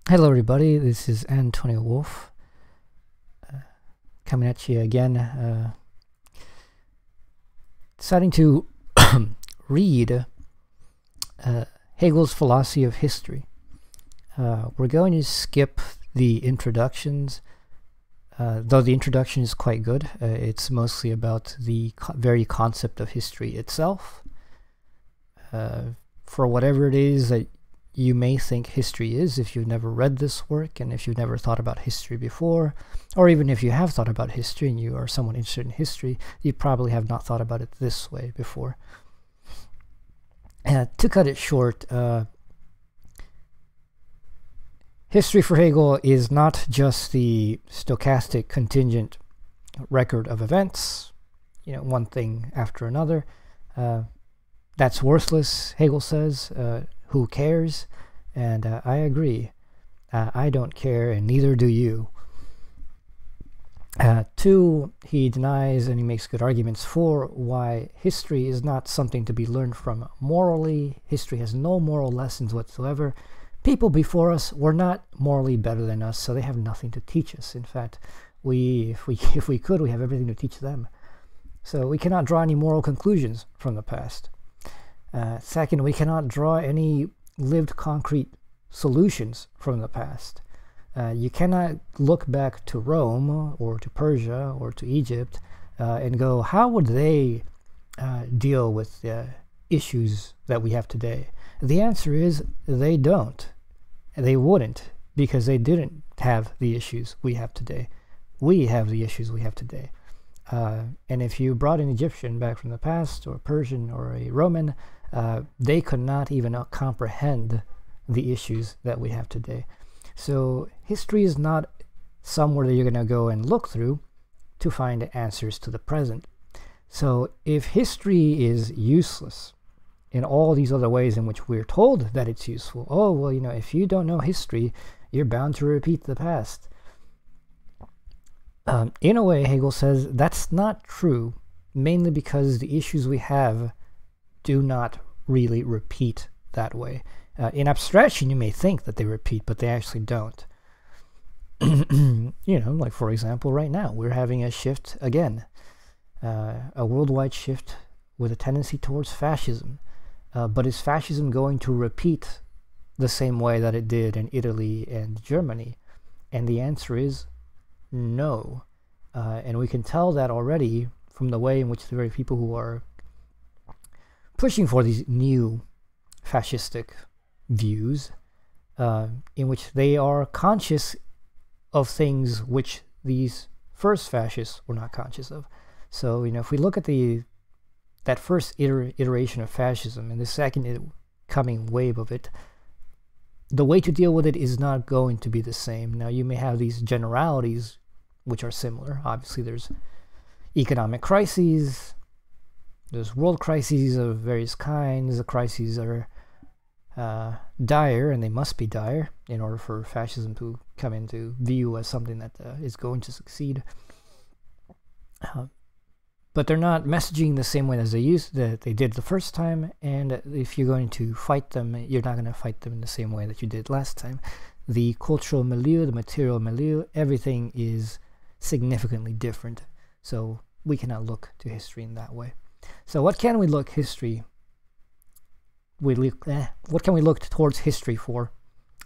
Hello everybody, this is Antonio Wolf coming at you again, deciding to read Hegel's philosophy of history. We're going to skip the introductions, though the introduction is quite good. It's mostly about the very concept of history itself. For whatever it is that you may think history is, if you've never read this work and if you've never thought about history before, or even if you have thought about history and you are someone interested in history, you probably have not thought about it this way before. To cut it short, history for Hegel is not just the stochastic contingent record of events, one thing after another. That's worthless, Hegel says. Who cares? And I agree. I don't care, and neither do you. Two, he denies and he makes good arguments for why history is not something to be learned from morally. History has no moral lessons whatsoever. People before us were not morally better than us, so they have nothing to teach us. In fact, if we could, we have everything to teach them. So we cannot draw any moral conclusions from the past. Second, we cannot draw any lived concrete solutions from the past. You cannot look back to Rome or to Persia or to Egypt and go, how would they deal with the issues that we have today? The answer is they don't. They wouldn't, because they didn't have the issues we have today. We have the issues we have today. And if you brought an Egyptian back from the past, or a Persian or a Roman, they could not even comprehend the issues that we have today. So history is not somewhere that you're going to go and look through to find answers to the present. So if history is useless in all these other ways in which we're told that it's useful, oh, well, if you don't know history, you're bound to repeat the past. In a way, Hegel says that's not true, mainly because the issues we have do not really repeat that way. In abstraction, you may think that they repeat, but they actually don't. Like for example, right now, we're having a shift again, a worldwide shift with a tendency towards fascism. But is fascism going to repeat the same way that it did in Italy and Germany? And the answer is no. And we can tell that already from the way in which the very people who are pushing for these new fascistic views, in which they are conscious of things which these first fascists were not conscious of. So, if we look at that first iteration of fascism and the second coming wave of it, the way to deal with it is not going to be the same. Now, you may have these generalities which are similar. Obviously, there's economic crises, there's world crises of various kinds. The crises are dire, and they must be dire in order for fascism to come into view as something that is going to succeed. But they're not messaging the same way as they did the first time, and if you're going to fight them, you're not going to fight them in the same way that you did last time. The cultural milieu, the material milieu, everything is significantly different. So we cannot look to history in that way. So what can we look what can we look towards history for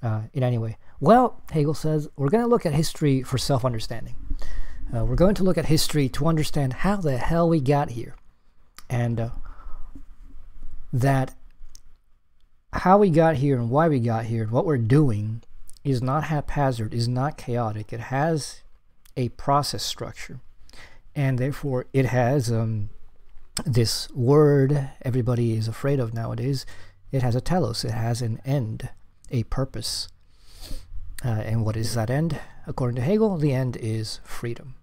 in any way? Well, Hegel says we're going to look at history for self-understanding. We're going to look at history to understand how the hell we got here, and that how we got here and why we got here and what we're doing is not haphazard, is not chaotic. It has a process structure, and therefore it has this word everybody is afraid of nowadays. It has a telos, it has an end, a purpose. And what is that end? According to Hegel, the end is freedom.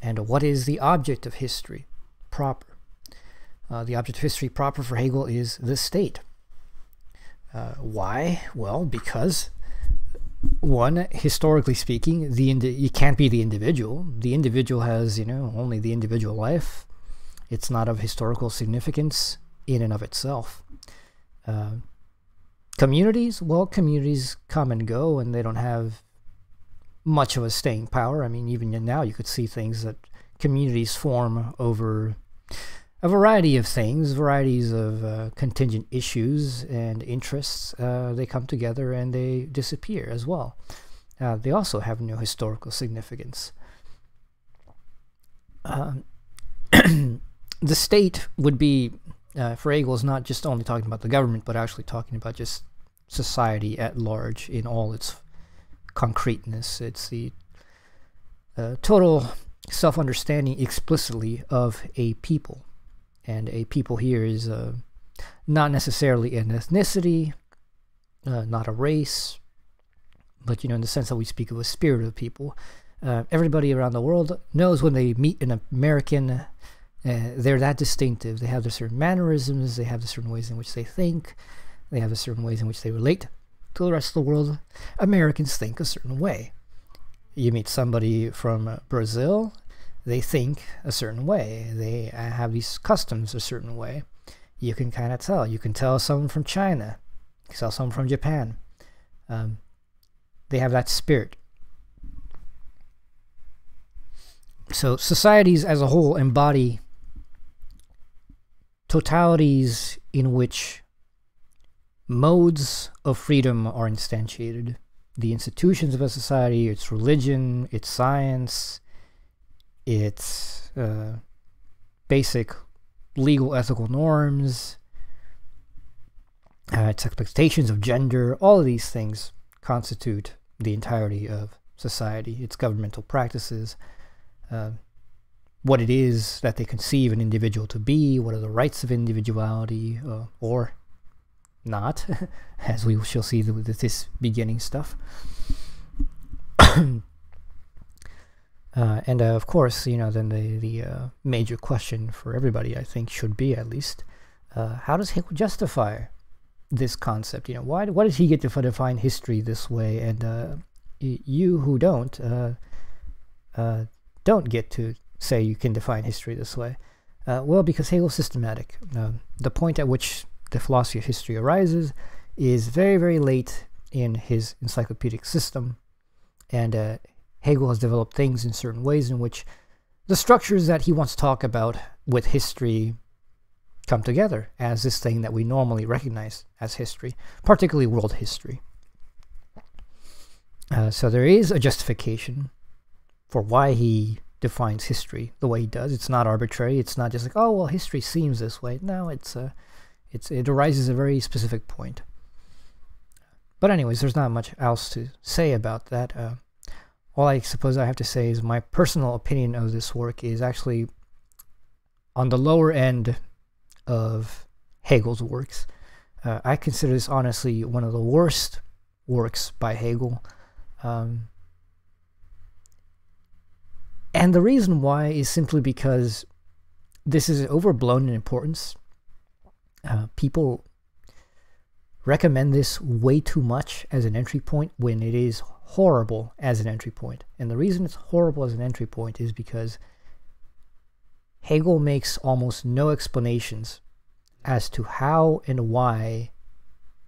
And what is the object of history proper? The object of history proper for Hegel is the state. Why? Well, because, one, historically speaking, you can't be the individual. The individual has, only the individual life. It's not of historical significance in and of itself. Communities, well, communities come and go, and they don't have much of a staying power. I mean, even now you could see things that communities form over a variety of things, varieties of contingent issues and interests. They come together and they disappear as well. They also have no historical significance. The state would be, for Hegel, is not just only talking about the government, but actually talking about just society at large in all its concreteness. It's the total self-understanding explicitly of a people. And a people here is not necessarily an ethnicity, not a race, but, in the sense that we speak of a spirit of people. Everybody around the world knows when they meet an American, they're that distinctive. They have the certain mannerisms, they have the certain ways in which they think, they have the certain ways in which they relate to the rest of the world. Americans think a certain way. You meet somebody from Brazil, they think a certain way. They have these customs a certain way. You can kind of tell. You can tell someone from China. You can tell someone from Japan. They have that spirit. So societies as a whole embody totalities in which modes of freedom are instantiated. The institutions of a society, its religion, its science, its basic legal ethical norms, its expectations of gender, all of these things constitute the entirety of society, its governmental practices, what it is that they conceive an individual to be, what are the rights of individuality, or not, as we shall see with this beginning stuff. And of course, then the major question for everybody, I think, should be at least, how does Hegel justify this concept? Why does he get to define history this way, and you who don't get to say you can define history this way? Well, because Hegel's systematic. The point at which the philosophy of history arises is very, very late in his encyclopedic system, and Hegel has developed things in certain ways in which the structures that he wants to talk about with history come together as this thing that we normally recognize as history, particularly world history. So there is a justification for why he defines history the way he does. It's not arbitrary. It's not just like, oh, well, history seems this way. No, it arises at a very specific point. But anyways, there's not much else to say about that. All I suppose I have to say is my personal opinion of this work is actually on the lower end of Hegel's works. I consider this honestly one of the worst works by Hegel. And the reason why is simply because this is overblown in importance. People recommend this way too much as an entry point when it is horrible as an entry point. And the reason it's horrible as an entry point is because Hegel makes almost no explanations as to how and why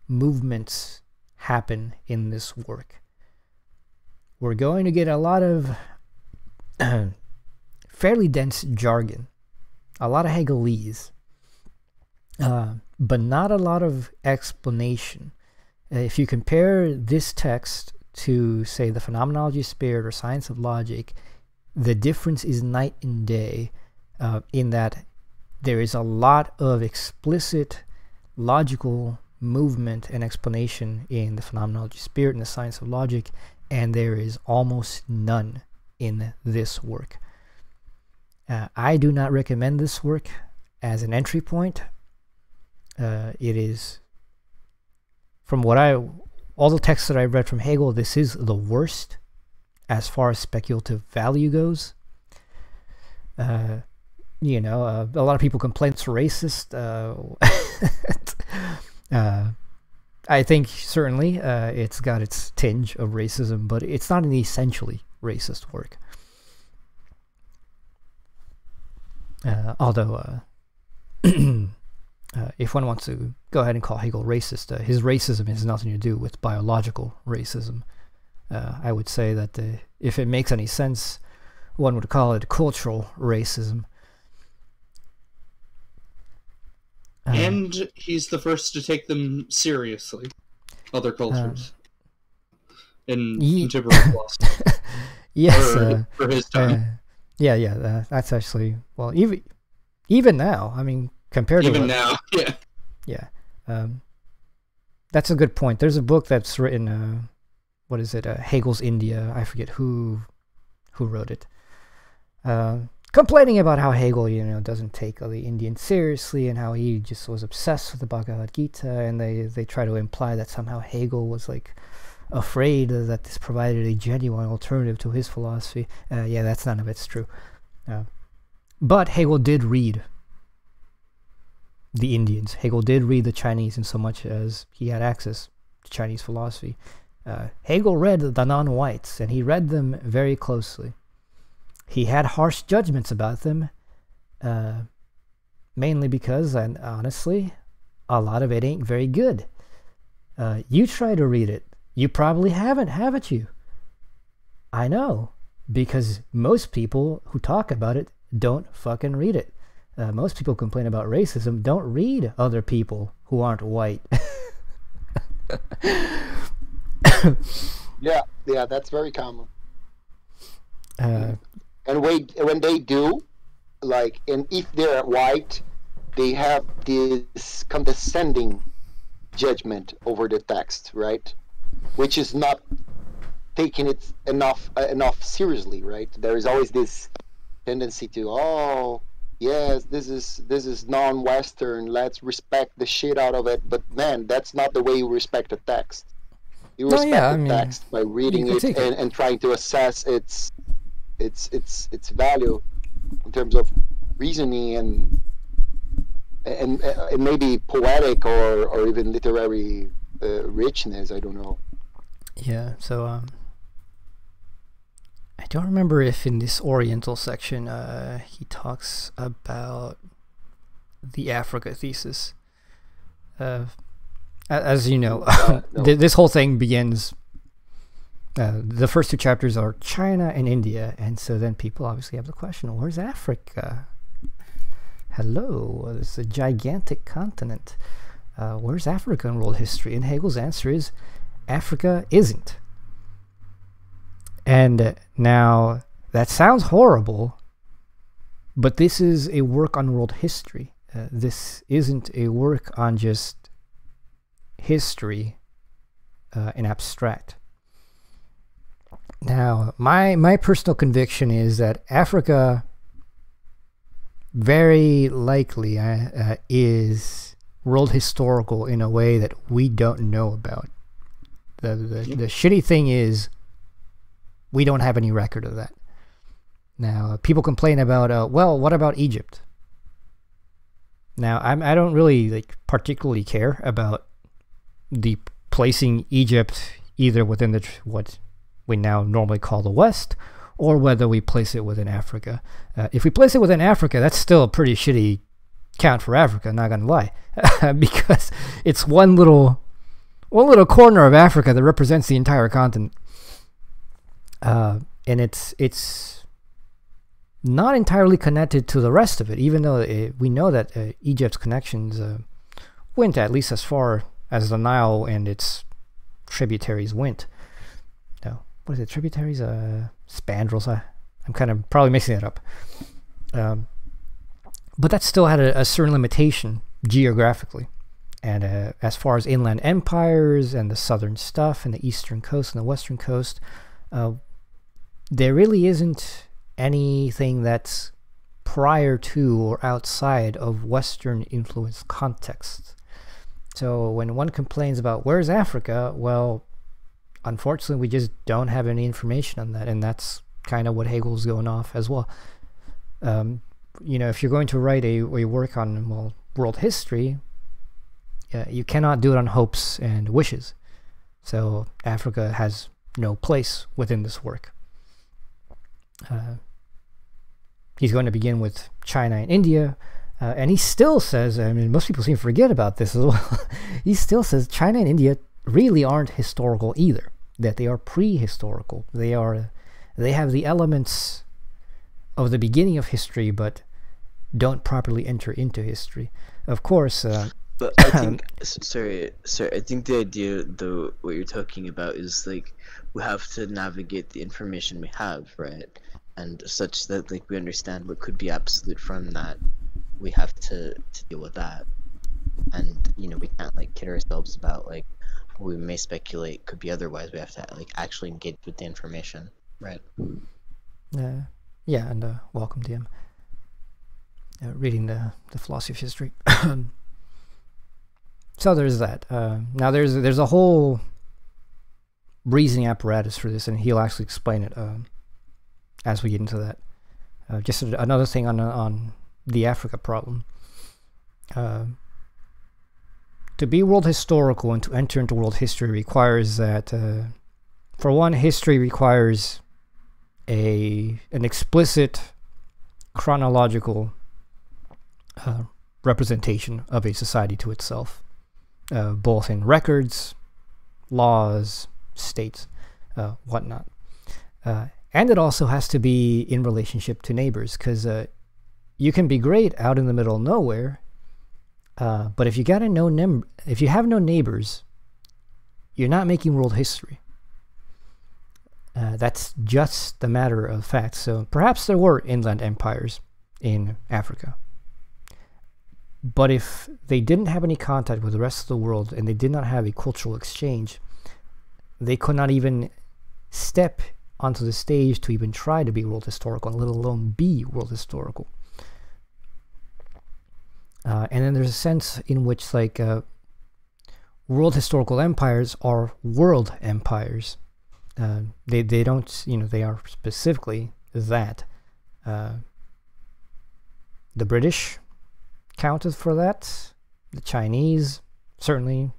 movements happen in this work. We're going to get a lot of fairly dense jargon, a lot of Hegelese, but not a lot of explanation. If you compare this text to, say, the Phenomenology of Spirit or Science of Logic, the difference is night and day, in that there is a lot of explicit logical movement and explanation in the Phenomenology of Spirit and the Science of Logic, and there is almost none in this work. I do not recommend this work as an entry point. It is, from all the texts that I've read from Hegel, this is the worst as far as speculative value goes. A lot of people complain it's racist. I think certainly it's got its tinge of racism, but it's not an essentially racist work. Although if one wants to go ahead and call Hegel racist, his racism has nothing to do with biological racism. I would say that if it makes any sense, one would call it cultural racism. And he's the first to take them seriously, other cultures, in contemporary philosophy. Yes. For his time. Yeah, that's actually, well, even now, I mean, compared even to... now, yeah. Yeah. That's a good point. There's a book that's written, what is it, Hegel's India, I forget who wrote it, complaining about how Hegel, doesn't take the Indians seriously, and how he just was obsessed with the Bhagavad Gita, and they try to imply that somehow Hegel was like afraid that this provided a genuine alternative to his philosophy. Yeah, that's none of it's true. But Hegel did read the Indians. Hegel did read the Chinese in so much as he had access to Chinese philosophy. Hegel read the non-whites, and he read them very closely. He had harsh judgments about them, mainly because, and honestly, a lot of it ain't very good. You try to read it. You probably haven't you? I know, because most people who talk about it don't fucking read it. Most people complain about racism don't read other people who aren't white. Yeah, that's very common. Uh, And when they do, like, and if they're white, they have this condescending judgment over the text, right? Which is not taking it enough seriously, right? There is always this tendency to, oh, yes, this is non-Western, let's respect the shit out of it. But man, that's not the way you respect a text. You respect the text by reading it and trying to assess its value in terms of reasoning and maybe poetic or even literary richness. I don't know. Yeah, so I don't remember if in this Oriental section he talks about the Africa thesis. As you know, no. This whole thing begins. The first two chapters are China and India, and so then people obviously have the question, where's Africa? Hello, it's a gigantic continent. Where's Africa in world history? And Hegel's answer is, Africa isn't. And now, that sounds horrible, but this is a work on world history. This isn't a work on just history in abstract. Now, my personal conviction is that Africa very likely is world historical in a way that we don't know about. The shitty thing is we don't have any record of that. Now, people complain about, well, what about Egypt? Now, I don't really particularly care about the placing Egypt either within what we now normally call the West, or whether we place it within Africa. If we place it within Africa, that's still a pretty shitty count for Africa, not gonna lie, because it's one little corner of Africa that represents the entire continent, and it's not entirely connected to the rest of it, even though we know that Egypt's connections went at least as far as the Nile and its tributaries went. What is it? Tributaries? Spandrels? I'm kind of probably mixing that up. But that still had a certain limitation geographically. And as far as inland empires and the southern stuff and the eastern coast and the western coast, there really isn't anything that's prior to or outside of Western influence contexts. So when one complains about where's Africa, well, unfortunately, we just don't have any information on that, and that's kind of what Hegel's going off as well. If you're going to write a work on world history, you cannot do it on hopes and wishes. So Africa has no place within this work. He's going to begin with China and India, And he still says, I mean, most people seem to forget about this as well. He still says China and India really aren't historical either, that they are prehistorical. They have the elements of the beginning of history, but don't properly enter into history. Of course. But I think, sorry, I think the idea, though, what you're talking about is like we have to navigate the information we have, right? And such that like we understand what could be absolute from that. We have to deal with that, and you know we can't like kid ourselves about like we may speculate could be otherwise. We have to like actually engage with the information, right? Yeah, and welcome to him. Reading the philosophy of history. So there's that. Now there's a whole reasoning apparatus for this, and he'll actually explain it as we get into that. Just another thing on the Africa problem. To be world historical and to enter into world history requires that, for one, history requires an explicit chronological representation of a society to itself, both in records, laws, states, whatnot. And it also has to be in relationship to neighbors, because you can be great out in the middle of nowhere, but if you have no neighbors, you're not making world history. That's just the matter of fact. So perhaps there were inland empires in Africa, but if they didn't have any contact with the rest of the world and they did not have a cultural exchange, they could not even step onto the stage to even try to be world historical, let alone be world historical. And then there's a sense in which like world historical empires are world empires. They don't, they are specifically that. The British counted for that. The Chinese certainly,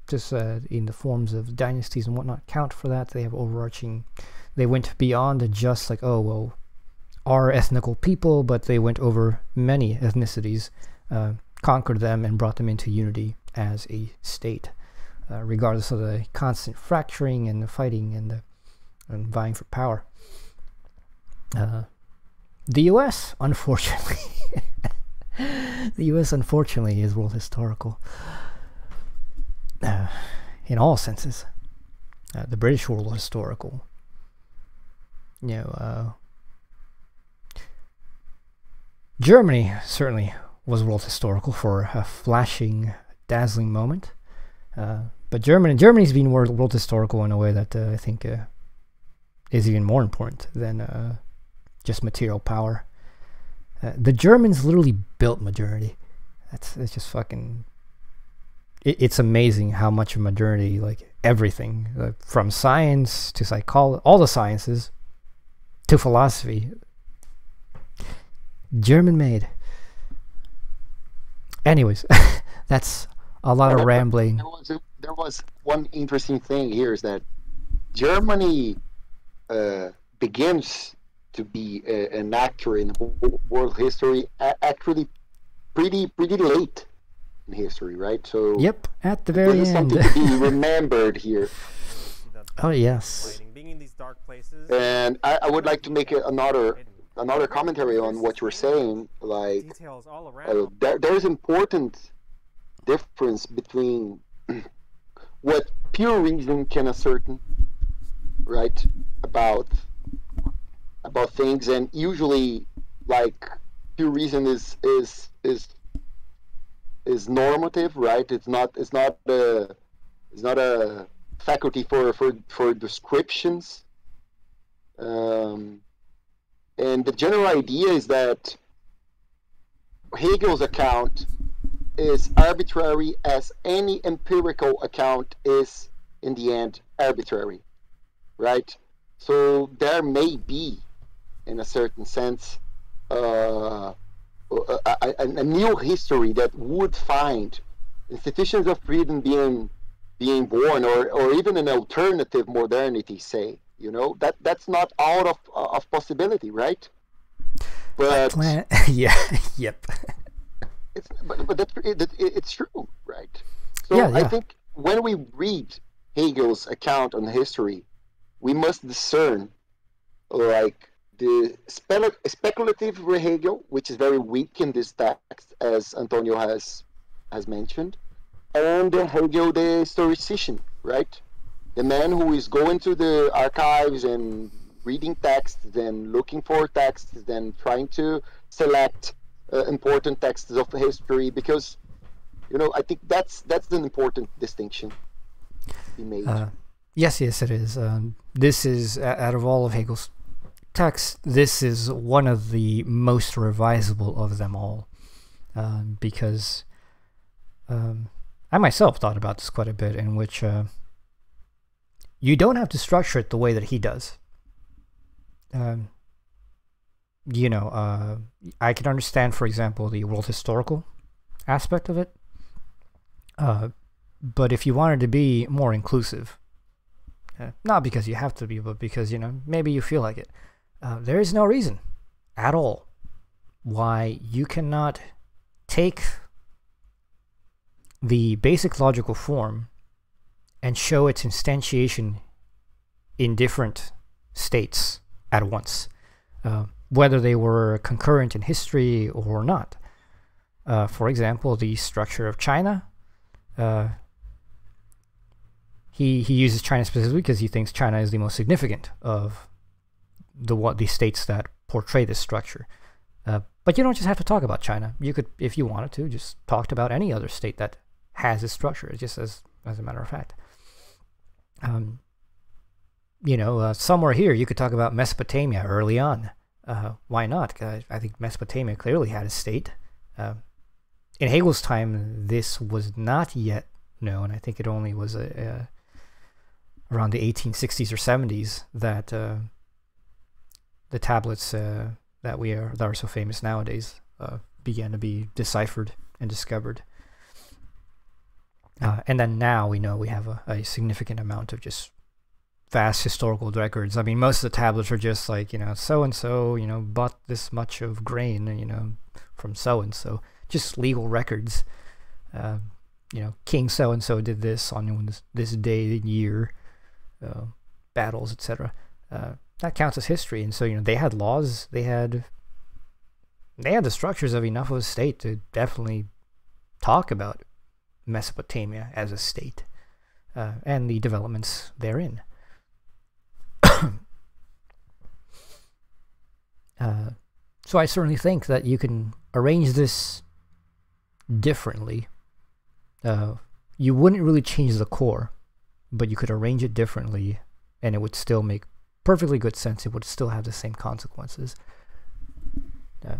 just in the forms of dynasties and whatnot, count for that. They have overarching. They went beyond just like, oh well, our ethnical people, but they went over many ethnicities, conquered them, and brought them into unity as a state, regardless of the constant fracturing and the fighting and vying for power. The U.S., unfortunately, is world historical in all senses. The British world historical. Germany certainly was world historical for a flashing, dazzling moment. But Germany's been world historical in a way that I think is even more important than just material power. The Germans literally built modernity. It's just fucking. It's amazing how much of modernity, like everything, from science to psychology, all the sciences, to philosophy, German made. Anyways, that's a lot of rambling. There was one interesting thing here is that Germany begins to be an actor in world history actually pretty late in history, right? So yep, at the very end. Something to be remembered here. Oh yes. And I would like to make another commentary on what you're saying. Like, there's important difference between what pure reason can ascertain, right, about things, and usually, like, pure reason is normative, right? It's not a faculty for descriptions. And the general idea is that Hegel's account is arbitrary, as any empirical account is, in the end, arbitrary, right? So there may be, in a certain sense, a new history that would find institutions of freedom being born, or even an alternative modernity, say. That's not out of possibility, right? But yeah, yep. it's true, right? So Yeah, I yeah. think when we read Hegel's account on history, we must discern like the speculative Hegel, which is very weak in this text, as Antonio has mentioned, and the Hegel the historicist, right? The man who is going to the archives and reading texts, then looking for texts, then trying to select important texts of history, because I think that's an important distinction to be made. Yes, it is. This is, out of all of Hegel's texts, this is one of the most revisable of them all, because I myself thought about this quite a bit, in which you don't have to structure it the way that he does. I can understand, for example, the world historical aspect of it, but if you wanted to be more inclusive, not because you have to be, but because, maybe you feel like it, there is no reason at all why you cannot take the basic logical form and show its instantiation in different states at once, whether they were concurrent in history or not. For example, the structure of China. He uses China specifically because he thinks China is the most significant of the states that portray this structure. But you don't just have to talk about China. You could, if you wanted to, just talk about any other state that has this structure, just as a matter of fact. Somewhere here you could talk about Mesopotamia early on. Why not? I think Mesopotamia clearly had a state. In Hegel's time, this was not yet known. I think it only was around the 1860s or 70s that the tablets that are so famous nowadays began to be deciphered and discovered. And then now we know we have a significant amount of just vast historical records. I mean, most of the tablets are just like, so-and-so, bought this much of grain, from so-and-so. Just legal records. King so-and-so did this on this day, year, battles, etc. That counts as history. And so, they had laws, they had the structures of enough of a state to definitely talk about Mesopotamia as a state, and the developments therein. So I certainly think that you can arrange this differently. You wouldn't really change the core, but you could arrange it differently, and it would still make perfectly good sense. It would still have the same consequences.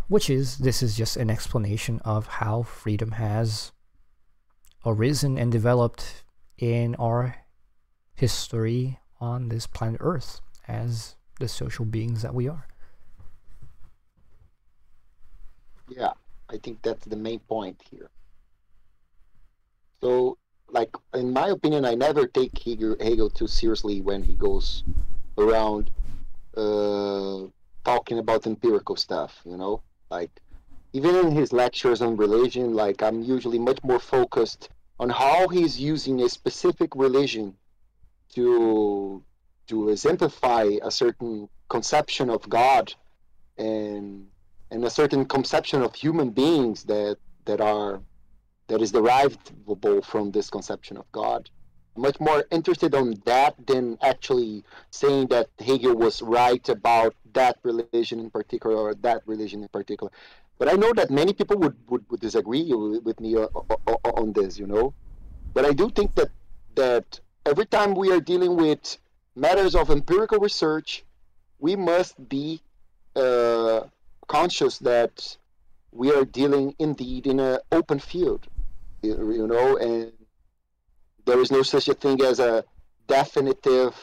This is just an explanation of how freedom has arisen and developed in our history on this planet Earth as the social beings that we are. Yeah, I think that's the main point here. So, like, in my opinion, I never take Hegel too seriously when he goes around talking about empirical stuff, Like, even in his lectures on religion, like, I'm usually much more focused on how he's using a specific religion to exemplify a certain conception of God and a certain conception of human beings that is derivable from this conception of God. I'm much more interested on that than actually saying that Hegel was right about that religion in particular or that religion in particular. But I know that many people would disagree with me on this, But I do think that every time we are dealing with matters of empirical research, we must be conscious that we are dealing indeed in an open field, and there is no such a thing as a definitive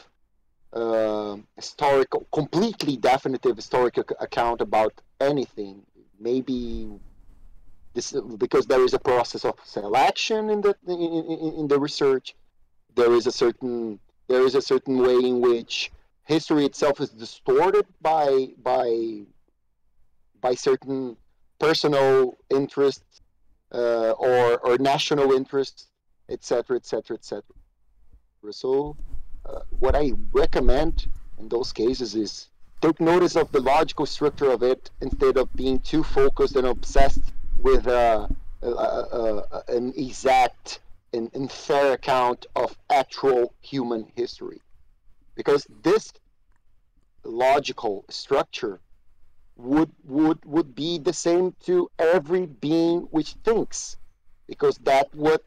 completely definitive historical account about anything. Maybe this because there is a process of selection in the research. There is a certain way in which history itself is distorted by certain personal interests or national interest, etc., etc., etc. So, what I recommend in those cases is take notice of the logical structure of it instead of being too focused and obsessed with an exact and fair account of actual human history. Because this logical structure would be the same to every being which thinks, because that's what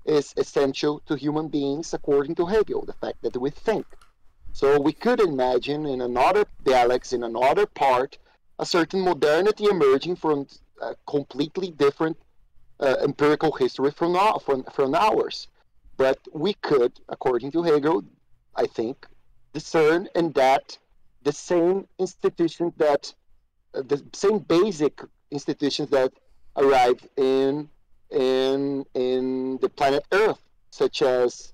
is essential to human beings according to Hegel, the fact that we think. So we could imagine in another galaxy, in another part, a certain modernity emerging from a completely different empirical history from ours. But we could, according to Hegel, I think, discern in that the same institutions that, the same basic institutions that arrive in the planet Earth, such as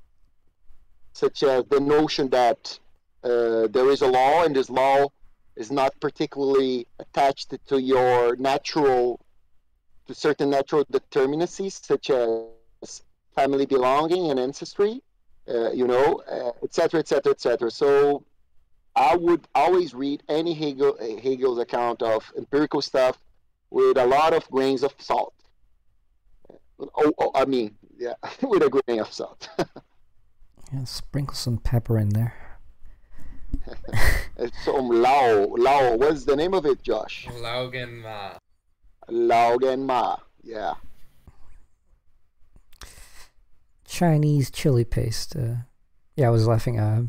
the notion that there is a law, and this law is not particularly attached to your to certain natural determinacies, such as family belonging and ancestry, etc., etc., etc. So I would always read any Hegel's account of empirical stuff with a lot of grains of salt. I mean, yeah, with a grain of salt. Yeah, sprinkle some pepper in there. Some Lao. What's the name of it, Josh? Laugenma. Laugenma. Yeah. Chinese chili paste. Yeah, I was laughing. I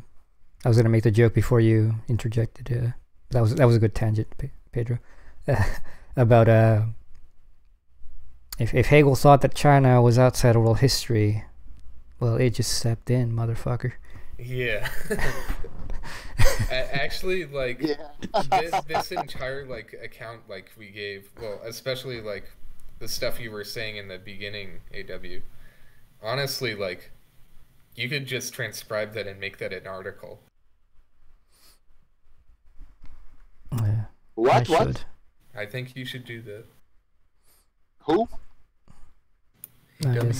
was gonna make the joke before you interjected. That was a good tangent, Pedro. About if Hegel thought that China was outside of world history, well, it just stepped in, motherfucker. Yeah. Actually, like, yeah. this entire, like, account, like, we gave, well, especially, like, the stuff you were saying in the beginning, AW, honestly, like, you could just transcribe that and make that an article. Yeah. What? I think you should do that. Who? Yeah,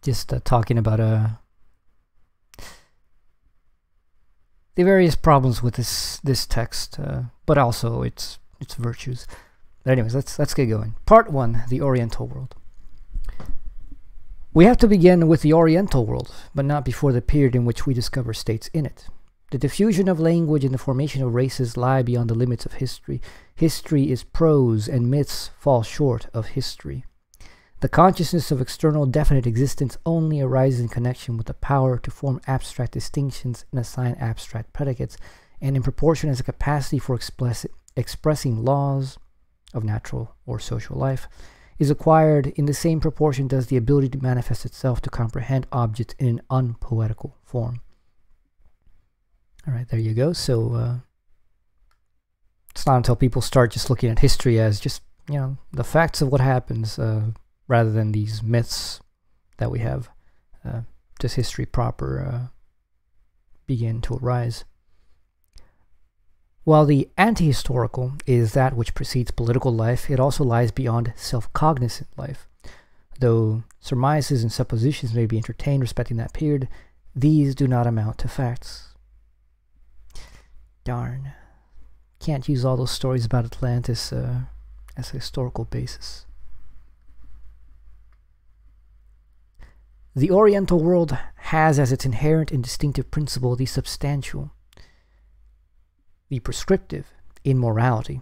just talking about the various problems with this text, but also its virtues. But anyways, let's get going. Part 1: the Oriental world. We have to begin with the Oriental world, but not before the period in which we discover states in it. The diffusion of language and the formation of races lie beyond the limits of history. History is prose, and myths fall short of history. The consciousness of external definite existence only arises in connection with the power to form abstract distinctions and assign abstract predicates, and in proportion as the capacity for expressing laws of natural or social life is acquired, in the same proportion does the ability to manifest itself to comprehend objects in an unpoetical form. All right, there you go. So it's not until people start just looking at history as just, the facts of what happens, rather than these myths that we have, does history proper begin to arise. While the anti-historical is that which precedes political life, it also lies beyond self-cognizant life. Though surmises and suppositions may be entertained respecting that period, these do not amount to facts. Darn. Can't use all those stories about Atlantis as a historical basis. The Oriental world has as its inherent and distinctive principle the substantial, the prescriptive, in morality.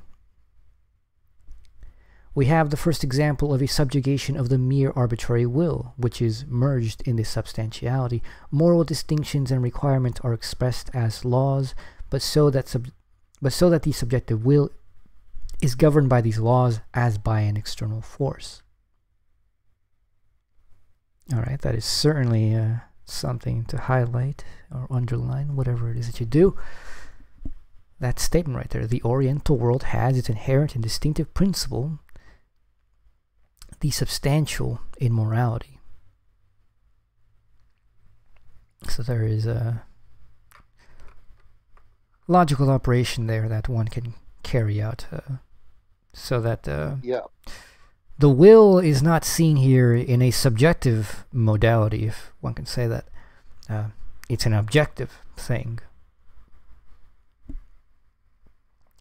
We have the first example of a subjugation of the mere arbitrary will, which is merged in this substantiality. Moral distinctions and requirements are expressed as laws, but so that the subjective will is governed by these laws as by an external force. All right, that is certainly something to highlight or underline, whatever it is that you do. That statement right there, the Oriental world has its inherent and distinctive principle, the substantial in morality. So there is a logical operation there that one can carry out So that Yeah. the will is not seen here in a subjective modality, if one can say that. It's an objective thing.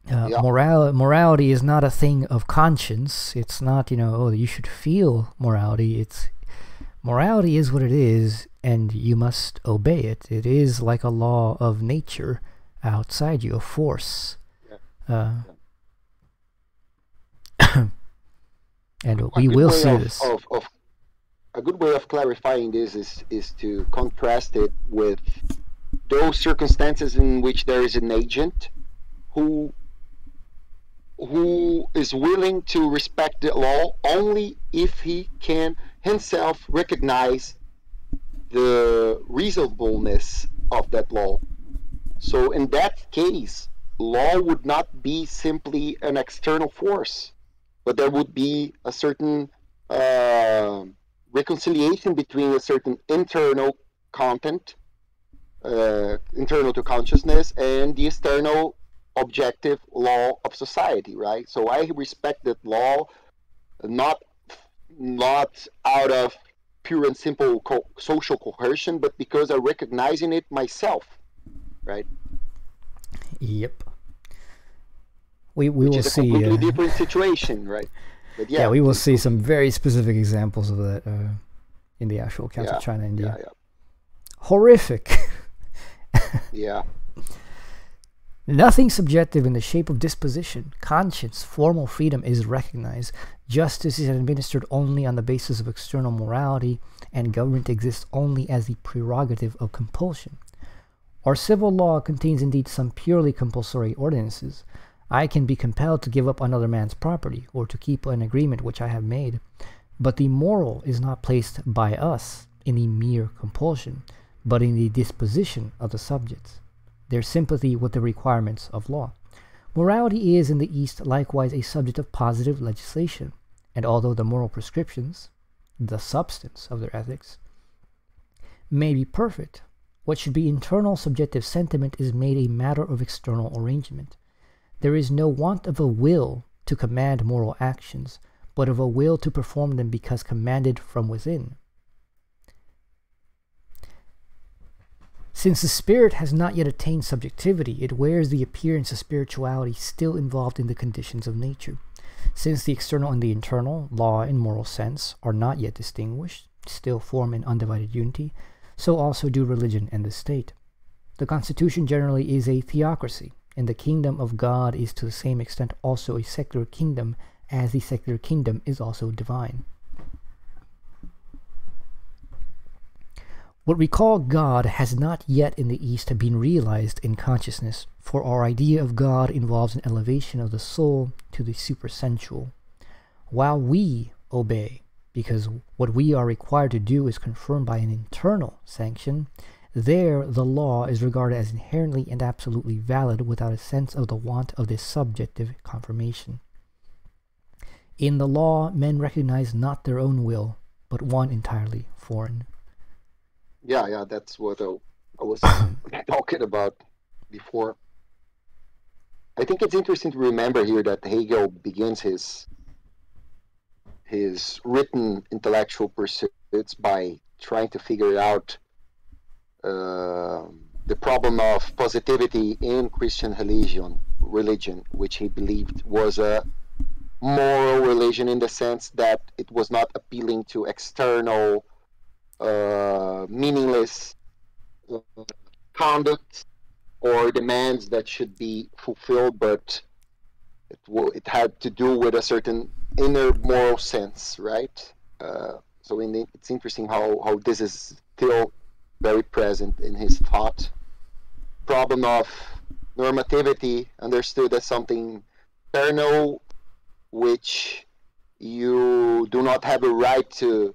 Morality is not a thing of conscience. It's not, oh, you should feel morality. Morality is what it is, and you must obey it. It is like a law of nature outside you, a force. Yeah. And we will see this. A good way of clarifying this is to contrast it with those circumstances in which there is an agent who is willing to respect the law only if he can himself recognize the reasonableness of that law. So in that case, law would not be simply an external force, but there would be a certain reconciliation between a certain internal content, internal to consciousness, and the external objective law of society, right? So I respect that law not out of pure and simple social coercion, but because I recognize in it myself, right? Yep. We Which will is a see completely different situation, right? But yeah, we will see some very specific examples of that in the actual accounts of China and India. Yeah. Horrific. Yeah. Nothing subjective in the shape of disposition, conscience, formal freedom is recognized. Justice is administered only on the basis of external morality, and government exists only as the prerogative of compulsion. Our civil law contains indeed some purely compulsory ordinances. I can be compelled to give up another man's property, or to keep an agreement which I have made. But the moral is not placed by us in the mere compulsion, but in the disposition of the subjects, their sympathy with the requirements of law. Morality is in the East likewise a subject of positive legislation, and although the moral prescriptions, the substance of their ethics, may be perfect, what should be internal subjective sentiment is made a matter of external arrangement. There is no want of a will to command moral actions, but of a will to perform them because commanded from within. Since the spirit has not yet attained subjectivity, it wears the appearance of spirituality still involved in the conditions of nature. Since the external and the internal, law and moral sense, are not yet distinguished, still form an undivided unity, so also do religion and the state. The constitution generally is a theocracy, and the kingdom of God is to the same extent also a secular kingdom, as the secular kingdom is also divine. What we call God has not yet in the East been realized in consciousness, for our idea of God involves an elevation of the soul to the supersensual, while we obey, because what we are required to do is confirmed by an internal sanction. There the law is regarded as inherently and absolutely valid without a sense of the want of this subjective confirmation. In the law, men recognize not their own will, but one entirely foreign. Yeah, that's what I was talking about before. I think it's interesting to remember here that Hegel begins his written intellectual pursuits by trying to figure out the problem of positivity in Christian religion, which he believed was a moral religion in the sense that it was not appealing to external meaningless conduct or demands that should be fulfilled, but it had to do with a certain inner moral sense, right? So it's interesting how this is still very present in his thought. Problem of normativity understood as something external, which you do not have a right to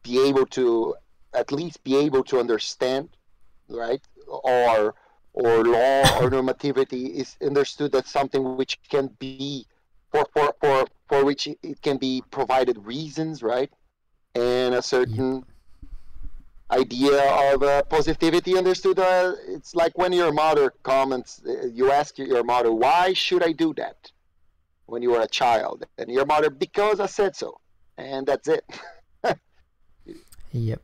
be able to at least be able to understand, right? Or law or normativity is understood as something which can be for which it can be provided reasons, right? And a certain idea of positivity understood. It's like when your mother comments, you ask your mother, "Why should I do that?" when you were a child, and your mother, because I said so, and that's it. Yep.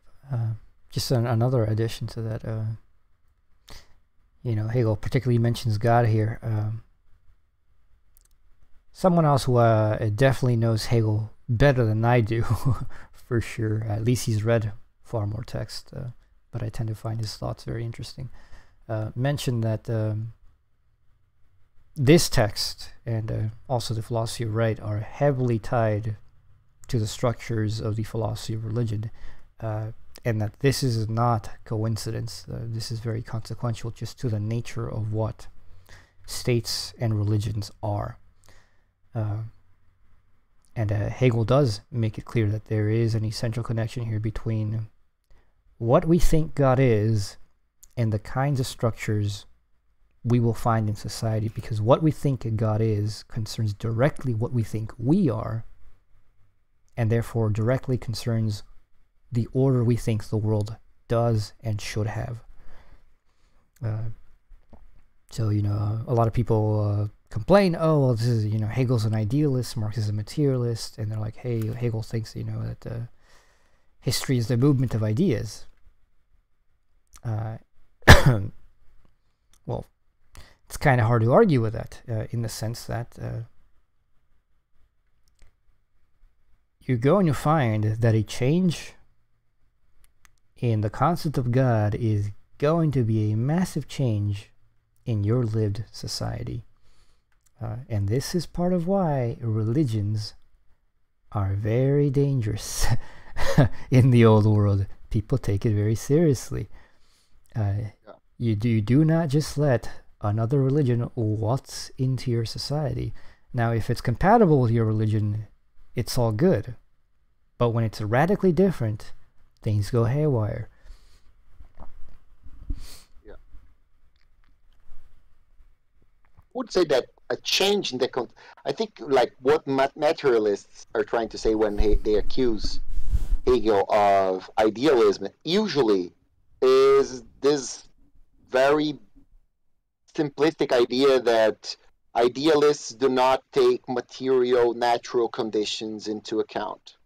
Just another addition to that. You know, Hegel particularly mentions God here. Someone else who definitely knows Hegel better than I do, for sure. At least he's read far more text, but I tend to find his thoughts very interesting. Mentioned that this text and also the philosophy of right are heavily tied to the structures of the philosophy of religion, and that this is not coincidence. This is very consequential just to the nature of what states and religions are. And Hegel does make it clear that there is an essential connection here between what we think God is and the kinds of structures we will find in society, because what we think God is concerns directly what we think we are, and therefore directly concerns the order we think the world does and should have. So, you know, a lot of people complain, oh, well, this is, you know, Hegel's an idealist, Marx is a materialist, and they're like, hey, Hegel thinks, you know, that history is the movement of ideas. Well, it's kind of hard to argue with that, in the sense that you're going to find that a change in the concept of God is going to be a massive change in your lived society. And this is part of why religions are very dangerous in the old world. People take it very seriously. You do not just let another religion waltz into your society. Now, if it's compatible with your religion, it's all good. But when it's radically different, things go haywire. Yeah. I would say that a change in the I think like what materialists are trying to say when they accuse Hegel of idealism usually is this very simplistic idea that idealists do not take material natural conditions into account.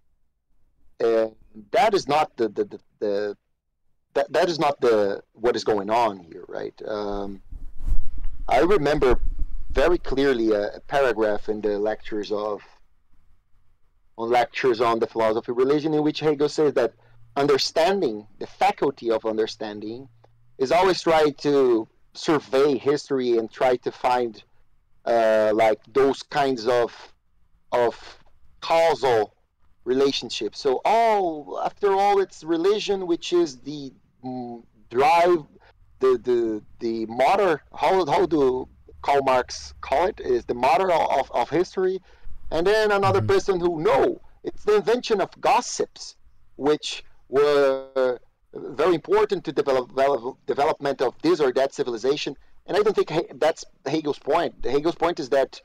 That is not that is not what is going on here, right? I remember very clearly a paragraph in the lectures on the philosophy of religion, in which Hegel says that understanding, the faculty of understanding, is always trying to survey history and try to find like those kinds of causal relationships. So after all, it's religion which is the drive, the motor. How do Karl Marx call it? Is the motor of history. And then another person who, no, it's the invention of gossips, which were very important to development of this or that civilization. And I don't think that's Hegel's point. Hegel's point is that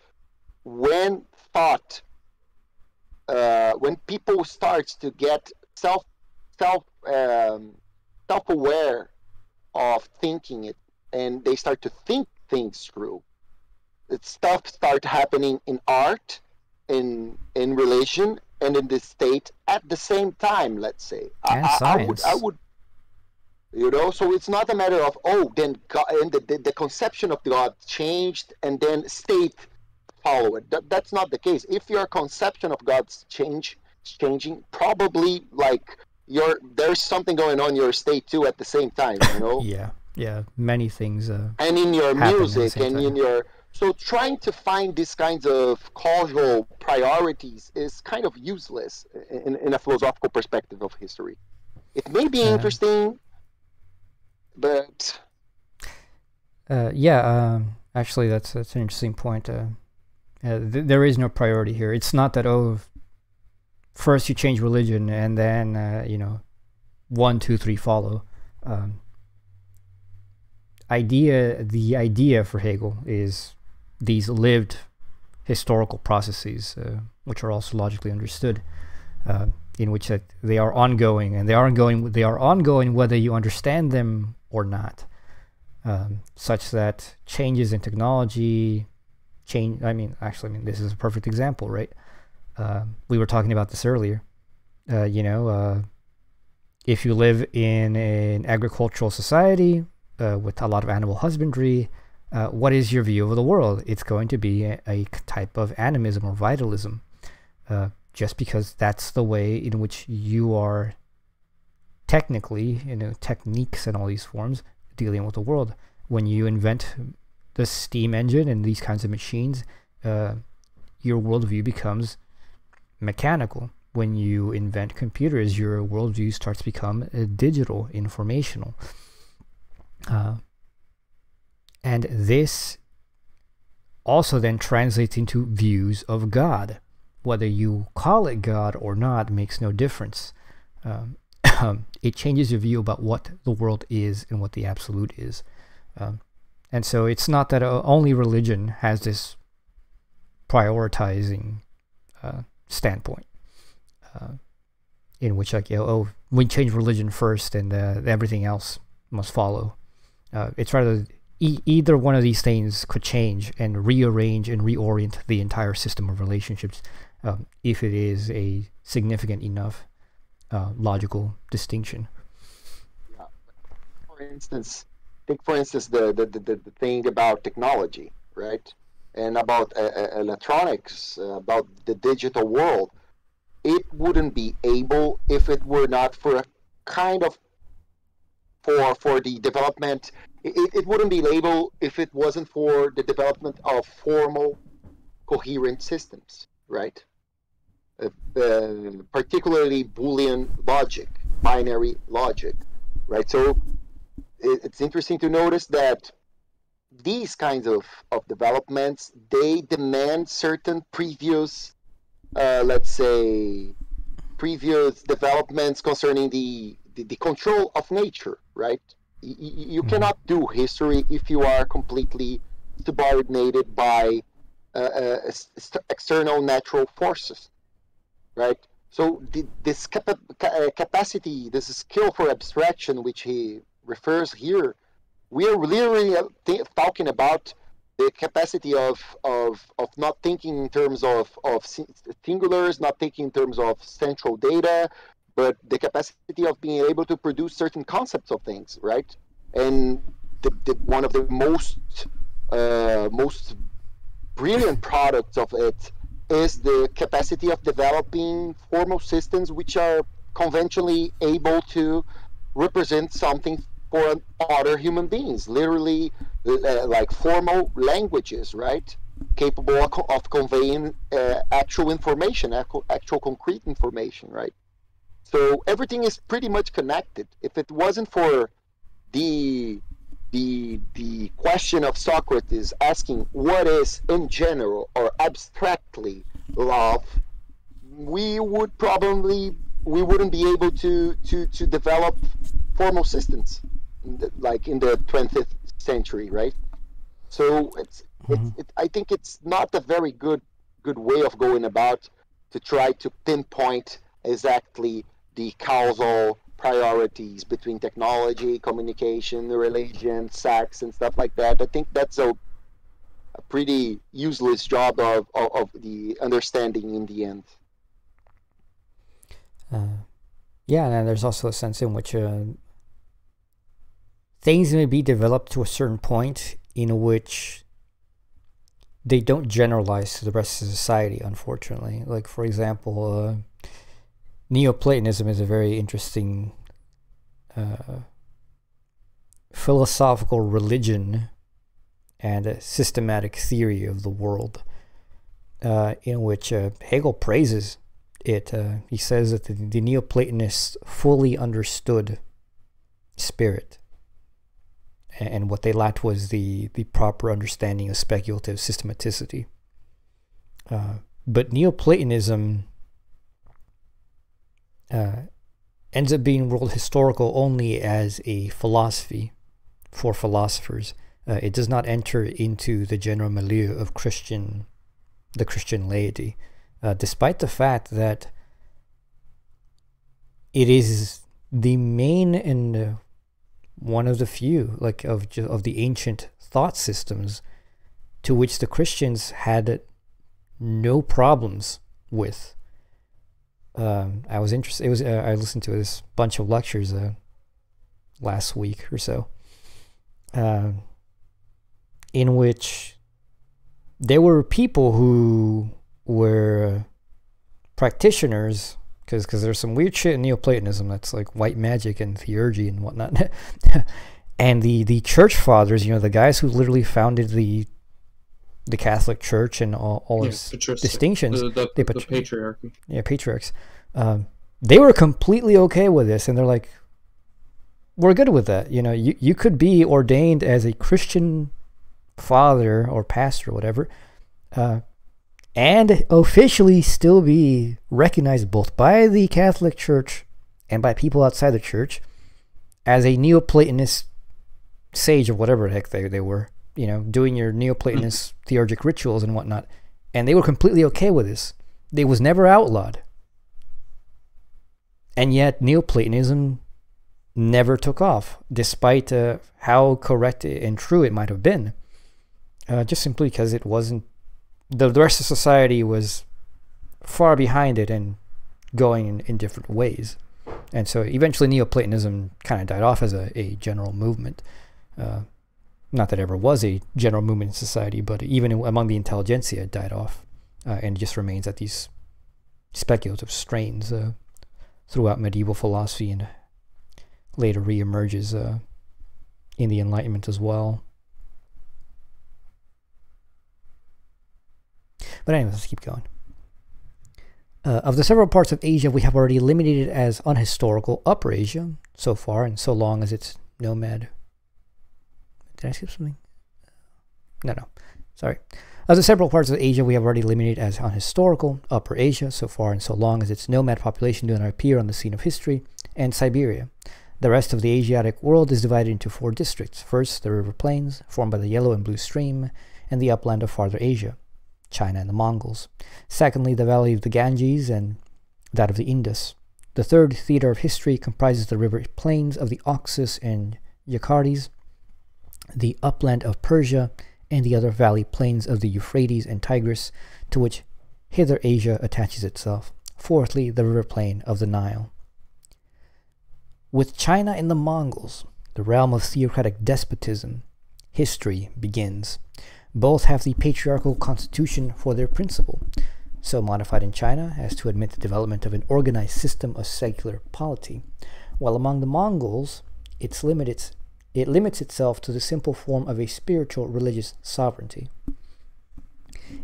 when thought, when people starts to get self-aware of thinking it, and they start to think things through, stuff start happening in art, in religion, and in the state at the same time. Let's say, and science. I would, you know. So it's not a matter of then God, and the conception of God changed, and then state follow it. That's not the case. If your conception of God's changing, probably like there's something going on in your state too at the same time. You know. Yeah, many things. And in your music and in your. So trying to find these kinds of causal priorities is kind of useless in a philosophical perspective of history. It may be interesting, but... actually that's an interesting point. There is no priority here. It's not that, first you change religion and then, 1, 2, 3 follow. The idea for Hegel is these lived historical processes, which are also logically understood, in which that they are ongoing, and they are ongoing whether you understand them or not, such that changes in technology, change. I mean, actually, this is a perfect example, right? We were talking about this earlier. If you live in an agricultural society with a lot of animal husbandry, what is your view of the world? It's going to be a type of animism or vitalism, just because that's the way in which you are technically, techniques and all these forms, dealing with the world. When you invent the steam engine and these kinds of machines, your worldview becomes mechanical. When you invent computers, your worldview starts to become digital, informational. And this also then translates into views of God. Whether you call it God or not makes no difference. It changes your view about what the world is and what the absolute is. And so it's not that only religion has this prioritizing standpoint, in which we change religion first and everything else must follow. It's rather either one of these things could change and rearrange and reorient the entire system of relationships, if it is a significant enough logical distinction. Yeah. For instance, the thing about technology, right? And about electronics, about the digital world. It wouldn't be able if it were not for a kind of for the development. It wouldn't be able if it wasn't for the development of formal, coherent systems, right? Particularly Boolean logic, binary logic, right? So it's interesting to notice that these kinds of developments, they demand certain previous, let's say, previous developments concerning the control of nature, right? You cannot do history if you are completely subordinated by external natural forces, right? So this capacity, this skill for abstraction, which he refers here, we are literally talking about the capacity of not thinking in terms of singulars, not thinking in terms of central data, but the capacity of being able to produce certain concepts of things, right? And one of the most brilliant products of it is the capacity of developing formal systems which are conventionally able to represent something for other human beings, literally like formal languages, right? Capable of conveying actual information, actual concrete information, right? So everything is pretty much connected. If it wasn't for the question of Socrates asking what is in general or abstractly love, we wouldn't be able to develop formal systems like in the 20th century, right? So I think it's not a very good way of going about to try to pinpoint exactly the causal priorities between technology, communication, religion, sex, and stuff like that. I think that's a pretty useless job of the understanding in the end. Yeah, and there's also a sense in which things may be developed to a certain point in which they don't generalize to the rest of society, unfortunately. Like, for example, Neoplatonism is a very interesting philosophical religion and a systematic theory of the world, in which Hegel praises it. He says that the Neoplatonists fully understood spirit, and what they lacked was the proper understanding of speculative systematicity. But Neoplatonism ends up being world historical only as a philosophy for philosophers. It does not enter into the general milieu of the Christian laity, despite the fact that it is the main and one of the few, like of the ancient thought systems to which the Christians had no problems with. I was interested. It was I listened to this bunch of lectures last week or so, in which there were people who were practitioners, because there's some weird shit in Neoplatonism that's like white magic and theurgy and whatnot. And the church fathers, the guys who literally founded the Catholic Church and all its distinctions, the patriarchy. Yeah, patriarchs. They were completely okay with this, and they're like, we're good with that. You could be ordained as a Christian father or pastor or whatever, and officially still be recognized both by the Catholic Church and by people outside the church as a Neoplatonist sage or whatever the heck they were, doing your Neoplatonist theurgic rituals and whatnot. And they were completely okay with this. It was never outlawed. And yet Neoplatonism never took off, despite how correct and true it might have been. Just simply because it wasn't, the rest of society was far behind it and going in different ways. And so eventually Neoplatonism kind of died off as a general movement. Not that it ever was a general movement in society, but even among the intelligentsia, it died off and just remains at these speculative strains throughout medieval philosophy, and later re-emerges in the Enlightenment as well. But anyways, let's keep going. Of the several parts of Asia we have already eliminated as unhistorical Upper Asia so far, and so long as its nomad... Did I skip something? No. Sorry. Of the several parts of Asia we have already eliminated as unhistorical Upper Asia so far, and so long as its nomad population do not appear on the scene of history, and Siberia. The rest of the Asiatic world is divided into 4 districts. First, the river plains, formed by the Yellow and Blue Stream, and the upland of farther Asia, China and the Mongols. Secondly, the valley of the Ganges and that of the Indus. The third theater of history comprises the river plains of the Oxus and Euphrates, the upland of Persia, and the other valley plains of the Euphrates and Tigris, to which hither Asia attaches itself. Fourthly, the river plain of the Nile. With China and the Mongols, the realm of theocratic despotism, history begins. Both have the patriarchal constitution for their principle, so modified in China as to admit the development of an organized system of secular polity, while among the Mongols it limits itself to the simple form of a spiritual religious sovereignty.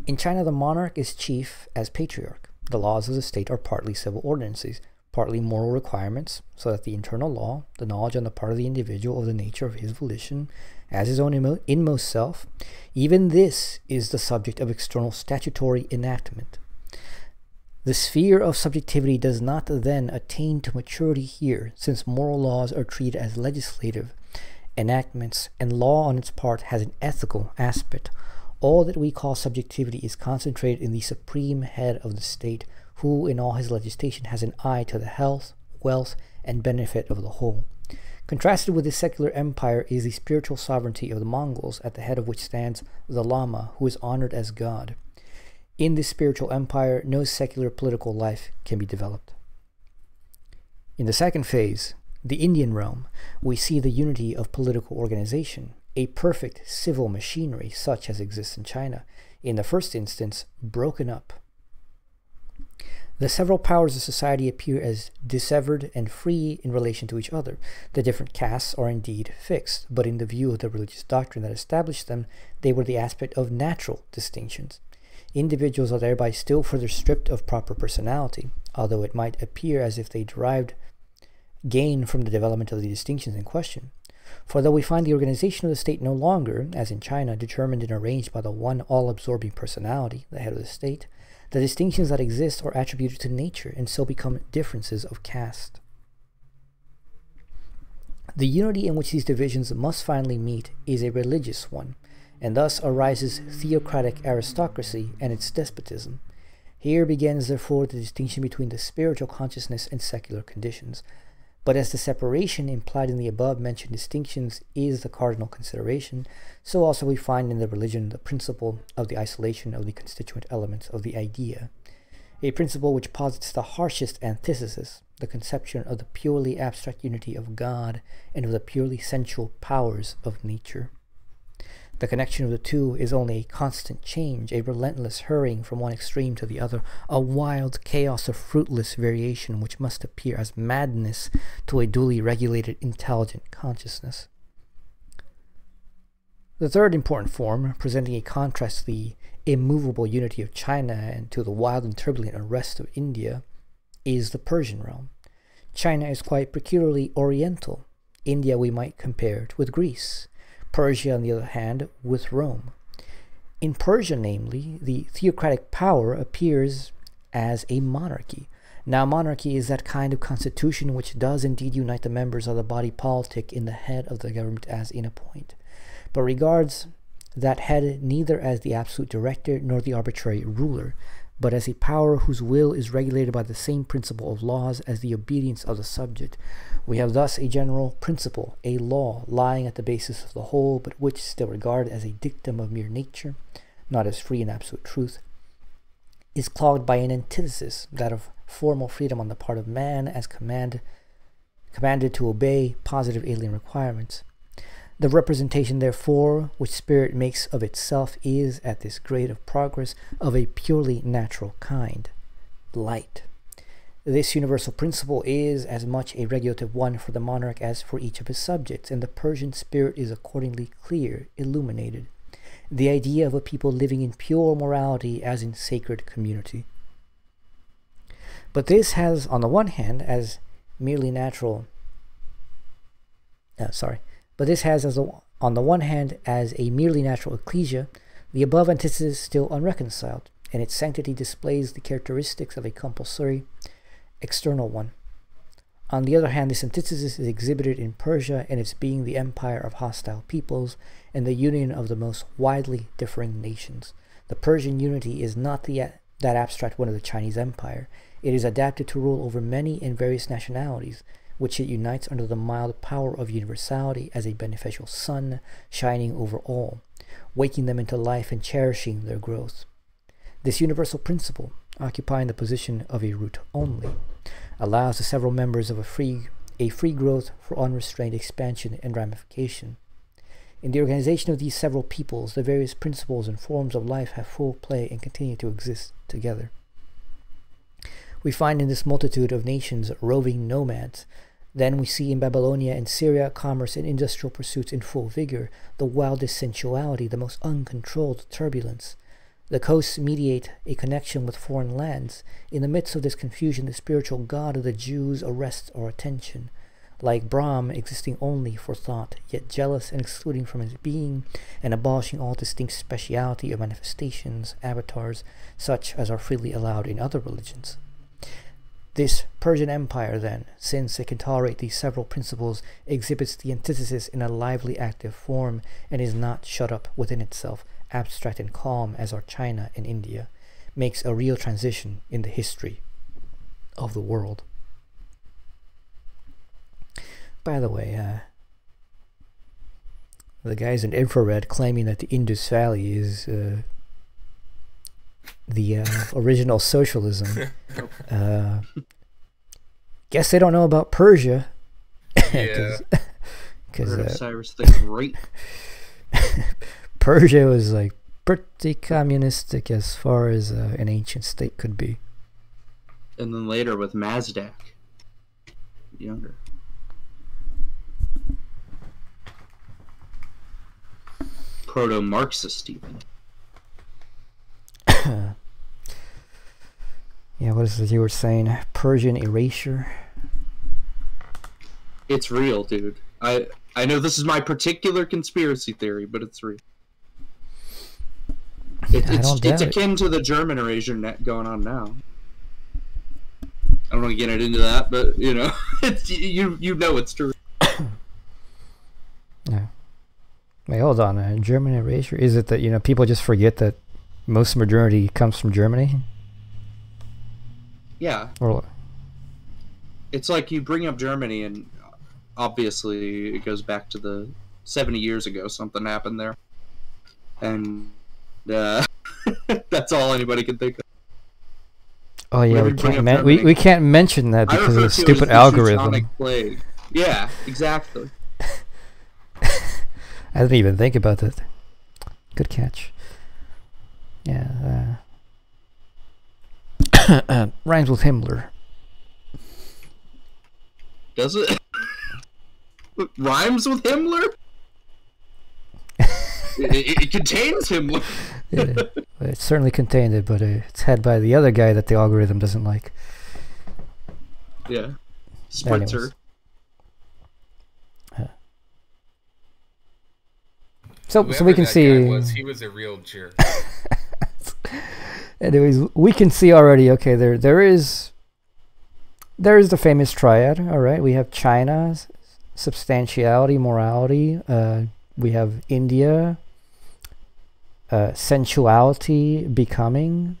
In China, the monarch is chief as patriarch. The laws of the state are partly civil ordinances, partly moral requirements, so that the internal law, the knowledge on the part of the individual of the nature of his volition, as his own inmost self, even this is the subject of external statutory enactment. The sphere of subjectivity does not then attain to maturity here, since moral laws are treated as legislative enactments, and law on its part has an ethical aspect. All that we call subjectivity is concentrated in the supreme head of the state, who in all his legislation has an eye to the health, wealth, and benefit of the whole. Contrasted with the secular empire is the spiritual sovereignty of the Mongols, at the head of which stands the Lama, who is honored as God. In this spiritual empire, no secular political life can be developed. In the second phase, the Indian realm, we see the unity of political organization, a perfect civil machinery such as exists in China, in the first instance, broken up. The several powers of society appear as dissevered and free in relation to each other. The different castes are indeed fixed, but in the view of the religious doctrine that established them, they were the aspect of natural distinctions. Individuals are thereby still further stripped of proper personality, although it might appear as if they derived gain from the development of the distinctions in question. For though we find the organization of the state no longer, as in China, determined and arranged by the one all-absorbing personality, the head of the state, the distinctions that exist are attributed to nature and so become differences of caste. The unity in which these divisions must finally meet is a religious one, and thus arises theocratic aristocracy and its despotism. Here begins therefore the distinction between the spiritual consciousness and secular conditions. But as the separation implied in the above-mentioned distinctions is the cardinal consideration, so also we find in the religion the principle of the isolation of the constituent elements of the idea, a principle which posits the harshest antithesis, the conception of the purely abstract unity of God and of the purely sensual powers of nature. The connection of the two is only a constant change, a relentless hurrying from one extreme to the other, a wild chaos of fruitless variation which must appear as madness to a duly regulated, intelligent consciousness. The third important form, presenting a contrast to the immovable unity of China and to the wild and turbulent unrest of India, is the Persian realm. China is quite peculiarly oriental. India we might compare it with Greece. Persia, on the other hand, with Rome. In Persia, namely, the theocratic power appears as a monarchy. Now, monarchy is that kind of constitution which does indeed unite the members of the body politic in the head of the government as in a point, but regards that head neither as the absolute director nor the arbitrary ruler, but as a power whose will is regulated by the same principle of laws as the obedience of the subject. We have thus a general principle, a law, lying at the basis of the whole, but which, still regarded as a dictum of mere nature, not as free and absolute truth, is clogged by an antithesis, that of formal freedom on the part of man as commanded to obey positive alien requirements. The representation, therefore, which spirit makes of itself is, at this grade of progress, of a purely natural kind, light. This universal principle is as much a regulative one for the monarch as for each of his subjects, and the Persian spirit is accordingly clear, illuminated. The idea of a people living in pure morality as in sacred community. But this has, on the one hand, as merely natural... But this has, on the one hand, as a merely natural ecclesia, the above antithesis still unreconciled, and its sanctity displays the characteristics of a compulsory external one. On the other hand, this antithesis is exhibited in Persia in its being the empire of hostile peoples and the union of the most widely differing nations. The Persian unity is not that abstract one of the Chinese empire. It is adapted to rule over many and various nationalities, which it unites under the mild power of universality as a beneficial sun shining over all, waking them into life and cherishing their growth. This universal principle, occupying the position of a root only, allows the several members of a free growth for unrestrained expansion and ramification. In the organization of these several peoples, the various principles and forms of life have full play and continue to exist together. We find in this multitude of nations roving nomads. Then we see in Babylonia and Syria commerce and industrial pursuits in full vigor, the wildest sensuality, the most uncontrolled turbulence. The coasts mediate a connection with foreign lands. In the midst of this confusion, the spiritual god of the Jews arrests our attention. Like Brahm, existing only for thought, yet jealous and excluding from his being, and abolishing all distinct speciality of manifestations, avatars, such as are freely allowed in other religions. This Persian Empire, then, since it can tolerate these several principles, exhibits the antithesis in a lively active form, and is not shut up within itself, abstract and calm as are China and India, makes a real transition in the history of the world. By the way, the guys in infrared claiming that the Indus Valley is the original socialism. Guess they don't know about Persia. Yeah. Because Cyrus the Great. Persia was like pretty communistic as far as an ancient state could be. And then later with Mazdak, younger. Proto-Marxist even. Yeah, what is it you were saying? Persian erasure? It's real, dude. I know this is my particular conspiracy theory, but it's real. It's akin to the German erasure net going on now. I don't want to get into that, but you know, it's you know it's true. Yeah. Wait, hold on. German erasure? Is it that people just forget that most modernity comes from Germany? Yeah. Or it's like you bring up Germany, and obviously it goes back to the 70 years ago. Something happened there, and that's all anybody can think of. Oh yeah, we can't mention that because of the stupid algorithm. Plague. Yeah, exactly. I didn't even think about that. Good catch. Yeah. Rhymes with Himmler. Does it? Rhymes with Himmler? it contains Himmler. Yeah, it certainly contained it, but it's had by the other guy that the algorithm doesn't like. Yeah. Spritzer. So we can see. He was a real jerk. Anyways, we can see already. Okay, there is the famous triad. All right, we have China, substantiality, morality. We have India, sensuality, becoming,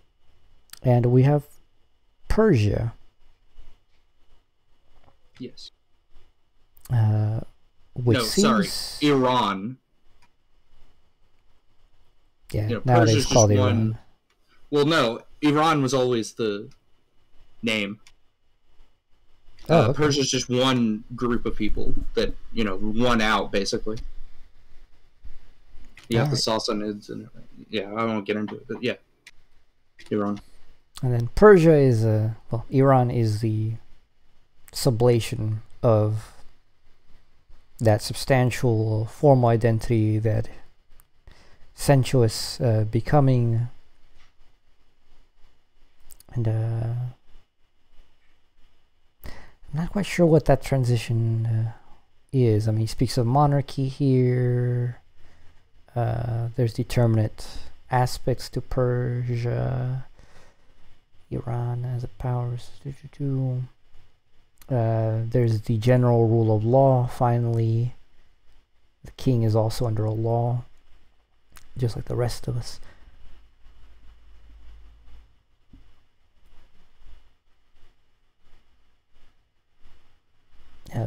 and we have Persia. Yes. Which seems... Iran. Yeah, nowadays called Iran. Well, no, Iran was always the name. Okay. Persia's just one group of people that, won out, basically. You have the Sassanids, and yeah, I won't get into it, but yeah. Iran. And then Persia is, Iran is the sublation of that substantial formal identity, that sensuous becoming, and I'm not quite sure what that transition is. I mean, he speaks of monarchy here. There's determinate aspects to Persia. Iran as a power. There's the general rule of law, finally. The king is also under a law, just like the rest of us.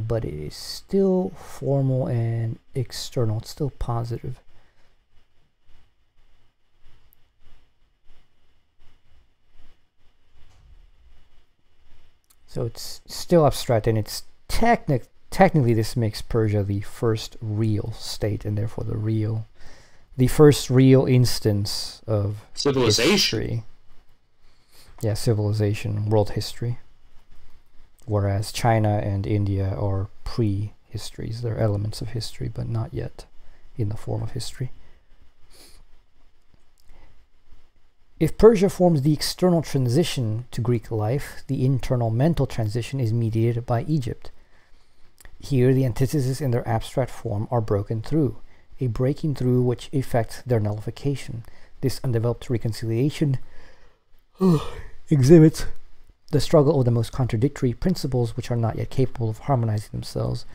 But it is still formal and external. It's still positive. So it's still abstract, and it's technically this makes Persia the first real state, and therefore the first real instance of civilization. History. Yeah, civilization, world history. Whereas China and India are pre-histories. They're elements of history, but not yet in the form of history. If Persia forms the external transition to Greek life, the internal mental transition is mediated by Egypt. Here, the antitheses in their abstract form are broken through, a breaking through which effects their nullification. This undeveloped reconciliation exhibits the struggle of the most contradictory principles which are not yet capable of harmonizing themselves,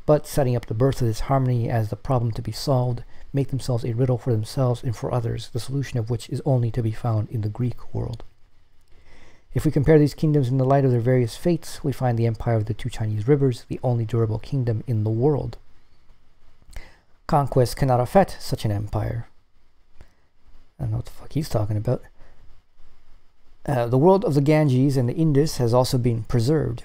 but setting up the birth of this harmony as the problem to be solved, make themselves a riddle for themselves and for others, the solution of which is only to be found in the Greek world. If we compare these kingdoms in the light of their various fates, we find the empire of the two Chinese rivers the only durable kingdom in the world. Conquest cannot affect such an empire. I don't know what the fuck he's talking about. The world of the Ganges and the Indus has also been preserved.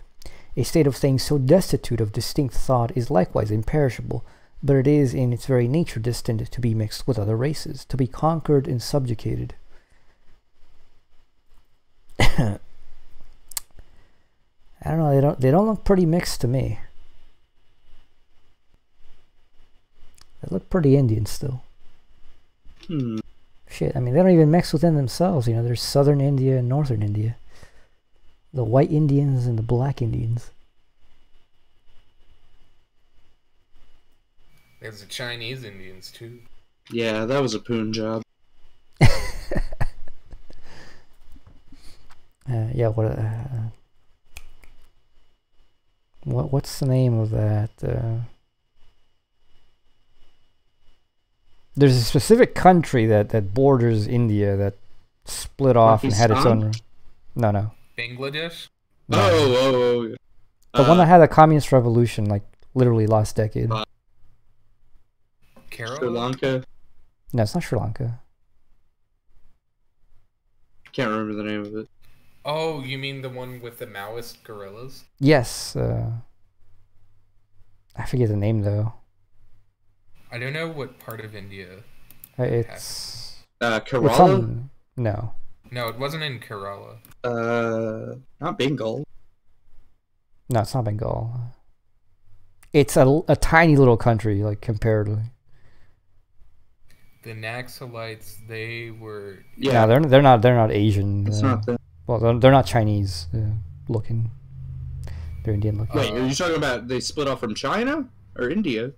A state of things so destitute of distinct thought is likewise imperishable, but it is in its very nature destined to be mixed with other races, to be conquered and subjugated. I don't know, they don't look pretty mixed to me. They look pretty Indian still. Shit, I mean, they don't even mix within themselves, there's southern India and northern India. The white Indians and the black Indians. There's the Chinese Indians, too. Yeah, that was a poon job. Yeah, what's the name of that? There's a specific country that borders India that split off and had its own... No. Bangladesh? No. The one that had a communist revolution, like literally last decade. Kerala? Sri Lanka. No, it's not Sri Lanka. Can't remember the name of it. Oh, you mean the one with the Maoist guerrillas? Yes. I forget the name though. I don't know what part of India. It's Kerala? No. No, it wasn't in Kerala. Not Bengal. No, it's not Bengal. It's a tiny little country, like comparatively. The Naxalites, they were. Yeah, no, they're not Asian. It's not them. Well, they're not Chinese looking. They're Indian looking. Wait, are you talking about they split off from China or India?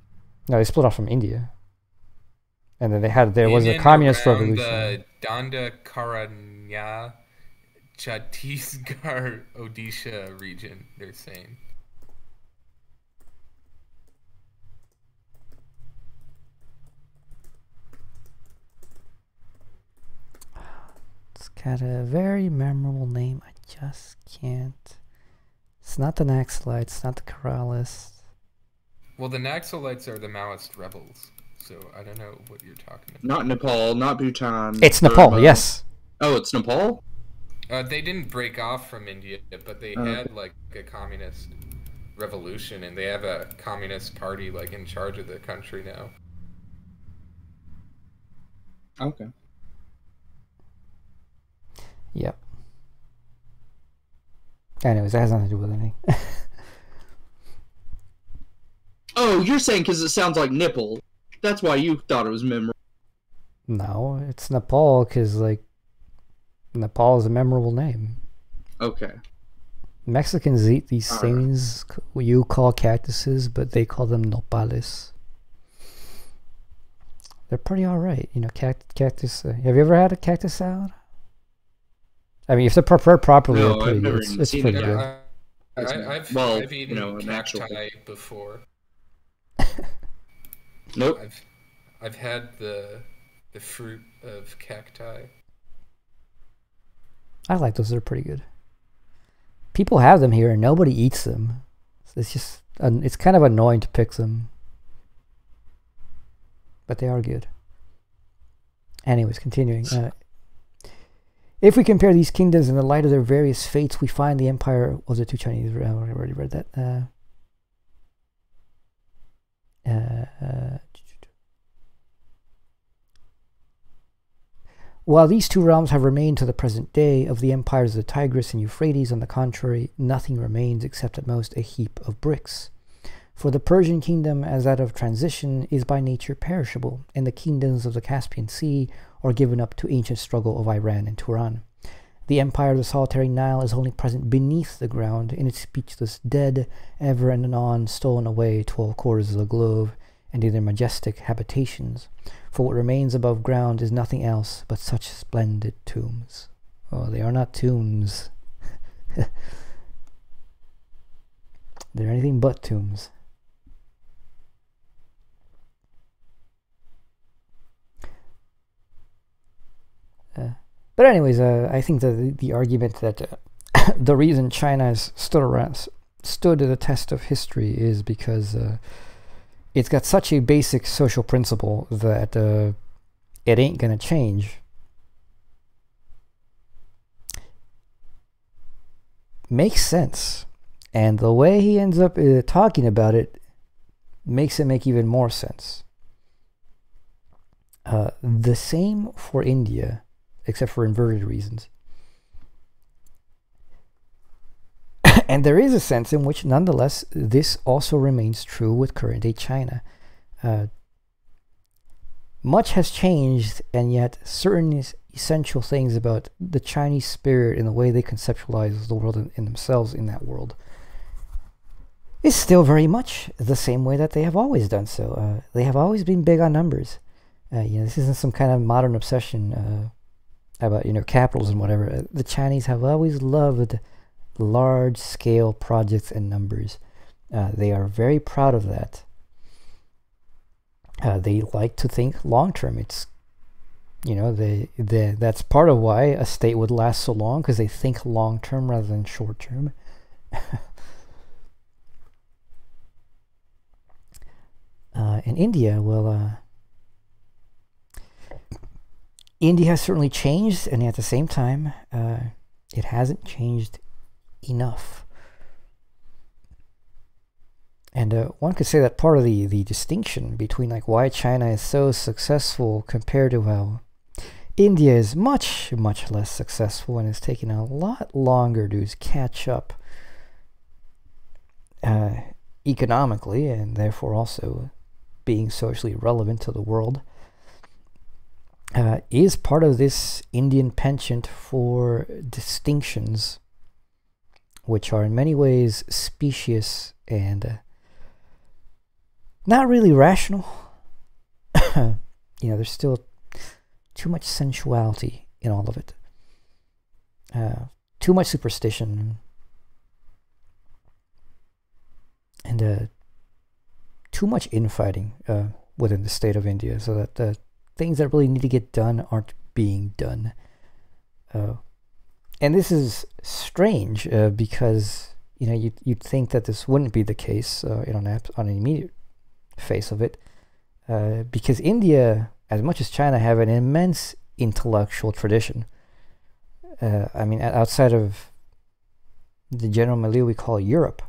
No, they split off from India. And then there was a communist revolution. The Danda Karanya Chhattisgarh Odisha region, they're saying. It's got a very memorable name. I just can't. It's not the Naxalites, it's not the Keralists. Well, the Naxalites are the Maoist rebels, so I don't know what you're talking about. Not Nepal, not Bhutan. It's Nepal, yes. Oh, it's Nepal? They didn't break off from India, but they had like a communist revolution, and they have a communist party like in charge of the country now. Okay. Yep. Anyways, that has nothing to do with anything. Oh, you're saying because it sounds like nipple. That's why you thought it was memorable. No, it's Nepal because, like, Nepal is a memorable name. Okay. Mexicans eat these things you call cactuses, but they call them nopales. They're pretty alright. You know, cactus. Have you ever had a cactus salad? I mean, if they're prepared properly, No, they're pretty I've never good. even It's seen pretty it. good. I've eaten an actual cacti before. Nope. I've had the fruit of cacti. I like those. They're pretty good. People have them here and nobody eats them. It's just, it's kind of annoying to pick them. But they are good. Anyways, continuing. If we compare these kingdoms in the light of their various fates, we find the empire... Was it too Chinese? I already read that. While these two realms have remained to the present day, of the empires of the Tigris and Euphrates, on the contrary, nothing remains except at most a heap of bricks. For the Persian kingdom, as that of transition, is by nature perishable, and the kingdoms of the Caspian Sea are given up to ancient struggle of Iran and Turan. The empire of the solitary Nile is only present beneath the ground, in its speechless dead, ever and anon stolen away to all quarters of the globe, and in their majestic habitations. For what remains above ground is nothing else but such splendid tombs. Oh, they are not tombs. They're anything but tombs. But anyways, I think that the argument that the reason China has stood the test of history is because it's got such a basic social principle that it ain't gonna change. Makes sense, and the way he ends up talking about it makes it make even more sense. The same for India, except for inverted reasons. And there is a sense in which, nonetheless, this also remains true with current-day China. Much has changed, and yet certain essential things about the Chinese spirit and the way they conceptualize the world and themselves in that world is still very much the same way that they have always done so. They have always been big on numbers. This isn't some kind of modern obsession about capitalism, whatever. The Chinese have always loved large-scale projects and numbers. They are very proud of that. They like to think long-term. It's that's part of why a state would last so long, because they think long-term rather than short-term. India, well, India has certainly changed, and at the same time, it hasn't changed enough. And one could say that part of the distinction between like why China is so successful compared to how India is much, much less successful and is taking a lot longer to catch up economically, and therefore also being socially relevant to the world, is part of this Indian penchant for distinctions, which are in many ways specious and not really rational. There's still too much sensuality in all of it. Too much superstition. And too much infighting within the state of India, so that the things that really need to get done aren't being done. And this is strange because you'd think that this wouldn't be the case on an immediate face of it, because India, as much as China, have an immense intellectual tradition. I mean, outside of the general milieu we call Europe,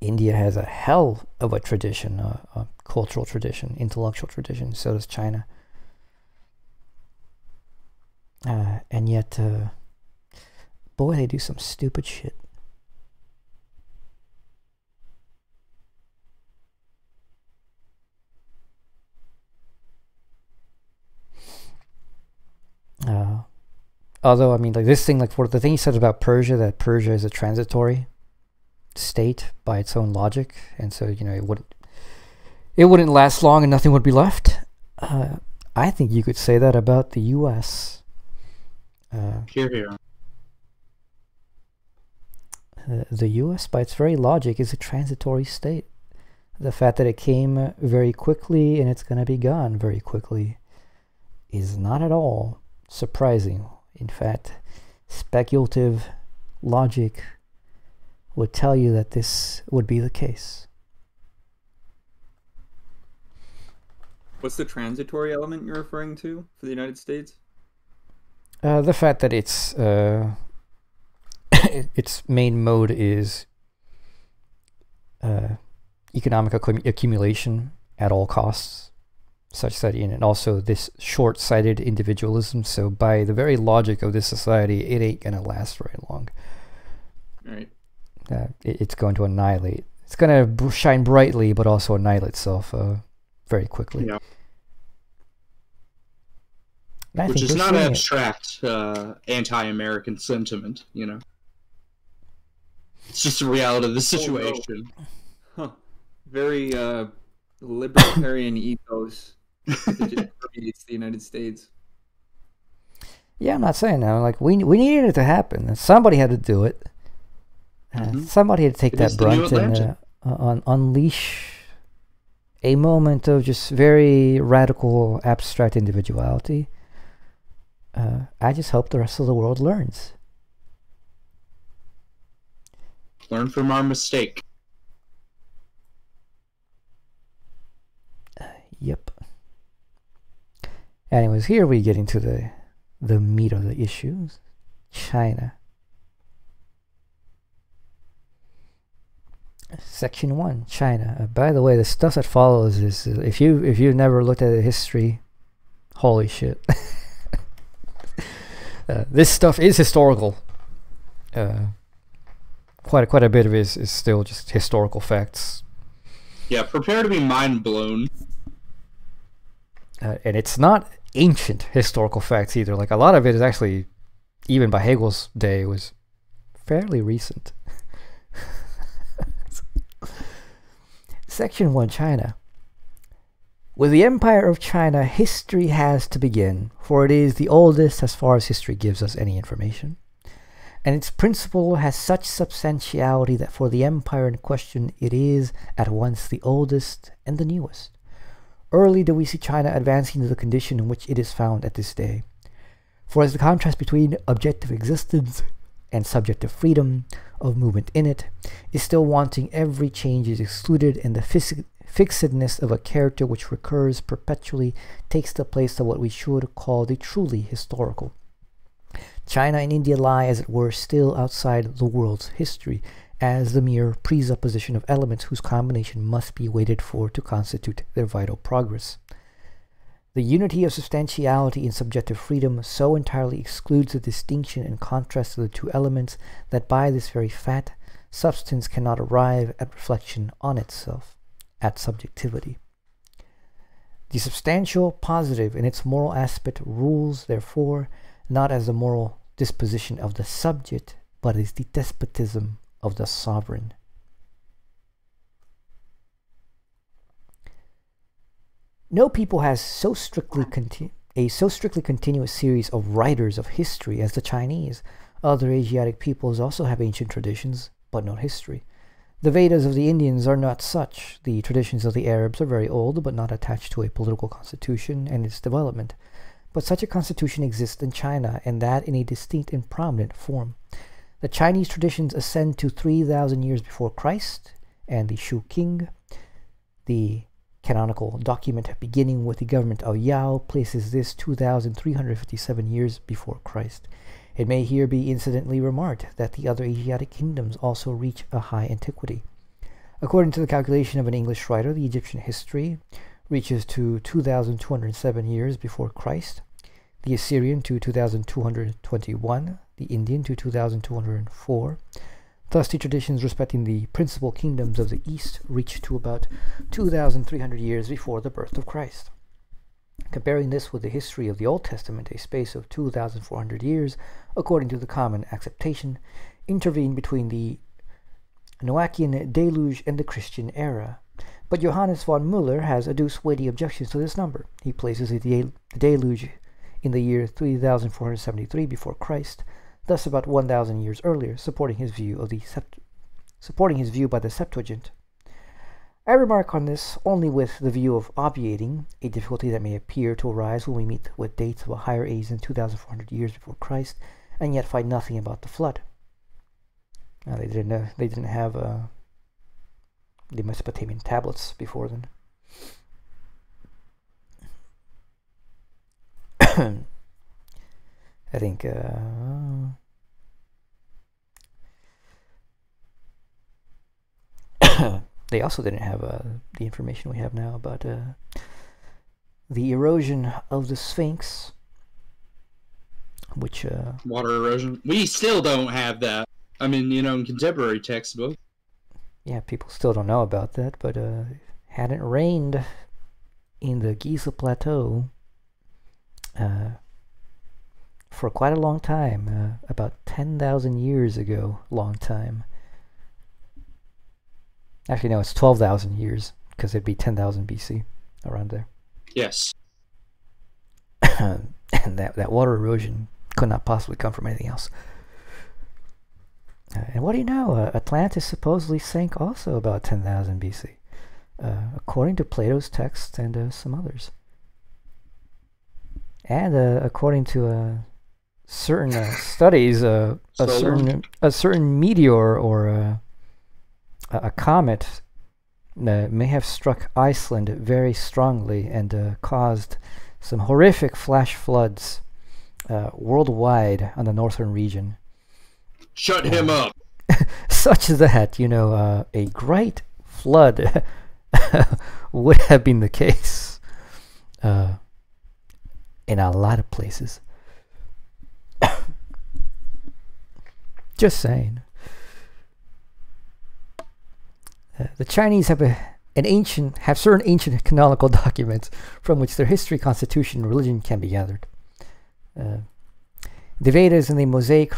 India has a hell of a tradition, a cultural tradition, intellectual tradition. So does China. And yet, boy, they do some stupid shit. Although, I mean, like this thing, like for the thing he said about Persia, that Persia is a transitory state by its own logic, and so it wouldn't last long and nothing would be left. I think you could say that about the U.S. Here. The U.S., by its very logic, is a transitory state. The fact that it came very quickly and it's going to be gone very quickly is not at all surprising. In fact, speculative logic would tell you that this would be the case. What's the transitory element you're referring to for the United States? The fact that its its main mode is economic accumulation at all costs, such that, and also this short-sighted individualism. So by the very logic of this society, it ain't gonna last very long. Right. It's going to annihilate. It's gonna shine brightly, but also annihilate itself very quickly. Yeah. Which is not abstract anti-American sentiment, It's just a reality of the situation. Huh. Very libertarian ethos that just permeates the United States. Yeah, I'm not saying that. Like we needed it to happen. Somebody had to do it. Somebody had to take that brunt and unleash a moment of just very radical, abstract individuality. I just hope the rest of the world learns. Learn from our mistake. Yep. Anyways, here we get into the meat of the issues. China. Section 1, China. By the way, the stuff that follows is, if you've never looked at the history, holy shit. This stuff is historical. Quite a bit of it is still just historical facts. Yeah, prepare to be mind blown. And it's not ancient historical facts either. Like a lot of it is actually, even by Hegel's day, was fairly recent. Section 1, China. With the Empire of China, history has to begin, for it is the oldest as far as history gives us any information, and its principle has such substantiality that for the empire in question it is at once the oldest and the newest. Early do we see China advancing to the condition in which it is found at this day. For as the contrast between objective existence and subjective freedom of movement in it, is still wanting every change is excluded, and the fixedness of a character which recurs perpetually takes the place of what we should call the truly historical. China and India lie, as it were, still outside the world's history, as the mere presupposition of elements whose combination must be waited for to constitute their vital progress. The unity of substantiality in subjective freedom so entirely excludes the distinction and contrast of the two elements that by this very fact, substance cannot arrive at reflection on itself, at subjectivity. The substantial positive in its moral aspect rules, therefore, not as the moral disposition of the subject, but as the despotism of the sovereign. No people has so strictly continuous series of writers of history as the Chinese. Other Asiatic peoples also have ancient traditions, but not history. The Vedas of the Indians are not such. The traditions of the Arabs are very old, but not attached to a political constitution and its development. But such a constitution exists in China, and that in a distinct and prominent form. The Chinese traditions ascend to 3,000 years before Christ, and the Shu King, the canonical document beginning with the government of Yao, places this 2,357 years before Christ. It may here be incidentally remarked that the other Asiatic kingdoms also reach a high antiquity. According to the calculation of an English writer, the Egyptian history reaches to 2,207 years before Christ, the Assyrian to 2,221, the Indian to 2,204. Thus, the traditions respecting the principal kingdoms of the East reach to about 2,300 years before the birth of Christ. Comparing this with the history of the Old Testament, a space of 2,400 years, according to the common acceptation, intervened between the Noachian deluge and the Christian era. But Johannes von Müller has adduced weighty objections to this number. He places the deluge in the year 3,473 before Christ, thus about 1,000 years earlier, supporting his view by the Septuagint. I remark on this only with the view of obviating a difficulty that may appear to arise when we meet with dates of a higher age than 2,400 years before Christ, and yet find nothing about the flood. Now, they didn't have the Mesopotamian tablets before then. I think they also didn't have the information we have now about the erosion of the Sphinx, which water erosion. We still don't have that. I mean, in contemporary textbooks. Yeah, people still don't know about that, but hadn't rained in the Giza Plateau for quite a long time, about 10,000 years ago. Long time. Actually, no, it's 12,000 years, because it'd be 10,000 BC, around there. Yes. And that water erosion could not possibly come from anything else. And what do you know? Atlantis supposedly sank also about 10,000 BC, according to Plato's text and some others. And according to certain studies, a certain meteor or a comet may have struck Iceland very strongly and caused some horrific flash floods worldwide on the northern region. Shut him up! Such that, a great flood would have been the case in a lot of places. Just saying. The Chinese have certain ancient canonical documents from which their history, constitution, and religion can be gathered. The Vedas and the Mosaic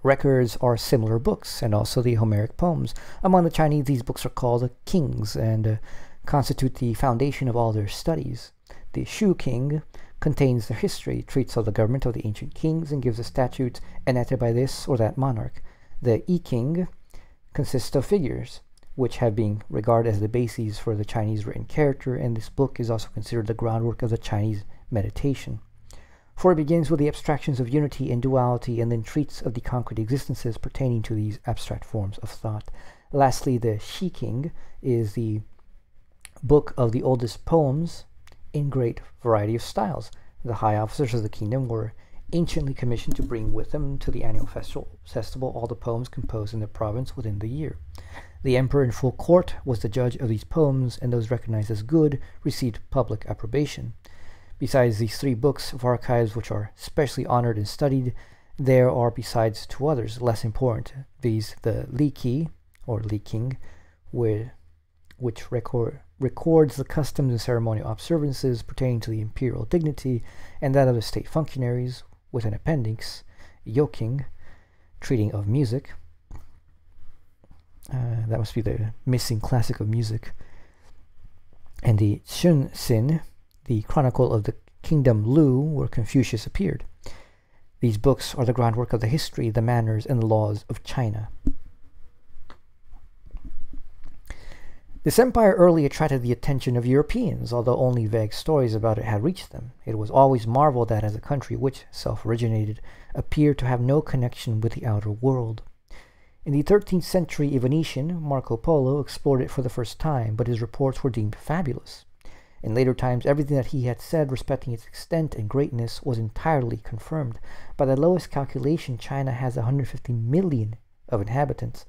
records are similar books, and also the Homeric poems. Among the Chinese, these books are called kings and constitute the foundation of all their studies. The Shu King contains their history, treats of the government of the ancient kings, and gives the statutes enacted by this or that monarch. The I King consists of figures, which have been regarded as the bases for the Chinese written character, and this book is also considered the groundwork of the Chinese meditation. For it begins with the abstractions of unity and duality, and then treats of the concrete existences pertaining to these abstract forms of thought. Lastly, the Shiking is the book of the oldest poems in great variety of styles. The high officers of the kingdom were anciently commissioned to bring with them to the annual festival all the poems composed in the province within the year. The emperor in full court was the judge of these poems, and those recognized as good received public approbation. Besides these 3 books of archives, which are specially honored and studied, there are besides 2 others less important, viz. the Liki, or Liking, which records the customs and ceremonial observances pertaining to the imperial dignity, and that of the state functionaries, with an appendix, Yoking, treating of music. That must be the missing classic of music. And the Shun Sin, the chronicle of the kingdom Lu, where Confucius appeared. These books are the groundwork of the history, the manners, and the laws of China. This empire early attracted the attention of Europeans, although only vague stories about it had reached them. It was always marveled at as a country which, self-originated, appeared to have no connection with the outer world. In the 13th century, a Venetian, Marco Polo, explored it for the first time, but his reports were deemed fabulous. In later times, everything that he had said respecting its extent and greatness was entirely confirmed. By the lowest calculation, China has 150 million of inhabitants.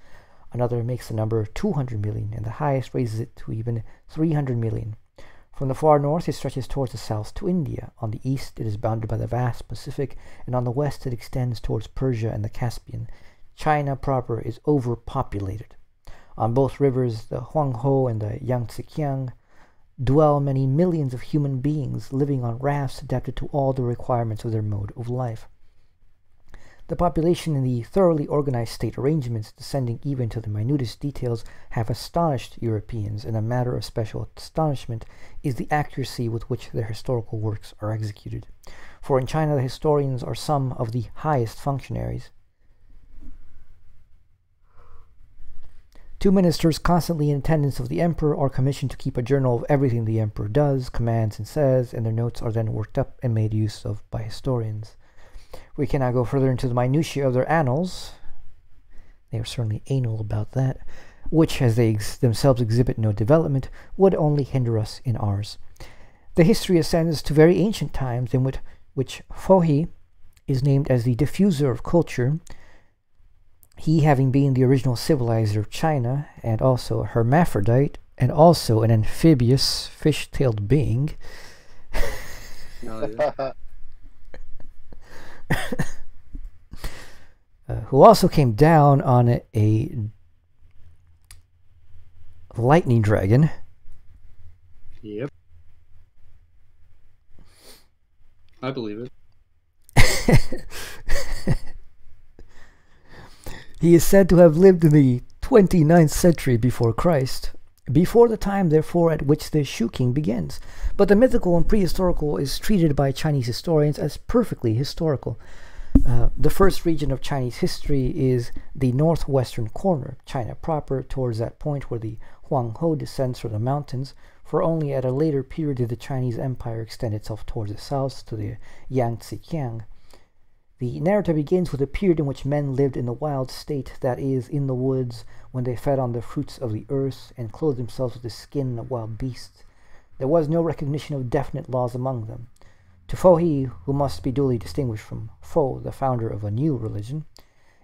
Another makes the number 200 million, and the highest raises it to even 300 million. From the far north, it stretches towards the south to India. On the east, it is bounded by the vast Pacific, and on the west, it extends towards Persia and the Caspian. China proper is overpopulated. On both rivers, the Huanghe and the Yangtze, dwell many millions of human beings living on rafts adapted to all the requirements of their mode of life. The population and the thoroughly organized state arrangements, descending even to the minutest details, have astonished Europeans, and a matter of special astonishment is the accuracy with which their historical works are executed. For in China the historians are some of the highest functionaries. 2 ministers constantly in attendance of the emperor are commissioned to keep a journal of everything the emperor does, commands, and says, and their notes are then worked up and made use of by historians. We cannot go further into the minutiae of their annals. They are certainly anal about that, which, as they themselves exhibit no development, would only hinder us in ours. The history ascends to very ancient times, in which Fohi is named as the diffuser of culture, he having been the original civilizer of China, and also a hermaphrodite, and also an amphibious, fish-tailed being. Who also came down on a lightning dragon. Yep. I believe it. He is said to have lived in the 29th century before Christ, before the time, therefore, at which the Shuking begins. But the mythical and prehistorical is treated by Chinese historians as perfectly historical. The first region of Chinese history is the northwestern corner, China proper, towards that point where the Huanghe descends from the mountains, for only at a later period did the Chinese Empire extend itself towards the south to the Yangtze. The narrative begins with a period in which men lived in the wild state, that is, in the woods, when they fed on the fruits of the earth and clothed themselves with the skin of wild beasts. There was no recognition of definite laws among them. To Fohi, who must be duly distinguished from Fo, the founder of a new religion,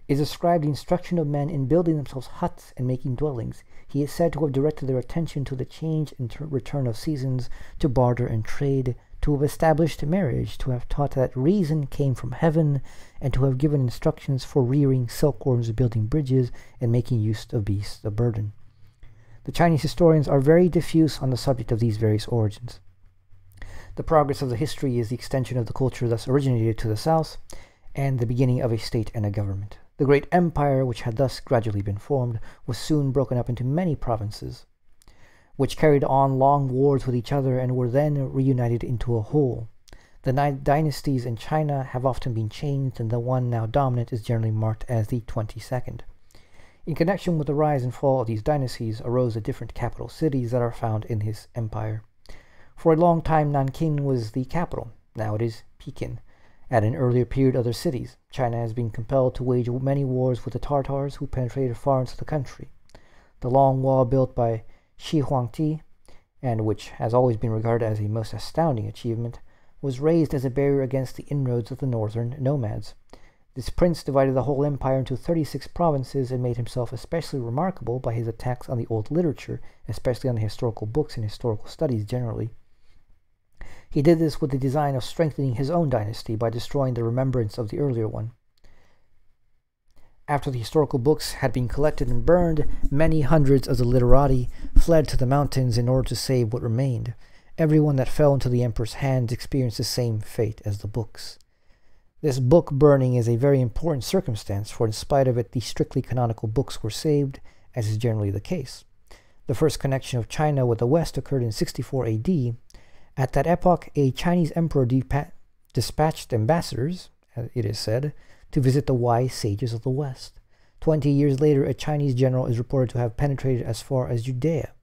is ascribed the instruction of men in building themselves huts and making dwellings. He is said to have directed their attention to the change and return of seasons, to barter and trade, to have established marriage, to have taught that reason came from heaven, and to have given instructions for rearing silkworms, building bridges, and making use of beasts of burden. The Chinese historians are very diffuse on the subject of these various origins. The progress of the history is the extension of the culture thus originated to the south, and the beginning of a state and a government. The great empire, which had thus gradually been formed, was soon broken up into many provinces, which carried on long wars with each other and were then reunited into a whole. The dynasties in China have often been changed, and the one now dominant is generally marked as the 22nd. In connection with the rise and fall of these dynasties arose the different capital cities that are found in his empire. For a long time Nanking was the capital. Now it is Pekin. At an earlier period, other cities. China has been compelled to wage many wars with the Tartars, who penetrated far into the country. The long wall built by Shi Huangdi, and which has always been regarded as a most astounding achievement, was raised as a barrier against the inroads of the northern nomads. This prince divided the whole empire into 36 provinces and made himself especially remarkable by his attacks on the old literature, especially on the historical books and historical studies generally. He did this with the design of strengthening his own dynasty by destroying the remembrance of the earlier one. After the historical books had been collected and burned, many hundreds of the literati fled to the mountains in order to save what remained. Everyone that fell into the emperor's hands experienced the same fate as the books. This book burning is a very important circumstance, for in spite of it, the strictly canonical books were saved, as is generally the case. The first connection of China with the West occurred in 64 AD. At that epoch, a Chinese emperor dispatched ambassadors, as it is said, to visit the wise sages of the West. 20 years later, a Chinese general is reported to have penetrated as far as Judea.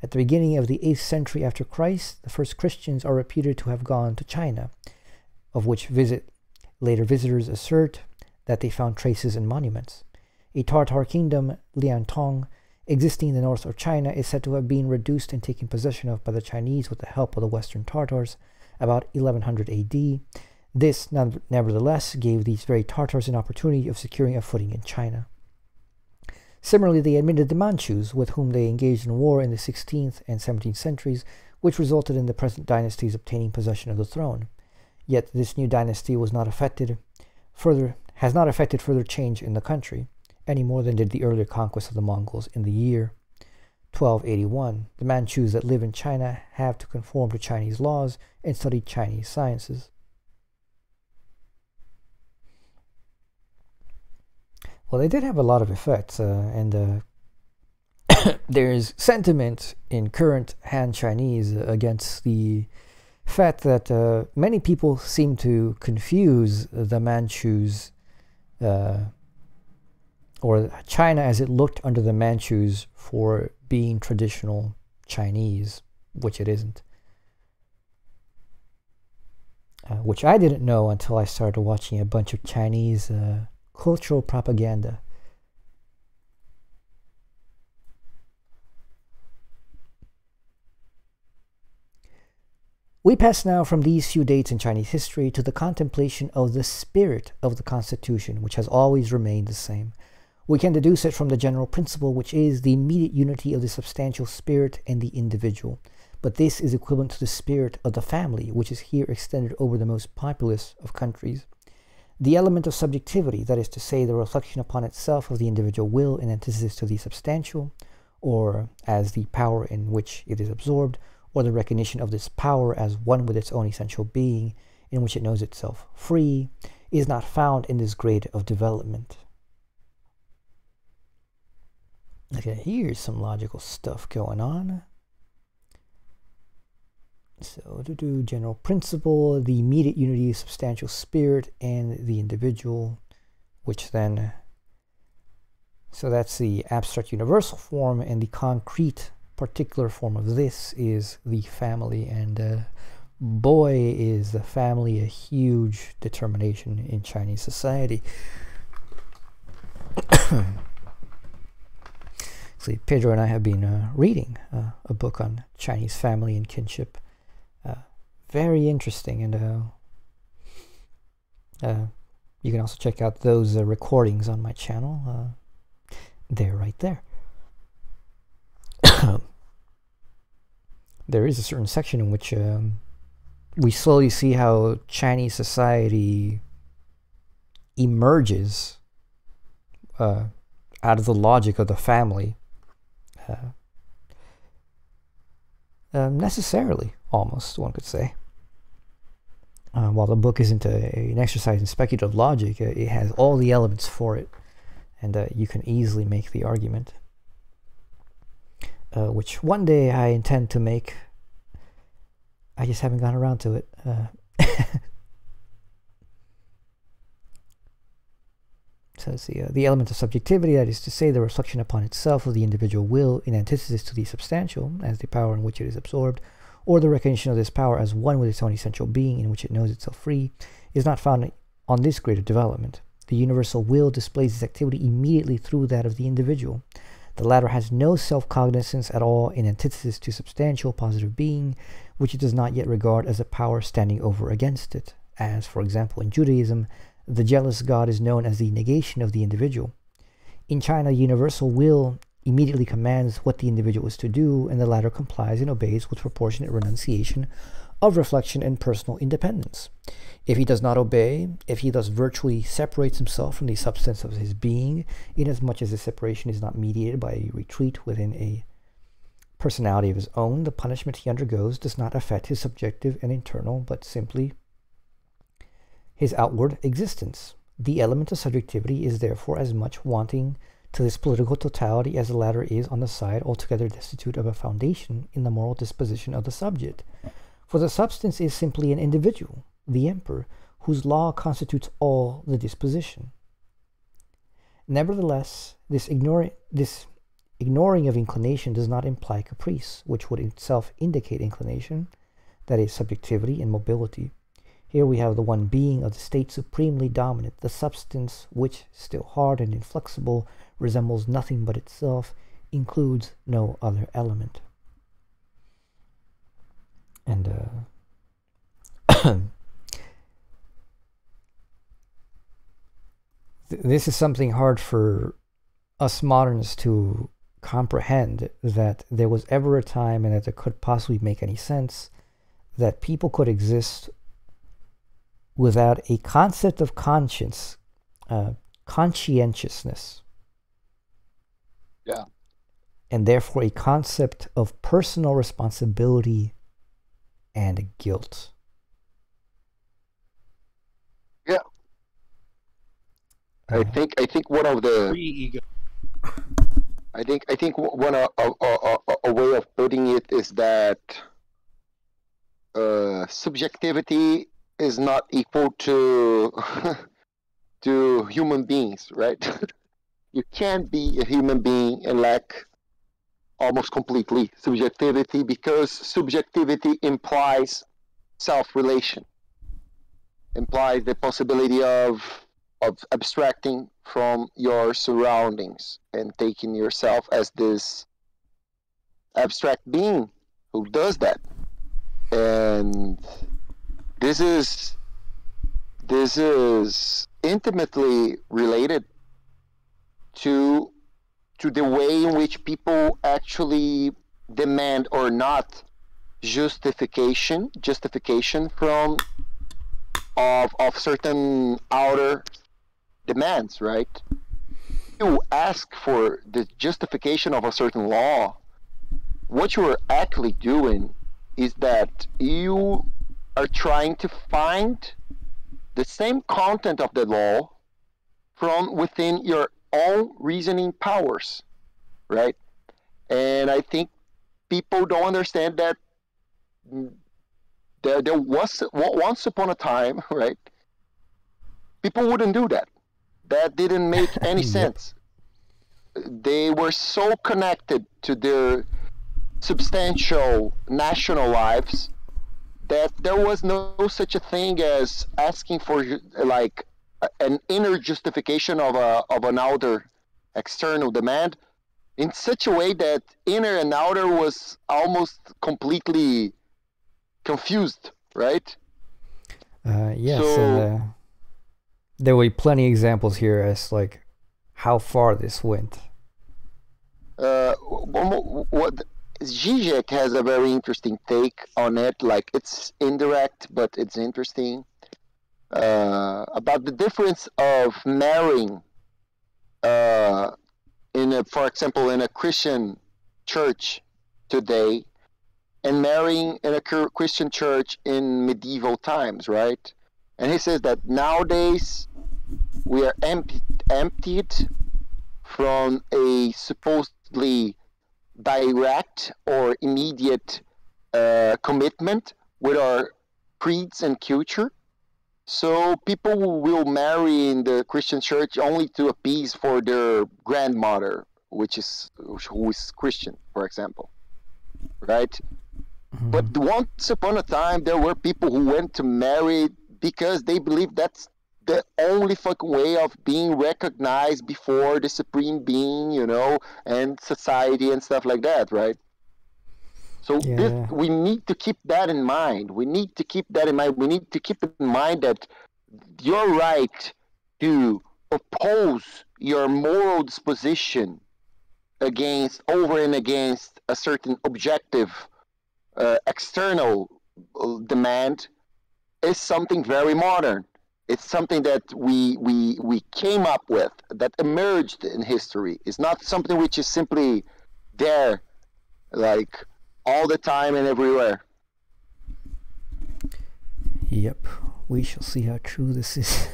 At the beginning of the 8th century after Christ, the first Christians are reputed to have gone to China, of which later visitors assert that they found traces and monuments. A Tartar kingdom, Liantong, existing in the north of China, is said to have been reduced and taken possession of by the Chinese with the help of the Western Tartars about 1100 AD. This, nevertheless, gave these very Tartars an opportunity of securing a footing in China. Similarly, they admitted the Manchus, with whom they engaged in war in the 16th and 17th centuries, which resulted in the present dynasties obtaining possession of the throne. Yet this new dynasty has not affected further change in the country, any more than did the earlier conquest of the Mongols in the year 1281. The Manchus that live in China have to conform to Chinese laws and study Chinese sciences. Well, they did have a lot of effects, and there's sentiment in current Han Chinese against the fact that many people seem to confuse the Manchus, or China as it looked under the Manchus, for being traditional Chinese, which it isn't. Which I didn't know until I started watching a bunch of Chinese cultural propaganda. We pass now from these few dates in Chinese history to the contemplation of the spirit of the Constitution, which has always remained the same. We can deduce it from the general principle, which is the immediate unity of the substantial spirit and the individual. But this is equivalent to the spirit of the family, which is here extended over the most populous of countries. The element of subjectivity, that is to say, the reflection upon itself of the individual will in antithesis to the substantial, or as the power in which it is absorbed, or the recognition of this power as one with its own essential being, in which it knows itself free, is not found in this grade of development. Okay, here's some logical stuff going on. So, to do general principle, the immediate unity of substantial spirit and the individual, which then, so that's the abstract universal form, and the concrete particular form of this is the family, and boy is the family a huge determination in Chinese society. See, Pedro and I have been reading a book on Chinese family and kinship. Very interesting, and you can also check out those recordings on my channel. They're right there. There is a certain section in which we slowly see how Chinese society emerges out of the logic of the family, necessarily, almost, one could say. While the book isn't an exercise in speculative logic, it has all the elements for it, and you can easily make the argument. Which one day I intend to make. I just haven't gone around to it. So let's see, the element of subjectivity, that is to say, the reflection upon itself of the individual will in antithesis to the substantial, as the power in which it is absorbed, or the recognition of this power as one with its own essential being in which it knows itself free, is not found on this grade of development. The universal will displays its activity immediately through that of the individual. The latter has no self-cognizance at all, in antithesis to substantial positive being, which it does not yet regard as a power standing over against it, as, for example, in Judaism, the jealous God is known as the negation of the individual. In China, universal will immediately commands what the individual is to do, and the latter complies and obeys with proportionate renunciation of reflection and personal independence. If he does not obey, if he thus virtually separates himself from the substance of his being, inasmuch as this separation is not mediated by a retreat within a personality of his own, the punishment he undergoes does not affect his subjective and internal, but simply his outward existence. The element of subjectivity is therefore as much wanting to this political totality as the latter is on the side altogether destitute of a foundation in the moral disposition of the subject. For the substance is simply an individual, the emperor, whose law constitutes all the disposition. Nevertheless, this ignoring of inclination does not imply caprice, which would itself indicate inclination, that is, subjectivity and mobility. Here we have the one being of the state supremely dominant, the substance which, still hard and inflexible, resembles nothing but itself, includes no other element. And this is something hard for us moderns to comprehend, that there was ever a time, and that it could possibly make any sense, that people could exist without a concept of conscience, conscientiousness. Yeah. And therefore a concept of personal responsibility and guilt. Yeah. I think one of the Pre-ego. I think one a way of putting it is that subjectivity is not equal to to human beings, right? You can't be a human being and lack almost completely subjectivity, because subjectivity implies self-relation, implies the possibility of abstracting from your surroundings and taking yourself as this abstract being who does that. And this is intimately related to the way in which people actually demand or not justification from of certain outer demands, right? You ask for the justification of a certain law, what you are actually doing is that you are trying to find the same content of the law from within your own reasoning powers, right? And I think people don't understand that there was once upon a time, right? People wouldn't do that. That didn't make any sense. They were so connected to their substantial national lives that there was no such a thing as asking for like an inner justification of an outer external demand, in such a way that inner and outer was almost completely confused, right? Yes, and there were plenty of examples here as like how far this went. What Zizek has a very interesting take on it. Like, it's indirect, but it's interesting. About the difference of marrying, for example, in a Christian church today, and marrying in a Christian church in medieval times, right? And he says that nowadays we are emptied from a supposedly direct or immediate commitment with our creeds and culture. So people will marry in the Christian church only to appease for their grandmother, who is Christian, for example, right? Mm-hmm. But once upon a time, there were people who went to marry because they believe that's the only fucking way of being recognized before the supreme being, you know, and society and stuff like that, right? So we need to keep that in mind. We need to keep that in mind. We need to keep in mind that your right to oppose your moral disposition against over and against a certain objective external demand is something very modern. It's something that we came up with, that emerged in history. It's not something which is simply there, like, all the time and everywhere. Yep, we shall see how true this is.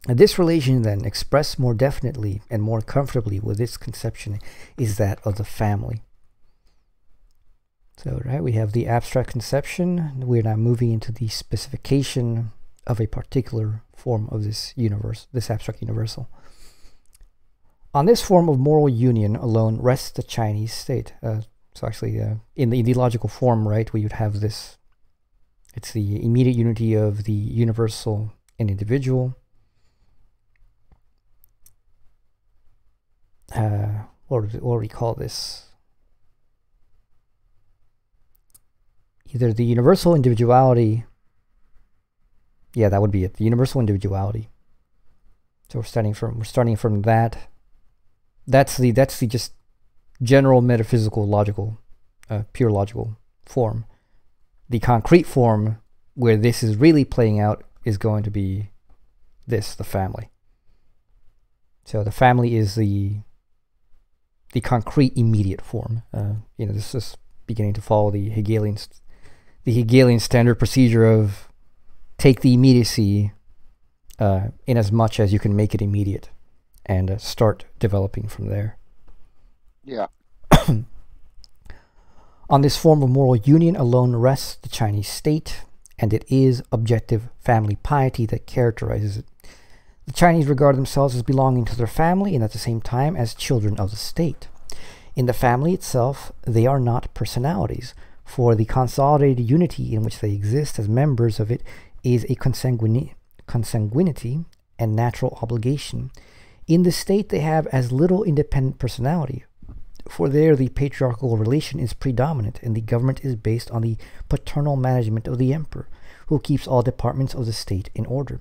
This relation, then, expressed more definitely and more comfortably with its conception, is that of the family. So, right, we have the abstract conception. We're now moving into the specification of a particular form of this universe, this abstract universal. On this form of moral union alone rests the Chinese state. So actually, in the ideological form, right, we would have this, it's the immediate unity of the universal and individual. What do we call this? Either the universal individuality. Yeah, that would be it. The universal individuality. So we're starting from that. That's the just general metaphysical logical, pure logical form. The concrete form where this is really playing out is going to be this, the family. So the family is the concrete immediate form. You know, this is beginning to follow the Hegelian standard procedure of take the immediacy in as much as you can make it immediate and start developing from there. Yeah. On this form of moral union alone rests the Chinese state, and it is objective family piety that characterizes it. The Chinese regard themselves as belonging to their family and at the same time as children of the state. In the family itself, they are not personalities, for the consolidated unity in which they exist as members of it is a consanguinity and natural obligation. In the state, they have as little independent personality, for there the patriarchal relation is predominant, and the government is based on the paternal management of the emperor, who keeps all departments of the state in order.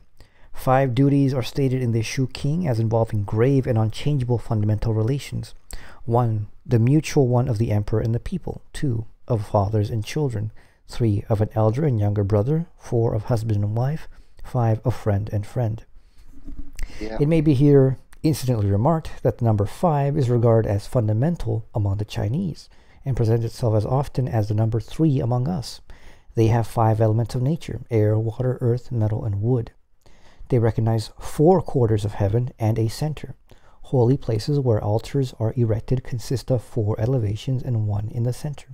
5 duties are stated in the Shu King as involving grave and unchangeable fundamental relations. 1. The mutual one of the emperor and the people. 2. Of fathers and children. 3. Of an elder and younger brother. 4. Of husband and wife. 5. Of friend and friend. Yeah. It may be here incidentally remarked that the number 5 is regarded as fundamental among the Chinese, and presents itself as often as the number 3 among us. They have 5 elements of nature: air, water, earth, metal, and wood. They recognize 4 quarters of heaven and a center. Holy places where altars are erected consist of 4 elevations and 1 in the center.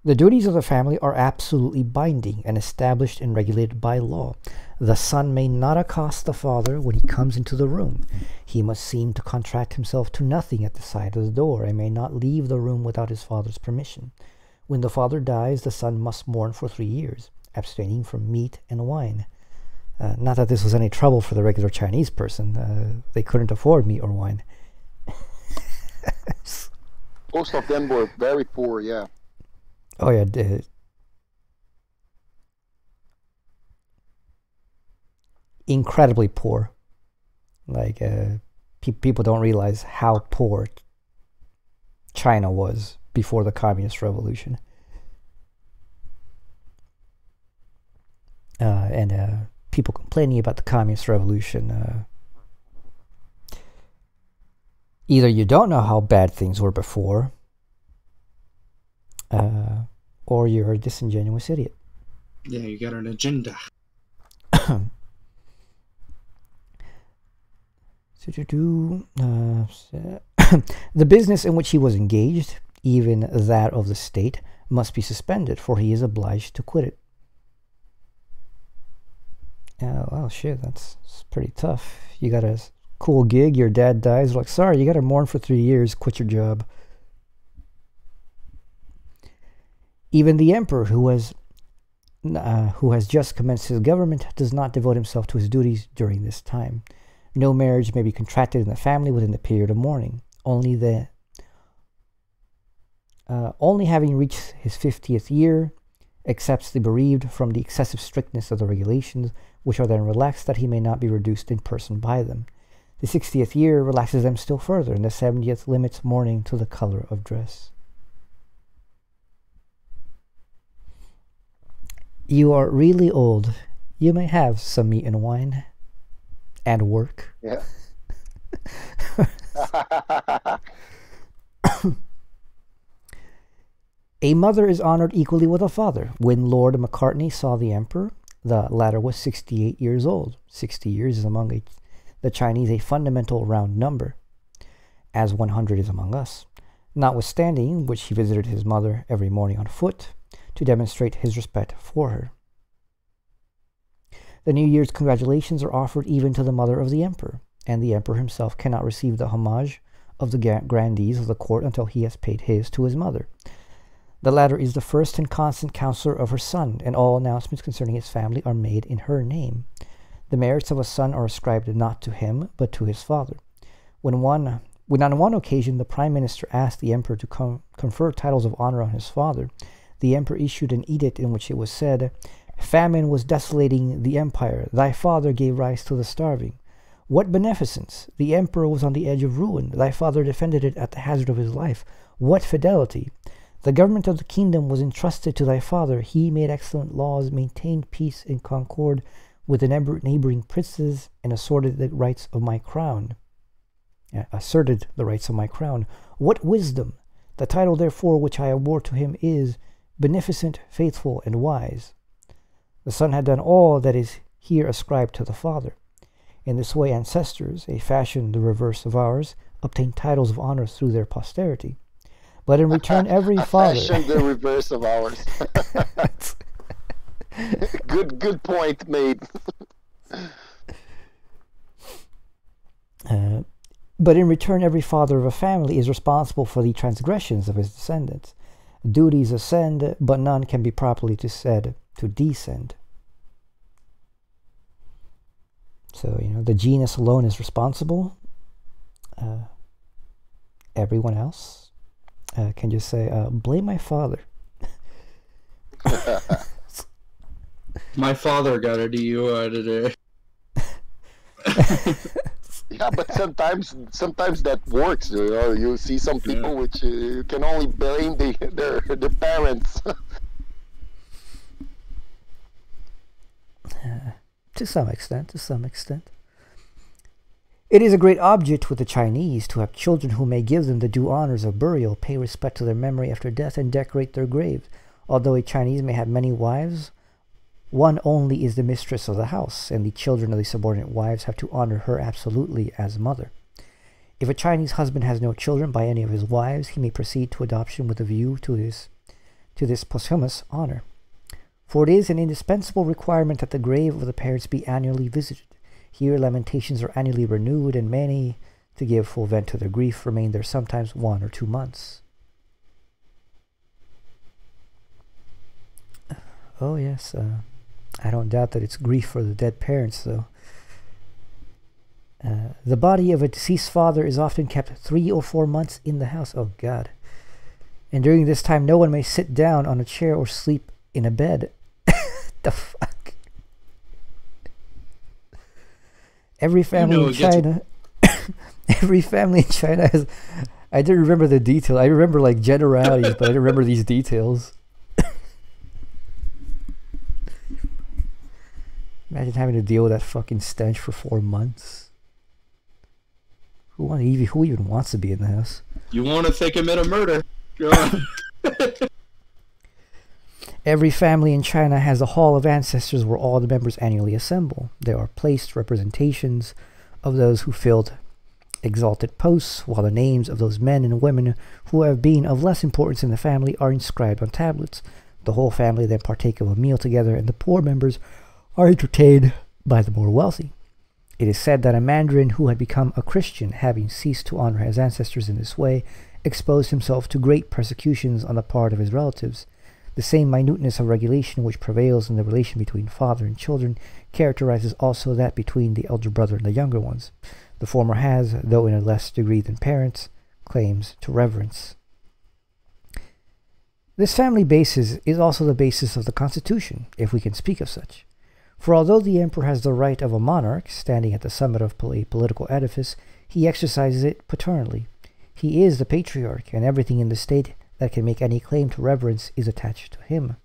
The duties of the family are absolutely binding and established and regulated by law. The son may not accost the father when he comes into the room. He must seem to contract himself to nothing at the side of the door, and may not leave the room without his father's permission. When the father dies, the son must mourn for 3 years, abstaining from meat and wine. Not that this was any trouble for the regular Chinese person. They couldn't afford meat or wine. Most of them were very poor, yeah. Oh yeah, incredibly poor. Like people don't realize how poor China was before the Communist Revolution. And people complaining about the Communist Revolution. Either you don't know how bad things were before, or you're a disingenuous idiot. Yeah, you got an agenda. The business in which he was engaged, even that of the state, must be suspended, for he is obliged to quit it. Well, shit, that's pretty tough. You got a cool gig, your dad dies, like, sorry, you got to mourn for 3 years, quit your job. Even the emperor, who was who has just commenced his government does not devote himself to his duties during this time. No marriage may be contracted in the family within the period of mourning. Only having reached his 50th year accepts the bereaved from the excessive strictness of the regulations, which are then relaxed that he may not be reduced in person by them. The 60th year relaxes them still further, and the 70th limits mourning to the color of dress. You are really old. You may have some meat and wine. And work. Yeah. A mother is honored equally with a father. When Lord Macartney saw the emperor, the latter was 68 years old. 60 years is among the Chinese a fundamental round number, as 100 is among us. Notwithstanding which, he visited his mother every morning on foot to demonstrate his respect for her. The New Year's congratulations are offered even to the mother of the emperor, and the emperor himself cannot receive the homage of the grandees of the court until he has paid his to his mother. The latter is the first and constant counselor of her son, and all announcements concerning his family are made in her name. The merits of a son are ascribed not to him, but to his father. When on one occasion the prime minister asked the emperor to confer titles of honor on his father, the emperor issued an edict in which it was said, "Famine was desolating the empire. Thy father gave rise to the starving. What beneficence! The emperor was on the edge of ruin. Thy father defended it at the hazard of his life. What fidelity! The government of the kingdom was entrusted to thy father. He made excellent laws, maintained peace and concord with the neighboring princes, and asserted the rights of my crown. What wisdom! The title, therefore, which I award to him is beneficent, faithful, and wise." The son had done all that is here ascribed to the father. In this way, ancestors, a fashion the reverse of ours, obtain titles of honor through their posterity. But in return, every father... Fashion the reverse of ours. Good point made. But in return, every father of a family is responsible for the transgressions of his descendants. Duties ascend, but none can be properly said to descend. So, the genus alone is responsible. Everyone else can just say, blame my father. My father got a DUI today. Yeah, but sometimes that works. You see some people which you can only blame their parents. To some extent. It is a great object with the Chinese to have children who may give them the due honors of burial, pay respect to their memory after death, and decorate their graves. Although a Chinese may have many wives, one only is the mistress of the house, and the children of the subordinate wives have to honor her absolutely as mother. If a Chinese husband has no children by any of his wives, he may proceed to adoption with a view to this posthumous honor. For it is an indispensable requirement that the grave of the parents be annually visited. Here lamentations are annually renewed, and many, to give full vent to their grief, remain there sometimes 1 or 2 months. Oh yes, I don't doubt that it's grief for the dead parents, though. The body of a deceased father is often kept 3 or 4 months in the house. Oh God. And during this time no one may sit down on a chair or sleep in a bed. The fuck? Every family in China every family in China has... I didn't remember the detail. I remember like generalities, but I didn't remember these details. Imagine having to deal with that fucking stench for 4 months. Who even wants to be in the house? You want to think him in a murder? Go on. Every family in China has a hall of ancestors where all the members annually assemble. There are placed representations of those who filled exalted posts, while the names of those men and women who have been of less importance in the family are inscribed on tablets. The whole family then partake of a meal together, and the poor members are entertained by the more wealthy. It is said that a Mandarin who had become a Christian, having ceased to honor his ancestors in this way, exposed himself to great persecutions on the part of his relatives. The same minuteness of regulation which prevails in the relation between father and children characterizes also that between the elder brother and the younger ones. The former has, though in a less degree than parents, claims to reverence. This family basis is also the basis of the constitution, if we can speak of such. For although the emperor has the right of a monarch, standing at the summit of a political edifice, he exercises it paternally. He is the patriarch, and everything in the state that can make any claim to reverence is attached to him.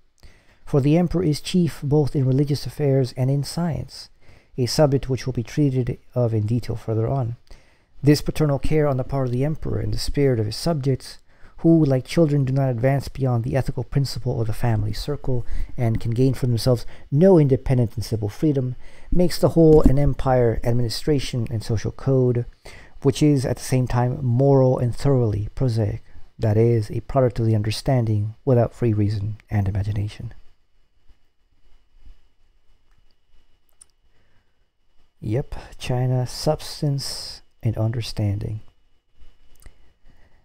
For the emperor is chief both in religious affairs and in science, a subject which will be treated of in detail further on. This paternal care on the part of the emperor in the spirit of his subjects, who, like children, do not advance beyond the ethical principle of the family circle and can gain for themselves no independent and civil freedom, makes the whole an empire, administration, and social code, which is at the same time moral and thoroughly prosaic, that is, a product of the understanding without free reason and imagination. Yep, China, substance and understanding.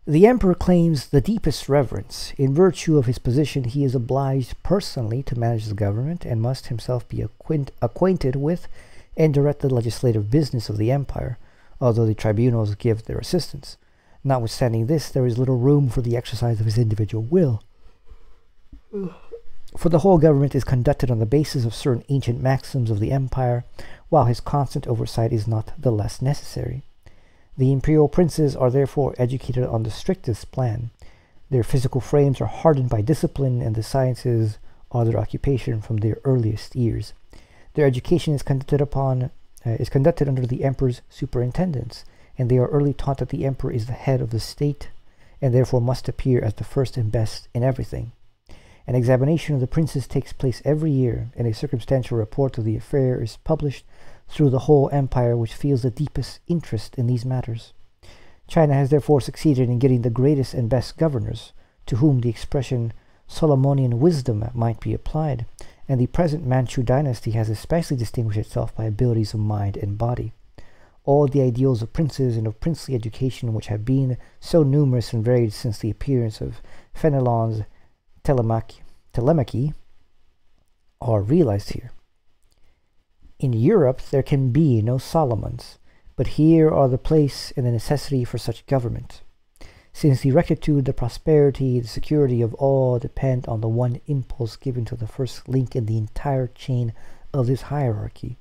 The emperor claims the deepest reverence. In virtue of his position, he is obliged personally to manage the government and must himself be acquainted with and direct the legislative business of the empire, although the tribunals give their assistance. Notwithstanding this, there is little room for the exercise of his individual will. For the whole government is conducted on the basis of certain ancient maxims of the empire, while his constant oversight is not the less necessary. The imperial princes are therefore educated on the strictest plan. Their physical frames are hardened by discipline, and the sciences are their occupation from their earliest years. Their education is conducted under the emperor's superintendence, and they are early taught that the emperor is the head of the state, and therefore must appear as the first and best in everything. An examination of the princes takes place every year, and a circumstantial report of the affair is published through the whole empire, which feels the deepest interest in these matters. China has therefore succeeded in getting the greatest and best governors, to whom the expression Solomonian wisdom might be applied, and the present Manchu dynasty has especially distinguished itself by abilities of mind and body. All the ideals of princes and of princely education, which have been so numerous and varied since the appearance of Fenelon's Telemachy, are realized here. In Europe there can be no Solomons, but here are the place and the necessity for such government. Since the rectitude, the prosperity, the security of all depend on the one impulse given to the first link in the entire chain of this hierarchy,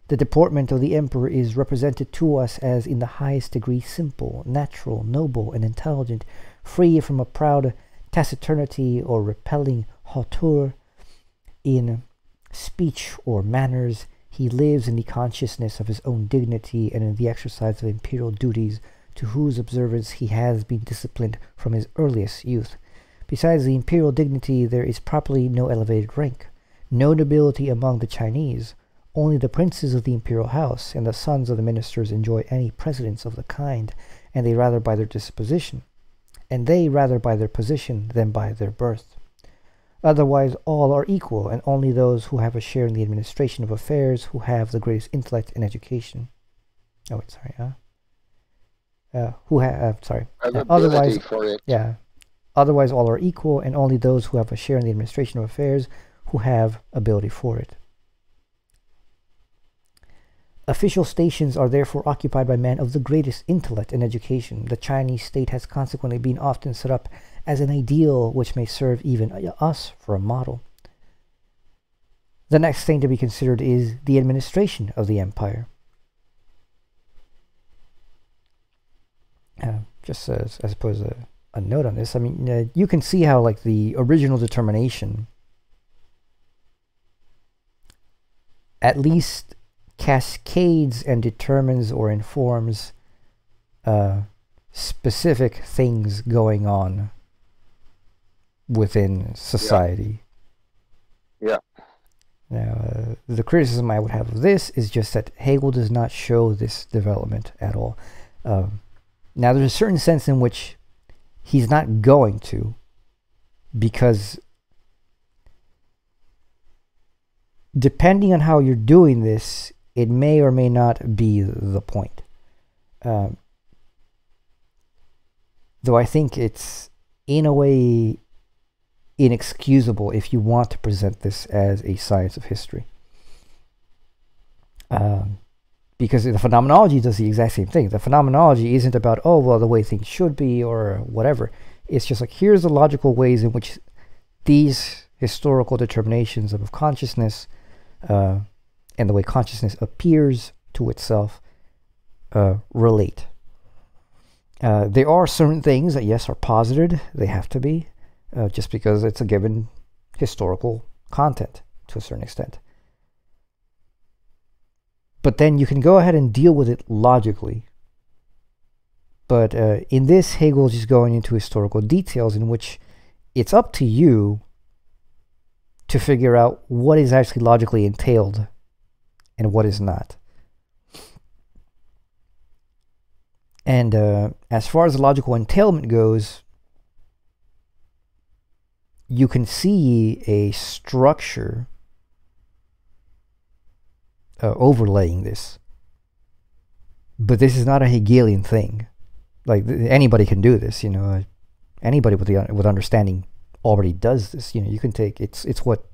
the deportment of the emperor is represented to us as in the highest degree simple, natural, noble, and intelligent, free from a proud taciturnity or repelling hauteur. In speech or manners, he lives in the consciousness of his own dignity and in the exercise of imperial duties, to whose observance he has been disciplined from his earliest youth. Besides the imperial dignity, there is properly no elevated rank, no nobility among the Chinese. Only the princes of the imperial house and the sons of the ministers enjoy any precedence of the kind, and they rather by their disposition, and they rather by their position than by their birth. Otherwise all are equal, and only those who have a share in the administration of affairs who have the greatest intellect and education. Oh, wait, sorry. Otherwise, for it. yeah. Otherwise all are equal, and only those who have a share in the administration of affairs who have ability for it. Official stations are therefore occupied by men of the greatest intellect and education. The Chinese state has consequently been often set up as an ideal which may serve even us for a model. The next thing to be considered is the administration of the empire. Just as I suppose a note on this, I mean, you can see how like the original determination at least cascades and determines or informs specific things going on within society. Yeah. Now, the criticism I would have of this is just that Hegel does not show this development at all. Now, there's a certain sense in which he's not going to, because depending on how you're doing this, it may or may not be the point. Though I think it's, in a way, inexcusable if you want to present this as a science of history. Because the phenomenology does the exact same thing. The phenomenology isn't about, oh, well, the way things should be or whatever. It's just like, here's the logical ways in which these historical determinations of consciousness and the way consciousness appears to itself relate. There are certain things that, yes, are posited. They have to be, just because it's a given historical content to a certain extent. But then you can go ahead and deal with it logically. But in this, Hegel's just going into historical details in which it's up to you to figure out what is actually logically entailed and what is not. And as far as the logical entailment goes, you can see a structure overlaying this. But this is not a Hegelian thing. Like, anybody can do this, you know. Anybody with understanding already does this. You know, you can take, it's what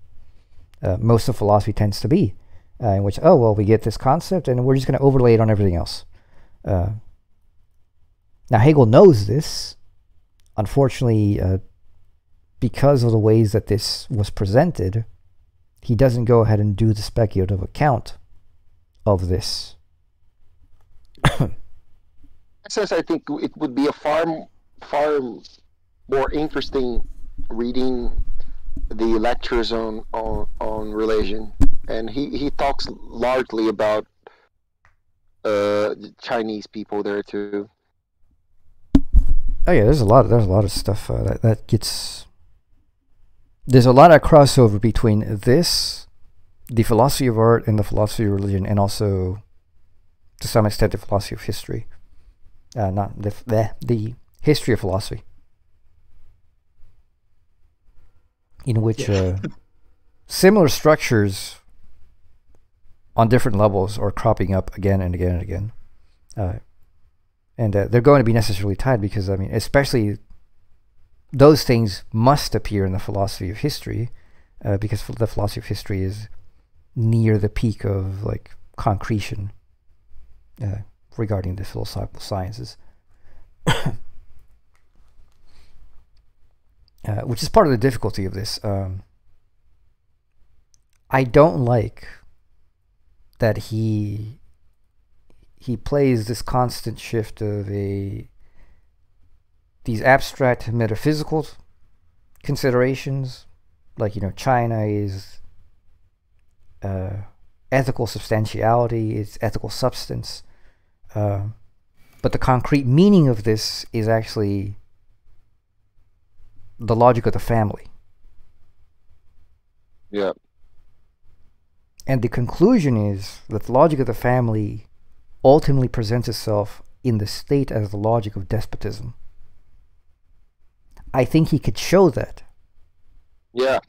most of philosophy tends to be, in which, oh, well, we get this concept and we're just going to overlay it on everything else. Now, Hegel knows this. Unfortunately, because of the ways that this was presented, he doesn't go ahead and do the speculative account of this. Since I think it would be a far more interesting reading the lectures on religion, and he talks largely about Chinese people there too. Oh yeah, there's a lot of stuff that gets. There's a lot of crossover between this, the philosophy of art, and the philosophy of religion, and also, to some extent, the philosophy of history. Not the history of philosophy, in which similar structures on different levels are cropping up again and again and again. And they're going to be necessarily tied because, I mean, especially those things must appear in the philosophy of history because the philosophy of history is near the peak of, like, concretion regarding the philosophical sciences. Which is part of the difficulty of this. I don't like that he plays this constant shift of these abstract metaphysical considerations, like, you know, China is ethical substantiality, it's ethical substance, but the concrete meaning of this is actually the logic of the family. Yeah. And the conclusion is that the logic of the family ultimately presents itself in the state as the logic of despotism. I think he could show that. Yeah.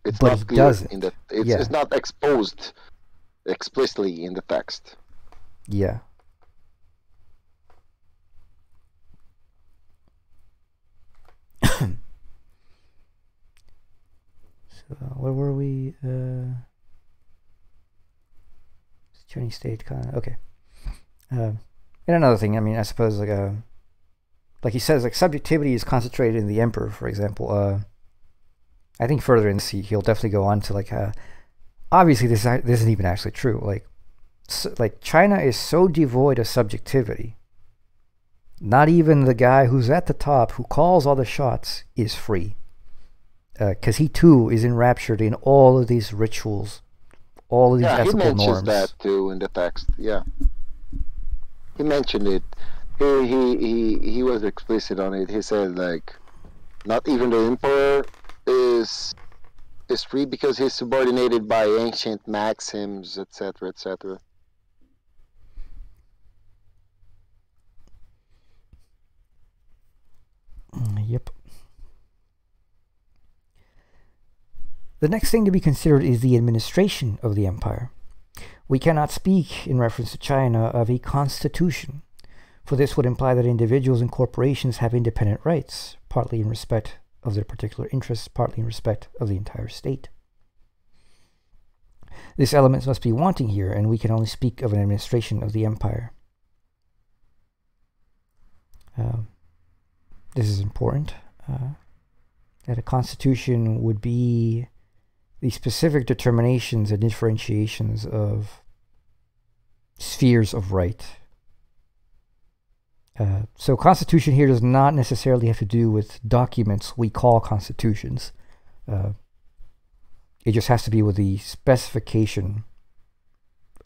It's but not he clear doesn't. in the. It's not exposed explicitly in the text. Yeah. So where were we? Chinese state kind of okay. And another thing, I mean, I suppose like he says, like subjectivity is concentrated in the emperor, for example. I think further in this, he'll definitely go on to like, obviously this isn't even actually true. Like China is so devoid of subjectivity. Not even the guy who's at the top, who calls all the shots, is free. Because he too is enraptured in all of these rituals, all of these ethical norms. Yeah, he mentions that too in the text. Yeah, he mentioned it. He was explicit on it. He said, like, not even the emperor is free because he's subordinated by ancient maxims, etc., etc. Yep. The next thing to be considered is the administration of the empire. We cannot speak, in reference to China, of a constitution, for this would imply that individuals and corporations have independent rights, partly in respect of their particular interests, partly in respect of the entire state. This element must be wanting here, and we can only speak of an administration of the empire. This is important. That a constitution would be the specific determinations and differentiations of spheres of right. So constitution here does not necessarily have to do with documents we call constitutions. It just has to be with the specification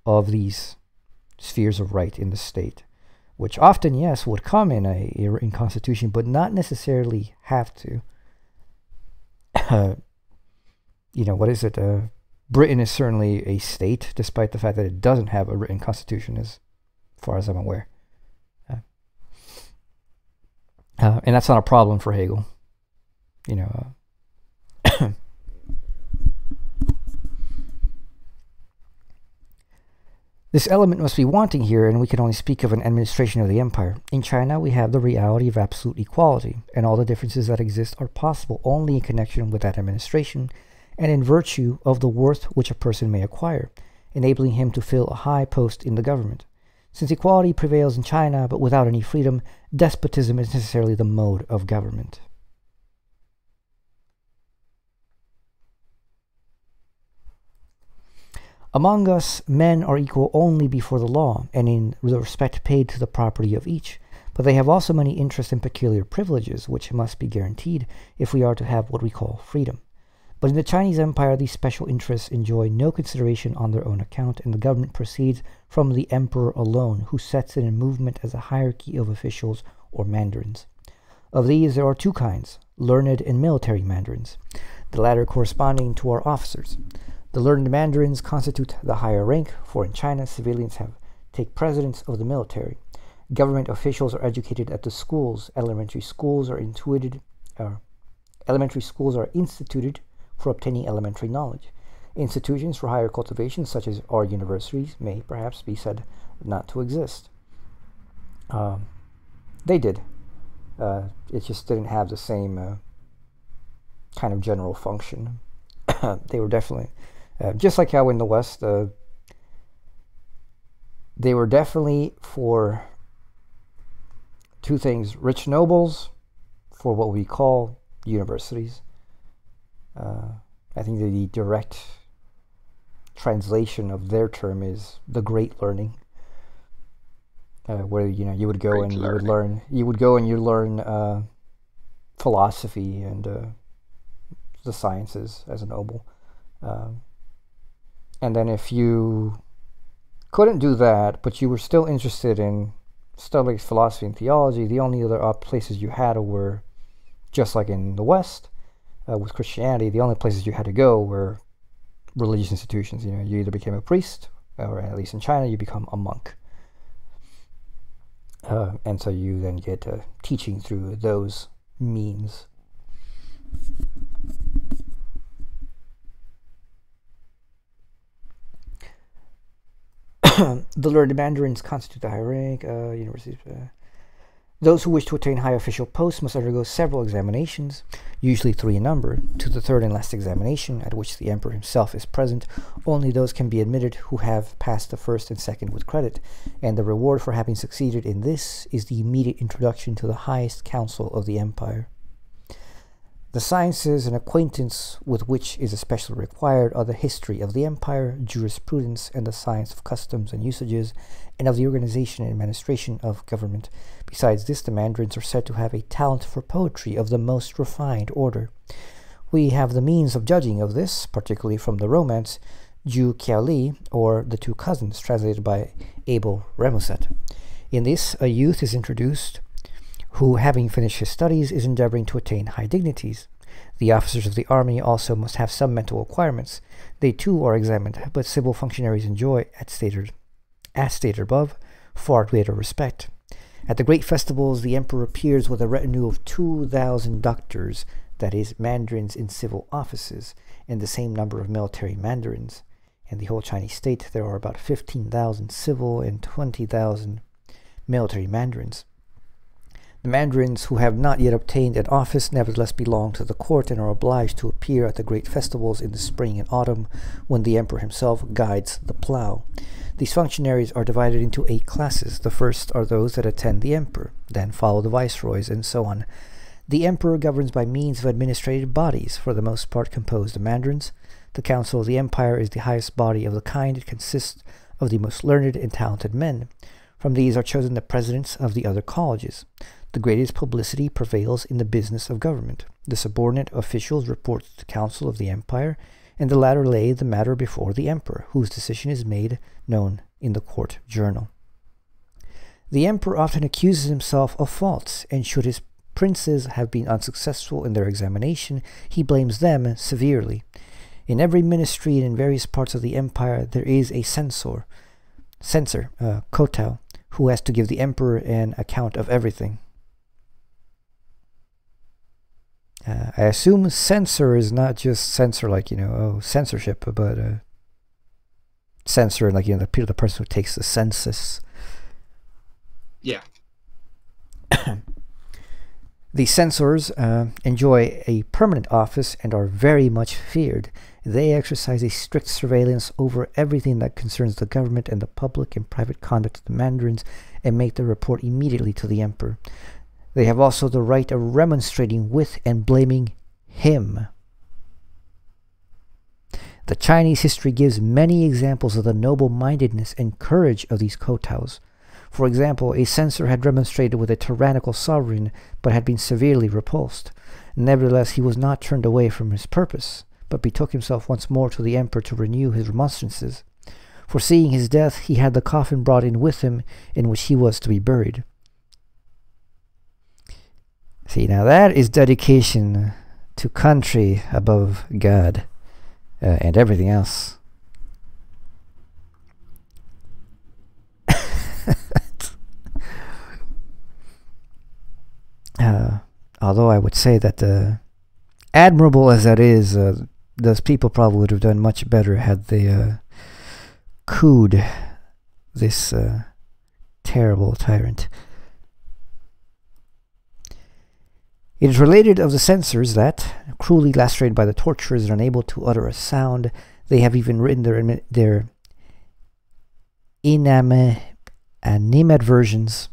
of these spheres of right in the state, which often, yes, would come in a constitution, but not necessarily have to. What is it? Britain is certainly a state, despite the fact that it doesn't have a written constitution, as far as I'm aware. And that's not a problem for Hegel. This element must be wanting here, and we can only speak of an administration of the empire. In China, we have the reality of absolute equality, and all the differences that exist are possible only in connection with that administration, and in virtue of the worth which a person may acquire, enabling him to fill a high post in the government. Since equality prevails in China, but without any freedom, despotism is necessarily the mode of government. Among us, men are equal only before the law, and in the respect paid to the property of each, but they have also many interests and peculiar privileges, which must be guaranteed if we are to have what we call freedom. But in the Chinese Empire, these special interests enjoy no consideration on their own account, and the government proceeds from the emperor alone, who sets it in movement as a hierarchy of officials or mandarins. Of these, there are two kinds, learned and military mandarins, the latter corresponding to our officers. The learned mandarins constitute the higher rank, for in China, civilians take precedence of the military. Government officials are educated at the schools. Elementary schools are instituted for obtaining elementary knowledge. Institutions for higher cultivation, such as our universities, may perhaps be said not to exist. They did. It just didn't have the same kind of general function. They were definitely... just like how in the West, they were definitely for two things: rich nobles, for what we call universities. I think that the direct translation of their term is the great learning, where you would go and you would learn philosophy and the sciences as a noble. And then if you couldn't do that, but you were still interested in studying philosophy and theology, the only other places you had were, just like in the West, with Christianity, the only places you had to go were religious institutions. You either became a priest, or at least in China, you become a monk. And so you then get teaching through those means. The learned mandarins constitute the higher rank. Universities. Those who wish to attain high official posts must undergo several examinations, usually 3 in number. To the third and last examination, at which the emperor himself is present, only those can be admitted who have passed the first and second with credit, and the reward for having succeeded in this is the immediate introduction to the highest council of the empire. The sciences and acquaintance with which is especially required are the history of the empire, jurisprudence, and the science of customs and usages, and of the organization and administration of government. Besides this, the mandarins are said to have a talent for poetry of the most refined order. We have the means of judging of this, particularly from the romance Ju Qiaoli, or The Two Cousins, translated by Abel Remusat. In this, a youth is introduced who, having finished his studies, is endeavoring to attain high dignities. The officers of the army also must have some mental acquirements. They too are examined, but civil functionaries enjoy, as stated above, far greater respect. At the great festivals, the emperor appears with a retinue of 2,000 doctors, that is, mandarins in civil offices, and the same number of military mandarins. In the whole Chinese state, there are about 15,000 civil and 20,000 military mandarins. The Mandarins who have not yet obtained an office nevertheless belong to the court and are obliged to appear at the great festivals in the spring and autumn when the emperor himself guides the plough. These functionaries are divided into 8 classes. The first are those that attend the emperor, then follow the viceroys, and so on. The emperor governs by means of administrative bodies, for the most part composed of Mandarins. The Council of the Empire is the highest body of the kind. It consists of the most learned and talented men. From these are chosen the presidents of the other colleges. The greatest publicity prevails in the business of government. The subordinate officials report to the Council of the Empire, and the latter lay the matter before the emperor, whose decision is made known in the court journal. The emperor often accuses himself of faults, and should his princes have been unsuccessful in their examination, he blames them severely. In every ministry and in various parts of the empire there is a censor, kotal, who has to give the emperor an account of everything. I assume censor is not just censor like, censorship, but censor like, the person who takes the census. Yeah. The censors enjoy a permanent office and are very much feared. They exercise a strict surveillance over everything that concerns the government and the public and private conduct of the Mandarins, and make their report immediately to the emperor. They have also the right of remonstrating with and blaming him. The Chinese history gives many examples of the noble-mindedness and courage of these kotals. For example, a censor had remonstrated with a tyrannical sovereign, but had been severely repulsed. Nevertheless, he was not turned away from his purpose, but betook himself once more to the emperor to renew his remonstrances. Foreseeing his death, he had the coffin brought in with him, in which he was to be buried. See, now that is dedication to country above God and everything else. Although I would say that, admirable as that is, those people probably would have done much better had they cooed this terrible tyrant. It is related of the censors that, cruelly lacerated by the torturers and unable to utter a sound, they have even written their animadversions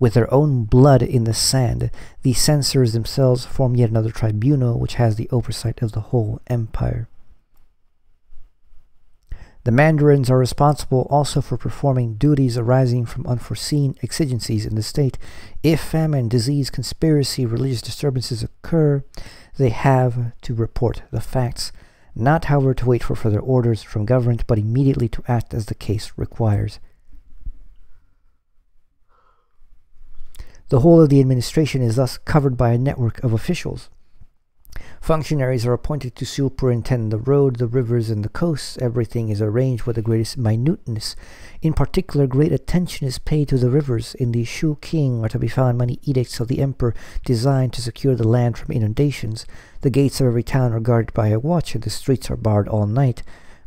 with their own blood in the sand. These censors themselves form yet another tribunal which has the oversight of the whole empire. The Mandarins are responsible also for performing duties arising from unforeseen exigencies in the state. If famine, disease, conspiracy, religious disturbances occur, they have to report the facts, not however to wait for further orders from government, but immediately to act as the case requires. The whole of the administration is thus covered by a network of officials. Functionaries are appointed to superintend the road, the rivers, and the coasts. Everything is arranged with the greatest minuteness. In particular, great attention is paid to the rivers. In the Shu King are to be found many edicts of the emperor designed to secure the land from inundations. The gates of every town are guarded by a watch, and the streets are barred all night.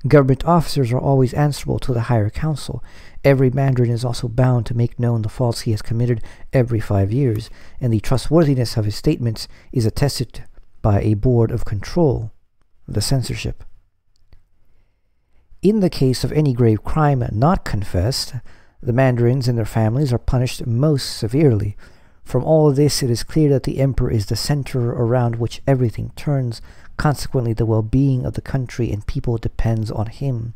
Government officers are always answerable to the higher council. Every Mandarin is also bound to make known the faults he has committed every 5 years, and the trustworthiness of his statements is attested by a board of control, the censorship. In the case of any grave crime not confessed, the Mandarins and their families are punished most severely. From all this, it is clear that the emperor is the center around which everything turns. Consequently, the well-being of the country and people depends on him.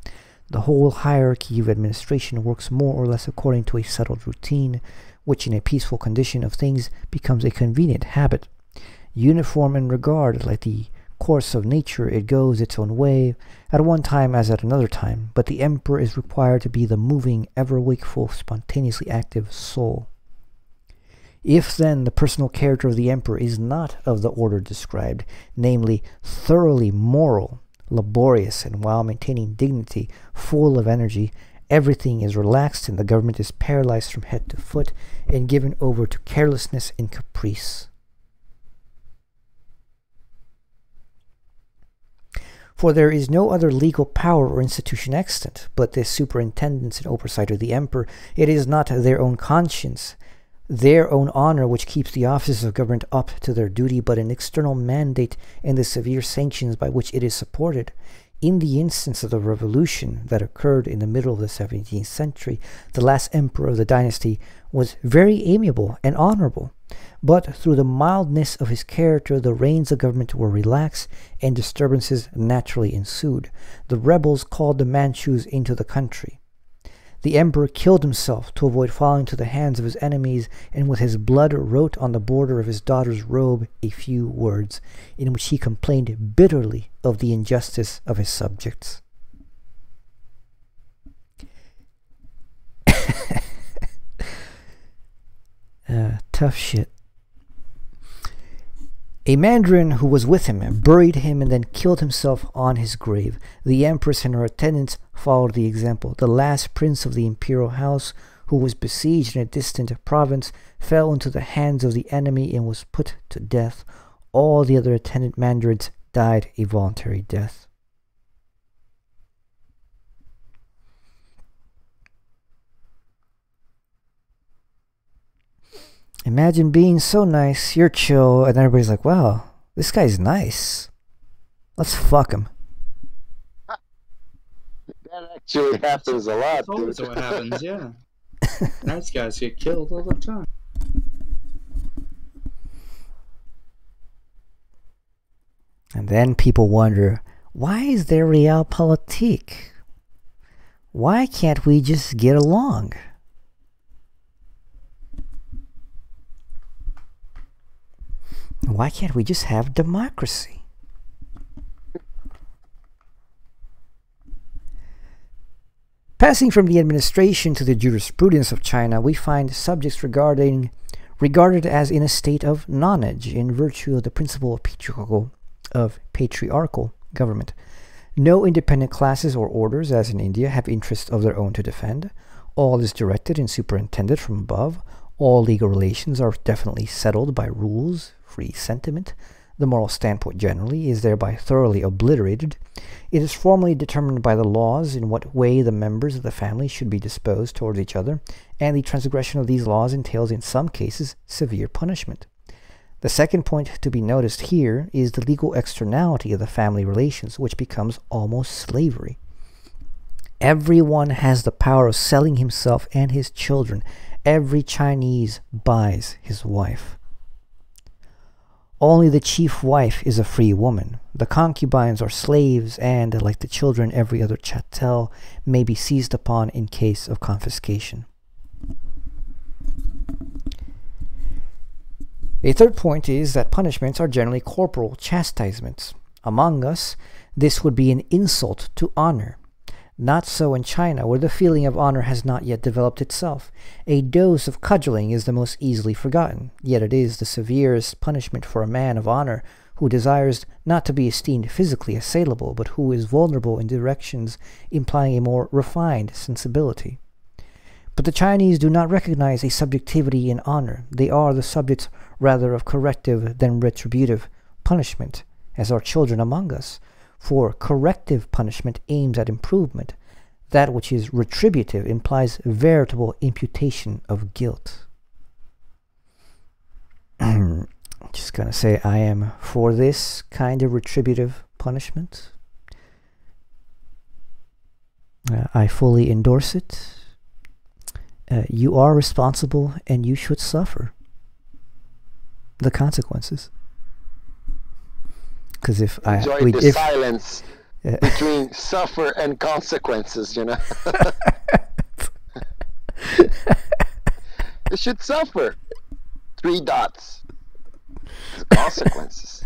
The whole hierarchy of administration works more or less according to a settled routine, which in a peaceful condition of things becomes a convenient habit. Uniform in regard, like the course of nature, it goes its own way, at one time as at another time, but the emperor is required to be the moving, ever-wakeful, spontaneously active soul. If, then, the personal character of the emperor is not of the order described, namely, thoroughly moral, laborious, and while maintaining dignity, full of energy, everything is relaxed and the government is paralyzed from head to foot and given over to carelessness and caprice. For there is no other legal power or institution extant but this superintendence and oversight of the emperor. It is not their own conscience, their own honor which keeps the officers of government up to their duty, but an external mandate and the severe sanctions by which it is supported. In the instance of the revolution that occurred in the middle of the 17th century, the last emperor of the dynasty was very amiable and honorable, but through the mildness of his character the reins of government were relaxed and disturbances naturally ensued. The rebels called the Manchus into the country. The emperor killed himself to avoid falling into the hands of his enemies, and with his blood wrote on the border of his daughter's robe a few words, in which he complained bitterly of the injustice of his subjects. Tough shit. A Mandarin who was with him buried him and then killed himself on his grave. The empress and her attendants followed the example. The last prince of the imperial house, who was besieged in a distant province, fell into the hands of the enemy and was put to death. All the other attendant Mandarins died a voluntary death. Imagine being so nice, you're chill, and everybody's like, wow, this guy's nice. Let's fuck him. That actually happens a lot, That's always dude. what happens, yeah. Nice guys get killed all the time. And then people wonder, why is there realpolitik? Why can't we just get along? Why can't we just have democracy? Passing from the administration to the jurisprudence of China, we find subjects regarded as in a state of nonage in virtue of the principle of patriarchal government. No independent classes or orders, as in India, have interests of their own to defend. All is directed and superintended from above. All legal relations are definitely settled by rules, free sentiment. The moral standpoint generally is thereby thoroughly obliterated. It is formally determined by the laws in what way the members of the family should be disposed towards each other, and the transgression of these laws entails in some cases severe punishment. The second point to be noticed here is the legal externality of the family relations, which becomes almost slavery. Everyone has the power of selling himself and his children. Every Chinese buys his wife. Only the chief wife is a free woman. The concubines are slaves, and, like the children, every other chattel may be seized upon in case of confiscation. A third point is that punishments are generally corporal chastisements. Among us, this would be an insult to honor. Not so in China, where the feeling of honor has not yet developed itself. A dose of cudgeling is the most easily forgotten, yet it is the severest punishment for a man of honor who desires not to be esteemed physically assailable, but who is vulnerable in directions implying a more refined sensibility. But the Chinese do not recognize a subjectivity in honor. They are the subjects rather of corrective than retributive punishment, as are children among us. For corrective punishment aims at improvement. That which is retributive implies veritable imputation of guilt. I'm just going to say I am for this kind of retributive punishment. I fully endorse it. You are responsible and you should suffer the consequences. Because if Enjoy the silence between suffer and consequences, you know. You should suffer. 3 dots. Consequences.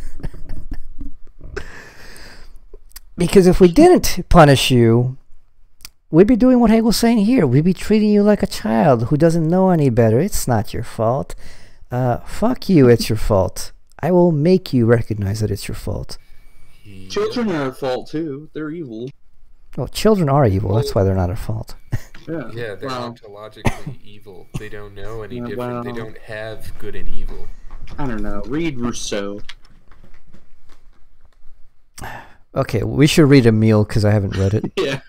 Because if we didn't punish you, we'd be doing what Hegel's saying here. We'd be treating you like a child who doesn't know any better. It's not your fault. Fuck you, it's your fault. I will make you recognize that it's your fault. Children are at fault too. They're evil. Well, children are evil. That's why they're not at fault. Yeah, they're ontologically evil. They don't know any different. They don't have good and evil. I don't know. Read Rousseau. Okay, we should read Emile because I haven't read it. Yeah.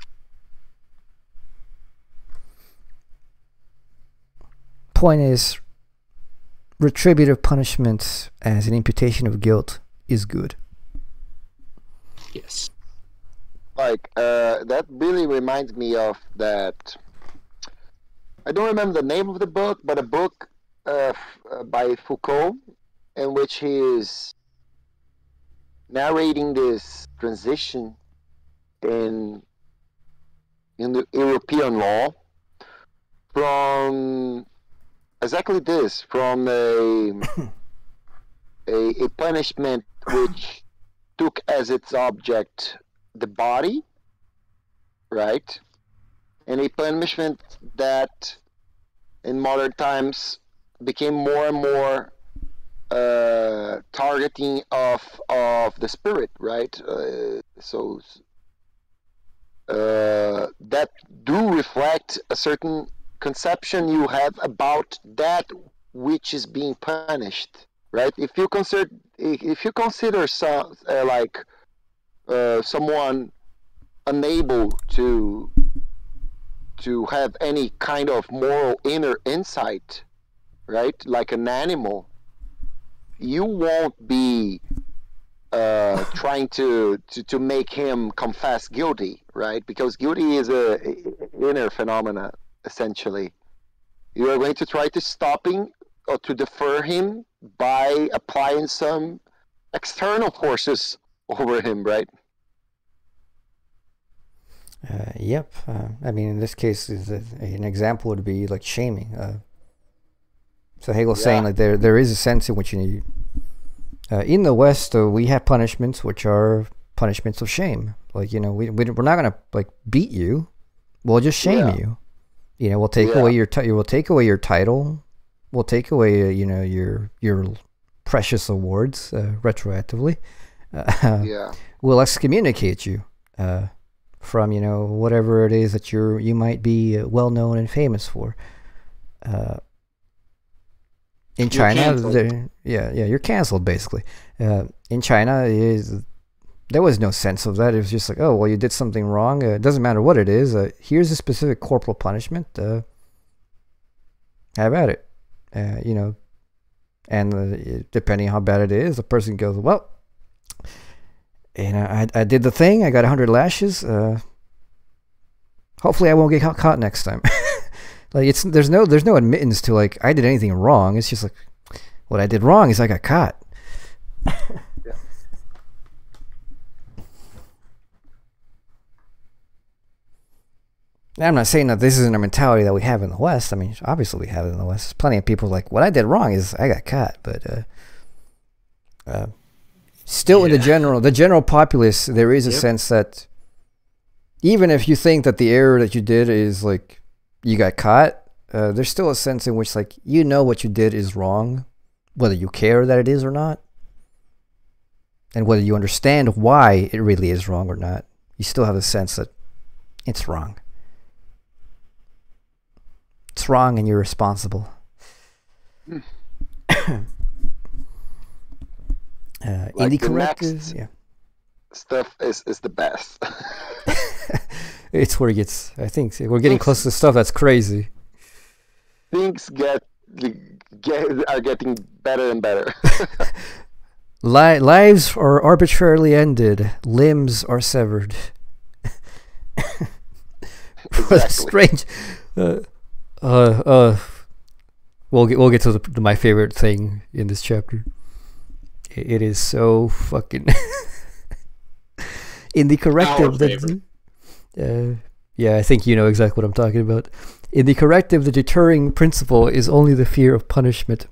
Point is, retributive punishment as an imputation of guilt is good. Yes. Like, that really reminds me of that. I don't remember the name of the book, but a book by Foucault, in which he is narrating this transition in the European law from exactly this, from a punishment which took as its object the body, right? And a punishment that in modern times became more and more targeting of the spirit, right? That do reflect a certain conception you have about that which is being punished, right? If you consider someone unable to have any kind of moral inner insight, right? Like an animal, you won't be trying to make him confess guilty, right? Because guilty is a inner phenomena, essentially. You are going to try to stop him or to defer him by applying some external forces over him, right? Yep. I mean, in this case, an example would be like shaming. So Hegel's saying like there is a sense in which you in the West we have punishments which are punishments of shame. Like, you know, we're not gonna like beat you. We'll just shame you. You know, we'll take away we'll take away your title. We'll take away your precious awards retroactively. We'll excommunicate you from whatever it is that you might be well known and famous for. In China, you're canceled basically. In China, there was no sense of that. It was just like, oh well, you did something wrong. It doesn't matter what it is. Here's a specific corporal punishment. Have at it. And depending on how bad it is, the person goes, well, I did the thing. I got 100 lashes. Hopefully, I won't get caught next time. Like there's no admittance to like I did anything wrong. It's just like what I did wrong is I got caught. I'm not saying that this isn't a mentality that we have in the West. I mean, obviously we have it in the West. There's plenty of people like what I did wrong is I got caught, but still in the general populace, there is a sense that even if you think that the error that you did is like you got caught, there's still a sense in which like what you did is wrong, whether you care that it is or not, and whether you understand why it really is wrong or not. You still have a sense that it's wrong. It's wrong and you're responsible. Indie corrective, stuff is the best. It's where it gets. I think we're getting close to stuff that's crazy. Things are getting better and better. Lives are arbitrarily ended. Limbs are severed. Strange. We'll get to my favorite thing in this chapter. It is so fucking in the corrective that I think you know exactly what I'm talking about. In the corrective, the deterring principle is only the fear of punishment,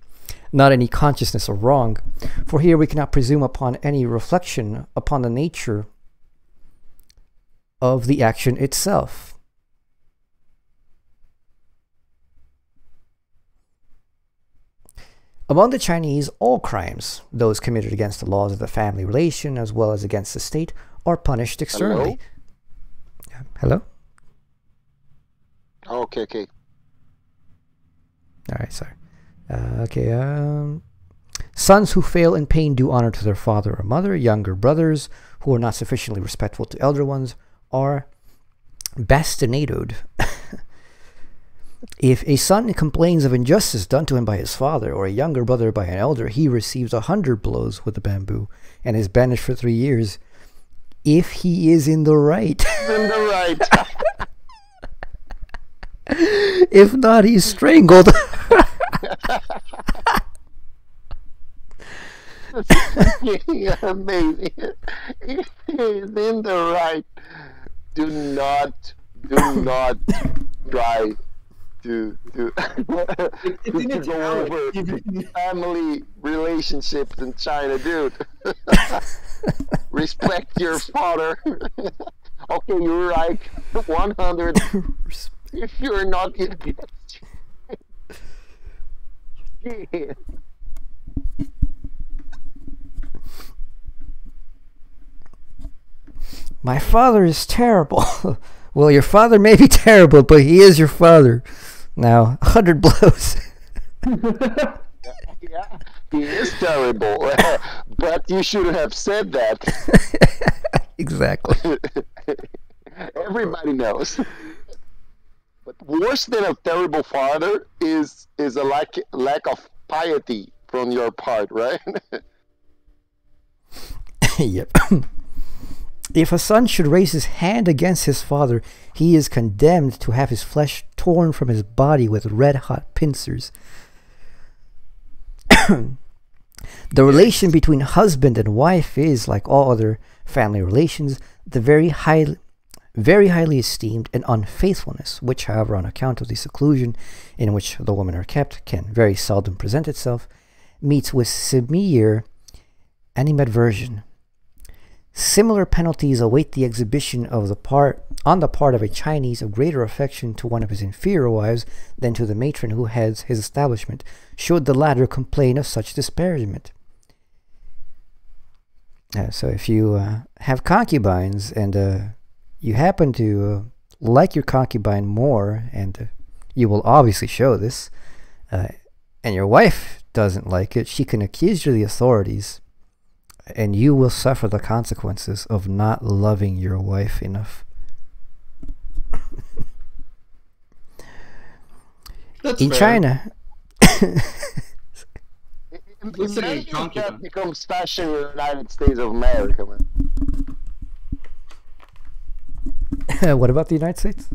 not any consciousness of wrong. For here we cannot presume upon any reflection upon the nature of the action itself. Among the Chinese, all crimes, those committed against the laws of the family relation as well as against the state, are punished externally. Hello? Okay. All right, sorry. Sons who fail in paying due honor to their father or mother, younger brothers who are not sufficiently respectful to elder ones, are bastinadoed. If a son complains of injustice done to him by his father, or a younger brother by an elder, he receives 100 blows with the bamboo and is banished for 3 years. If he is in the right. In the right. If not, he's strangled. Amazing. If he is in the right, do not try to go over family relationships in China, dude. Respect your father. Okay, you're right. 100. If you're not in yeah. My father is terrible. Well, your father may be terrible, but he is your father. Now, 100 blows. Yeah, he is terrible. But you should have said that. Exactly. Everybody knows. But worse than a terrible father is a lack of piety from your part, right? Yep. If a son should raise his hand against his father, he is condemned to have his flesh torn from his body with red-hot pincers. The relation between husband and wife is, like all other family relations, the very highly esteemed, and unfaithfulness, which, however, on account of the seclusion in which the women are kept, can very seldom present itself, meets with severe animadversion. Similar penalties await the exhibition of on the part of a Chinese of greater affection to one of his inferior wives than to the matron who heads his establishment, should the latter complain of such disparagement. So if you have concubines and you happen to like your concubine more, and you will obviously show this, and your wife doesn't like it, she can accuse you to the authorities, and you will suffer the consequences of not loving your wife enough. That's in fair. China, Listen to Imagine if concubine. that becomes fashion in the United States of America, man. what about the United States?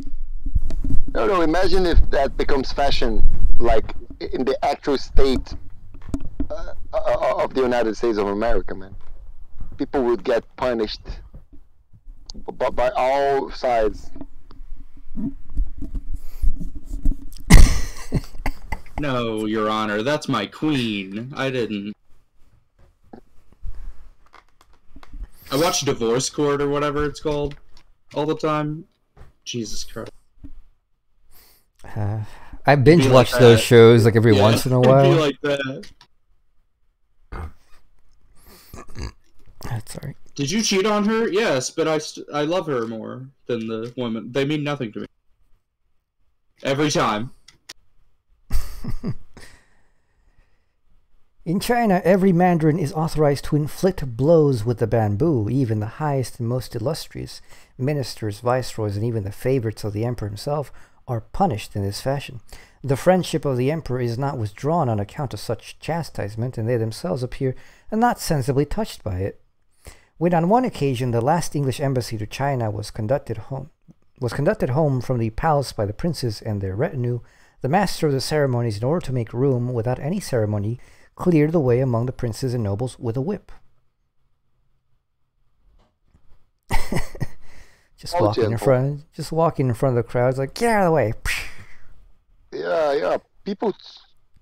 No, imagine if that becomes fashion, like in the actual state of the United States of America, man. People would get punished by all sides. No, Your Honor, that's my queen. I didn't. I watch Divorce Court or whatever it's called all the time. Jesus Christ. I binge watch like those that. shows like every once in a It'd while. be like that. That's alright. Did you cheat on her? Yes, but I love her more than the women. They mean nothing to me. Every time. In China, every Mandarin is authorized to inflict blows with the bamboo. Even the highest and most illustrious ministers, viceroys, and even the favorites of the emperor himself are punished in this fashion. The friendship of the emperor is not withdrawn on account of such chastisement, and they themselves appear not sensibly touched by it. When on one occasion the last English embassy to China was conducted home from the palace by the princes and their retinue, the master of the ceremonies, in order to make room without any ceremony, cleared the way among the princes and nobles with a whip. Just walking in front of the crowd, like, get out of the way. Yeah. People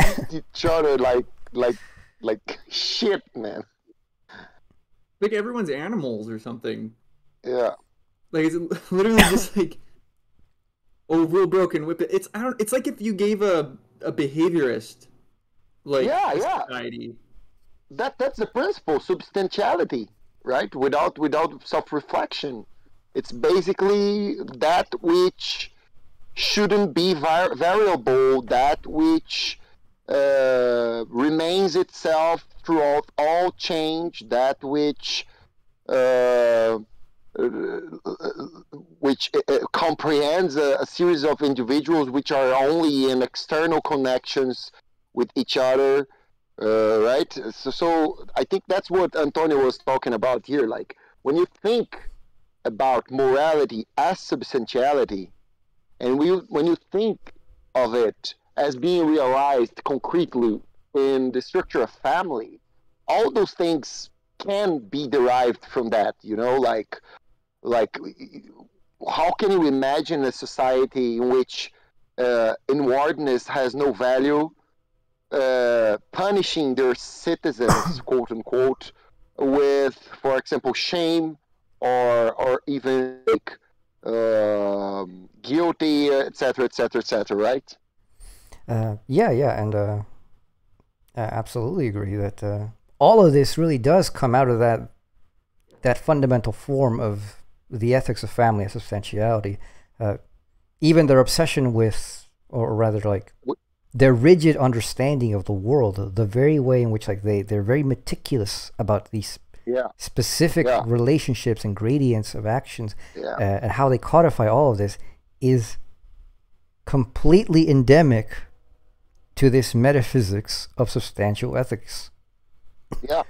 treat each other like shit, man. Like everyone's animals or something. Yeah. Like it's literally just like, oh, real broken whip it. It's like if you gave a behaviorist, like, Yeah. society. That's the principle, substantiality, right? Without self-reflection. It's basically that which shouldn't be variable, that which remains itself throughout all change, that which comprehends a series of individuals which are only in external connections with each other, right? So I think that's what Antonio was talking about here. Like when you think about morality as substantiality, and when you think of it as being realized concretely in the structure of family, all those things can be derived from that. You know, like how can you imagine a society in which inwardness has no value, punishing their citizens, quote unquote, with, for example, shame or even like guilty, etc., etc., etc., right? Yeah, and I absolutely agree that all of this really does come out of that fundamental form of the ethics of family and substantiality. Even their obsession with, or rather, like their rigid understanding of the world, the very way in which like they're very meticulous about these specific relationships and gradients of actions, and how they codify all of this is completely endemic to this metaphysics of substantial ethics. Yeah.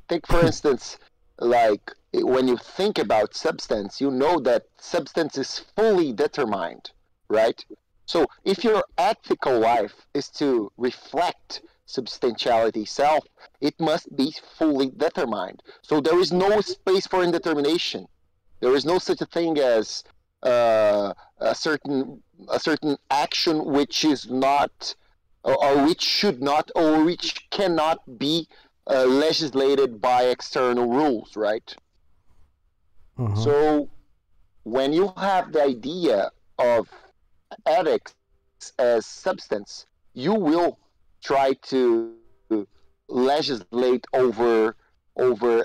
Take, for instance, like when you think about substance, you know that substance is fully determined, right? So if your ethical life is to reflect substantiality self, it must be fully determined. So there is no space for indetermination. There is no such a thing as a certain action which is not, or which should not, or which cannot be legislated by external rules, right? Mm-hmm. So when you have the idea of ethics as substance, you will try to legislate over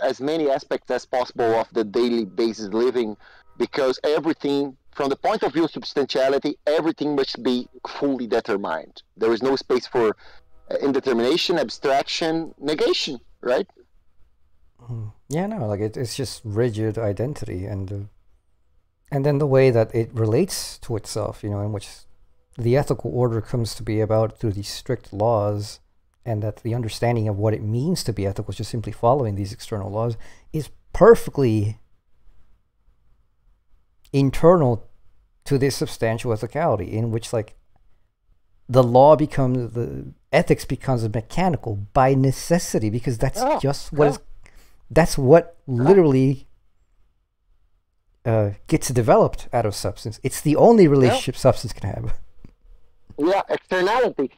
as many aspects as possible of the daily basis living, because everything, from the point of view of substantiality, everything must be fully determined. There is no space for indetermination, abstraction, negation, right? Yeah, no, like it's just rigid identity, and then the way that it relates to itself, you know, in which the ethical order comes to be about through these strict laws, and that the understanding of what it means to be ethical is just simply following these external laws, is perfectly internal to this substantial ethicality, in which like the law becomes, the ethics becomes mechanical by necessity, because that's just what is, that's what literally gets developed out of substance. It's the only relationship substance can have. Yeah, externality.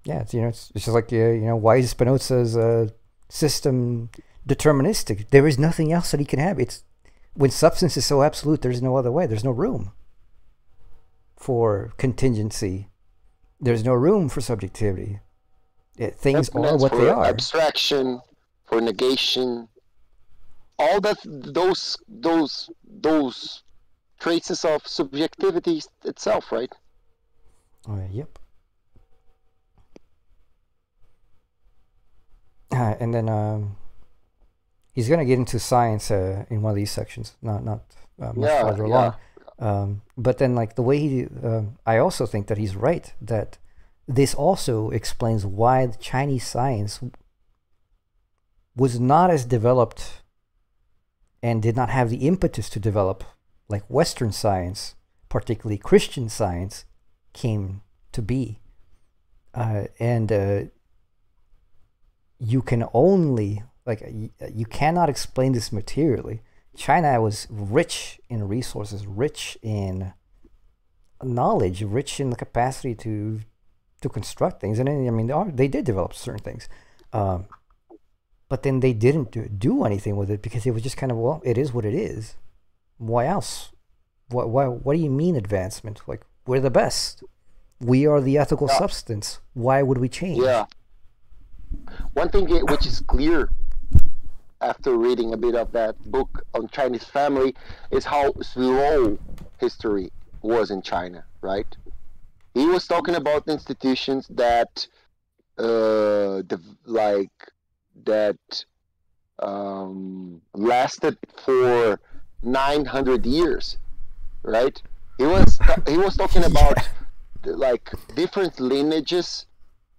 Yeah, it's, you know, it's just like why is Spinoza's system deterministic? There is nothing else that he can have. It's when substance is so absolute, there's no other way. There's no room for contingency. There's no room for subjectivity. Things are what they are. Abstraction, for negation, all that, those traces of subjectivity itself, right? Yep. And then he's going to get into science in one of these sections, not much farther along. But then, like the way he, I also think that he's right that this also explains why the Chinese science was not as developed and did not have the impetus to develop like Western science, particularly Christian science, came to be. And you can only, you cannot explain this materially. China was rich in resources, rich in knowledge, rich in the capacity to construct things. And then, I mean, they did develop certain things. But then they didn't do anything with it because it was just kind of, well, it is what it is. Why else? What do you mean advancement? Like, we're the best. We are the ethical substance. Why would we change? Yeah. One thing which is clear after reading a bit of that book on Chinese family is how slow history was in China, right? He was talking about institutions that lasted for 900 years, right? He was talking about like different lineages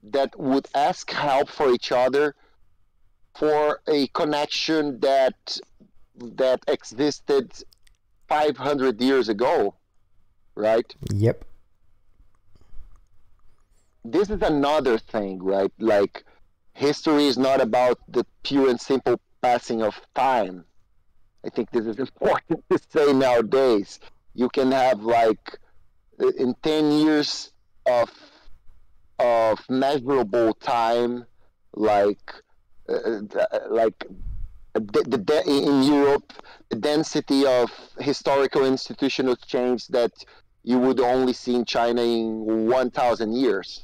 that would ask help for each other for a connection that existed 500 years ago, right? Yep. This is another thing, right? Like, history is not about the pure and simple passing of time. I think this is important to say nowadays. You can have, like, in 10 years of measurable time, like in Europe, the density of historical institutional change that you would only see in China in 1,000 years.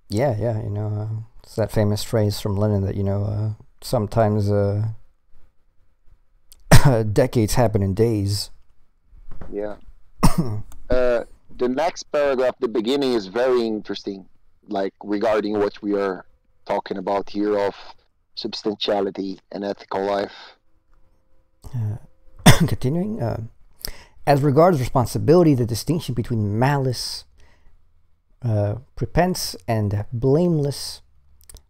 Yeah, you know, it's that famous phrase from Lenin that, you know, sometimes decades happen in days. Yeah. The next paragraph, the beginning, is very interesting, like regarding what we are talking about here of substantiality and ethical life. Continuing, as regards responsibility, the distinction between malice, prepense, and blameless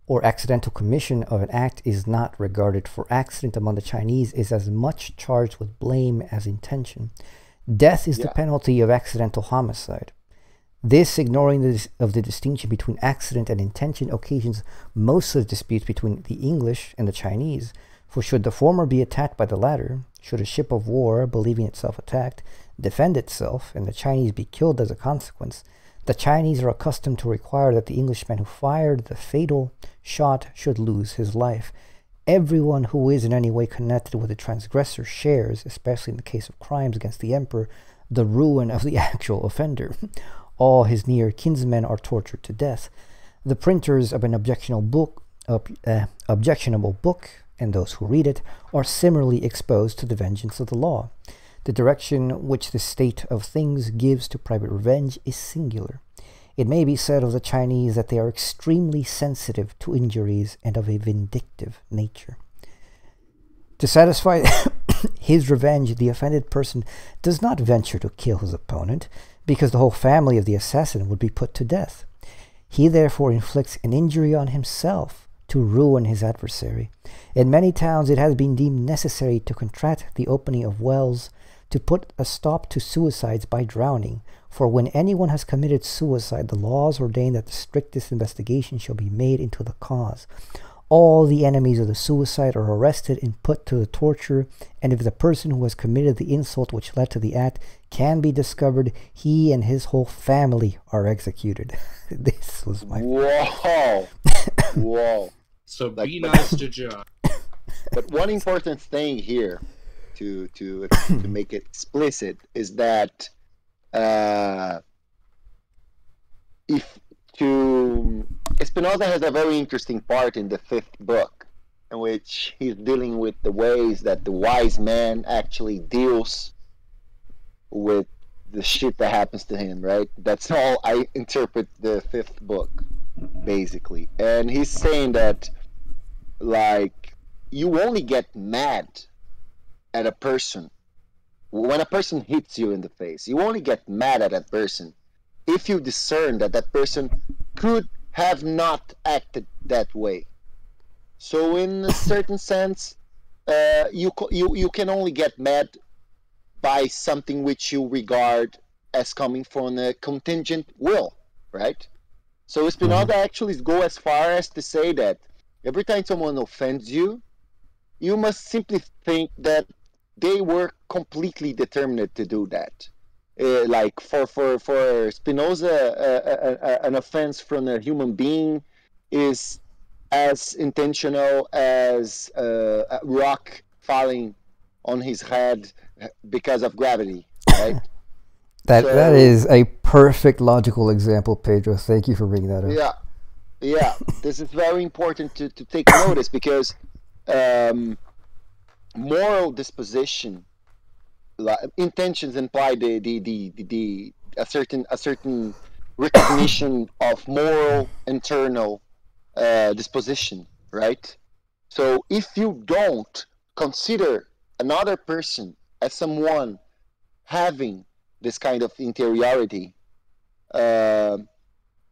or accidental commission of an act is not regarded, for accident among the Chinese is as much charged with blame as intention. Death is the penalty of accidental homicide. This, ignoring the distinction between accident and intention, occasions most of the disputes between the English and the Chinese. For should the former be attacked by the latter, should a ship of war, believing itself attacked, defend itself, and the Chinese be killed as a consequence, the Chinese are accustomed to require that the Englishman who fired the fatal shot should lose his life. Everyone who is in any way connected with the transgressor shares, especially in the case of crimes against the emperor, the ruin of the actual offender. All his near kinsmen are tortured to death. The printers of an objectionable book, and those who read it, are similarly exposed to the vengeance of the law. The direction which the state of things gives to private revenge is singular. It may be said of the Chinese that they are extremely sensitive to injuries and of a vindictive nature. To satisfy his revenge, the offended person does not venture to kill his opponent, because the whole family of the assassin would be put to death. He therefore inflicts an injury on himself to ruin his adversary. In many towns it has been deemed necessary to contract the opening of wells to put a stop to suicides by drowning, for when anyone has committed suicide, the laws ordain that the strictest investigation shall be made into the cause. All the enemies of the suicide are arrested and put to the torture, and if the person who has committed the insult which led to the act can be discovered, he and his whole family are executed. This was my... Whoa! Whoa. So be nice to John. But one important thing here, to make it explicit, is that Spinoza has a very interesting part in the fifth book, in which he's dealing with the ways that the wise man actually deals with the shit that happens to him, right? That's how I interpret the fifth book, basically. And he's saying that, like, you only get mad at a person when a person hits you in the face. You only get mad at that person if you discern that that person could have not acted that way. So in a certain sense, you can only get mad by something which you regard as coming from a contingent will, right? So Spinoza actually go as far as to say that every time someone offends you, you must simply think that they were completely determined to do that. Like for Spinoza, an offense from a human being is as intentional as a rock falling on his head because of gravity, right? That is a perfect logical example, Pedro. Thank you for bringing that up. Yeah. This is very important to take notice, because moral disposition, intentions imply a certain recognition of moral internal disposition, right? So if you don't consider another person as someone having this kind of interiority,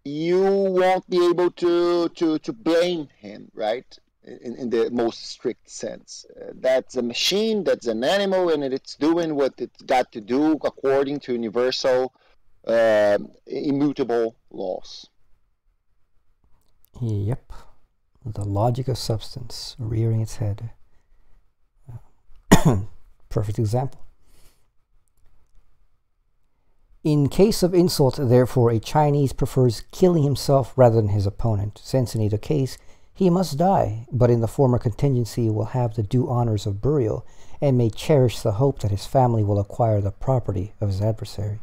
you won't be able to blame him, right? In the most strict sense. That's a machine, that's an animal, and it's doing what it's got to do according to universal, immutable laws. Yep. The logic of substance rearing its head. Perfect example. In case of insult, therefore, a Chinese prefers killing himself rather than his opponent, since in either case he must die, but in the former contingency will have the due honors of burial, and may cherish the hope that his family will acquire the property of his adversary.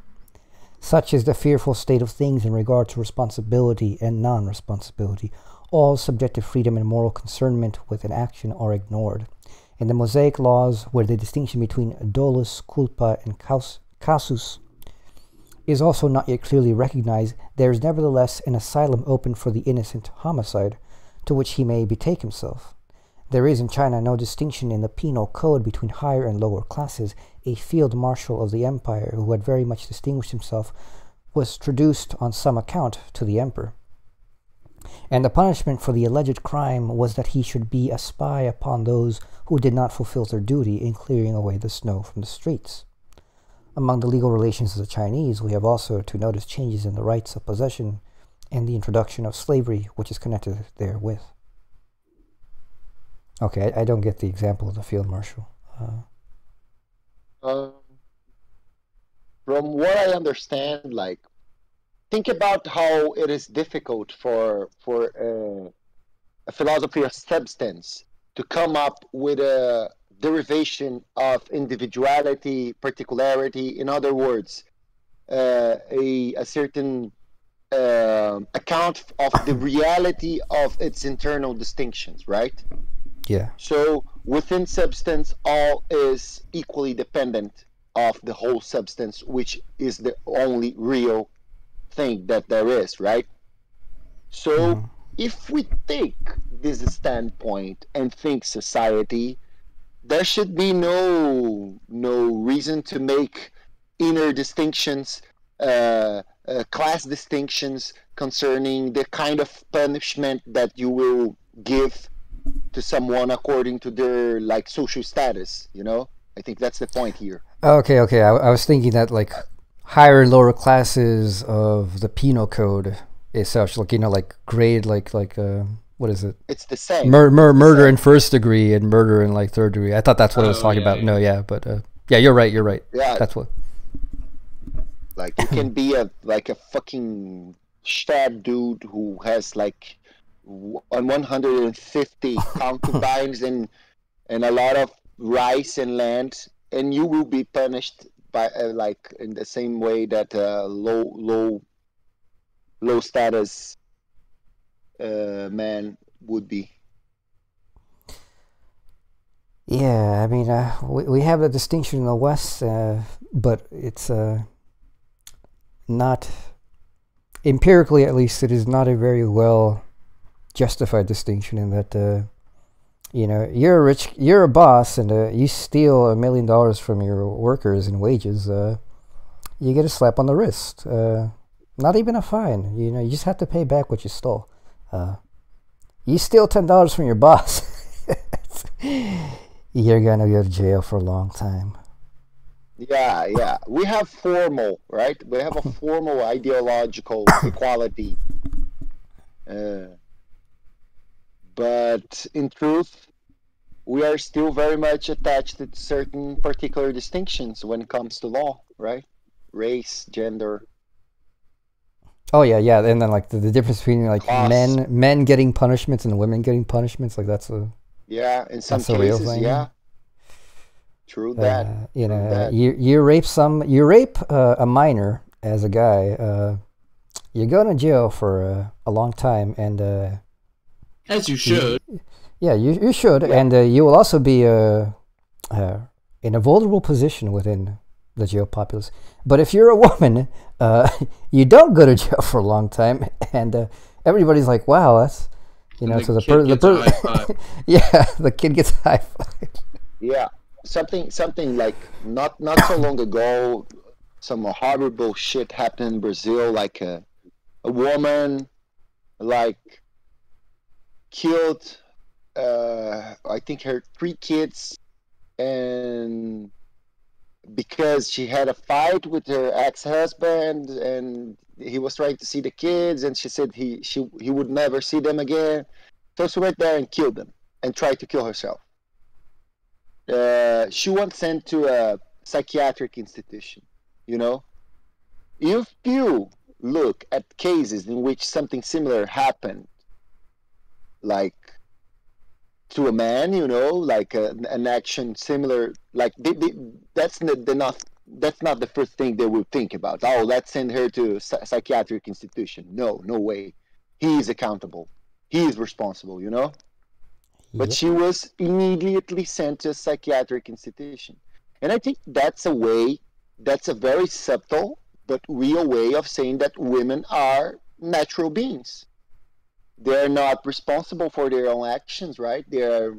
Such is the fearful state of things in regard to responsibility and non-responsibility. All subjective freedom and moral concernment with an action are ignored. In the Mosaic laws, where the distinction between dolus, culpa, and casus is also not yet clearly recognized, there is nevertheless an asylum open for the innocent homicide, to which he may betake himself. There is in China no distinction in the penal code between higher and lower classes. A field marshal of the empire, who had very much distinguished himself, was traduced on some account to the emperor. And the punishment for the alleged crime was that he should be a spy upon those who did not fulfill their duty in clearing away the snow from the streets. Among the legal relations of the Chinese, we have also to notice changes in the rights of possession and the introduction of slavery, which is connected therewith. Okay, I don't get the example of the field marshal. From what I understand, like, think about how it is difficult for a philosophy of substance to come up with a derivation of individuality, particularity. In other words, a certain account of the reality of its internal distinctions, right? Yeah. So within substance, all is equally dependent of the whole substance, which is the only real thing that there is, right? So if we take this standpoint and think society, there should be no reason to make inner distinctions, class distinctions concerning the kind of punishment that you will give to someone according to their like social status. You know, I think that's the point here. Okay. I was thinking that like higher and lower classes of the penal code is such, like, you know, like grade, like what is it? It's the same. Murder in first degree and murder in like third degree. I thought that's what I was talking about. Yeah. No, but yeah, you're right. Yeah, that's what. Like, you can be a fucking stab dude who has like 150 concubines and a lot of rice and land, and you will be punished by like in the same way that low status man would be. Yeah, I mean, we have a distinction in the West, but it's not, empirically at least, it is not a very well justified distinction in that, you know, you're a boss and you steal $1 million from your workers in wages, you get a slap on the wrist. Not even a fine, you know, you just have to pay back what you stole. You steal $10 from your boss, you're gonna go to jail for a long time. Yeah. We have formal, right? We have a formal ideological equality. But in truth, we are still very much attached to certain particular distinctions when it comes to law, right? Race, gender. Oh yeah, and then like the difference between like Class. men getting punishments and women getting punishments, like that's a in some a real cases, thing. yeah. True that. You know, that. you rape a minor as a guy, you go to jail for a long time, and As you should. You should, and you will also be in a vulnerable position within the jail populace. But if you're a woman, you don't go to jail for a long time, and everybody's like, "Wow, that's," you know. And So the kid gets a high five. yeah, the kid gets a high five. Yeah, something like not so long ago, some horrible shit happened in Brazil. Like a woman like killed, I think her 3 kids, and because she had a fight with her ex-husband, and he was trying to see the kids, and she said he would never see them again. So she went there and killed them and tried to kill herself. She was sent to a psychiatric institution. You know, if you look at cases in which something similar happened, like to a man, you know, like an action similar, like that's not the first thing they would think about. Oh, let's send her to a psychiatric institution. No, no way. He is accountable. He is responsible. You know. But Yep. she was immediately sent to a psychiatric institution. And I think that's a way, that's a very subtle but real way of saying that women are natural beings. They're not responsible for their own actions, right? They are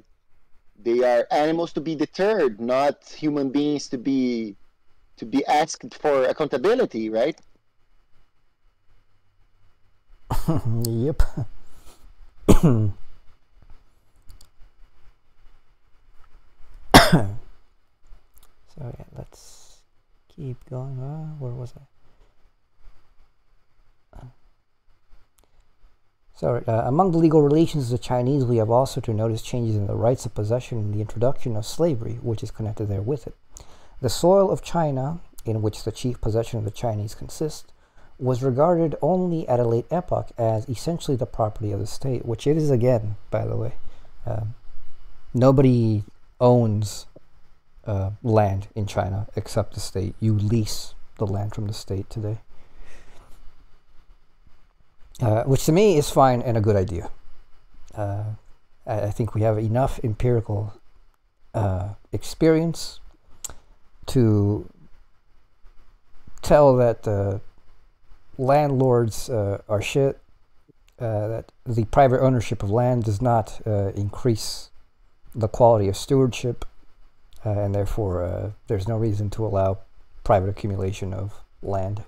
animals to be deterred, not human beings to be asked for accountability, right? Yep. So yeah, let's keep going. Where was I? So among the legal relations of the Chinese, we have also to notice changes in the rights of possession and the introduction of slavery, which is connected there with it. The soil of China, in which the chief possession of the Chinese consists, was regarded only at a late epoch as essentially the property of the state, which it is again, by the way. Nobody owns land in China except the state. You lease the land from the state today. Which to me is fine and a good idea. I think we have enough empirical experience to tell that landlords are shit, that the private ownership of land does not increase the quality of stewardship, and therefore there's no reason to allow private accumulation of land.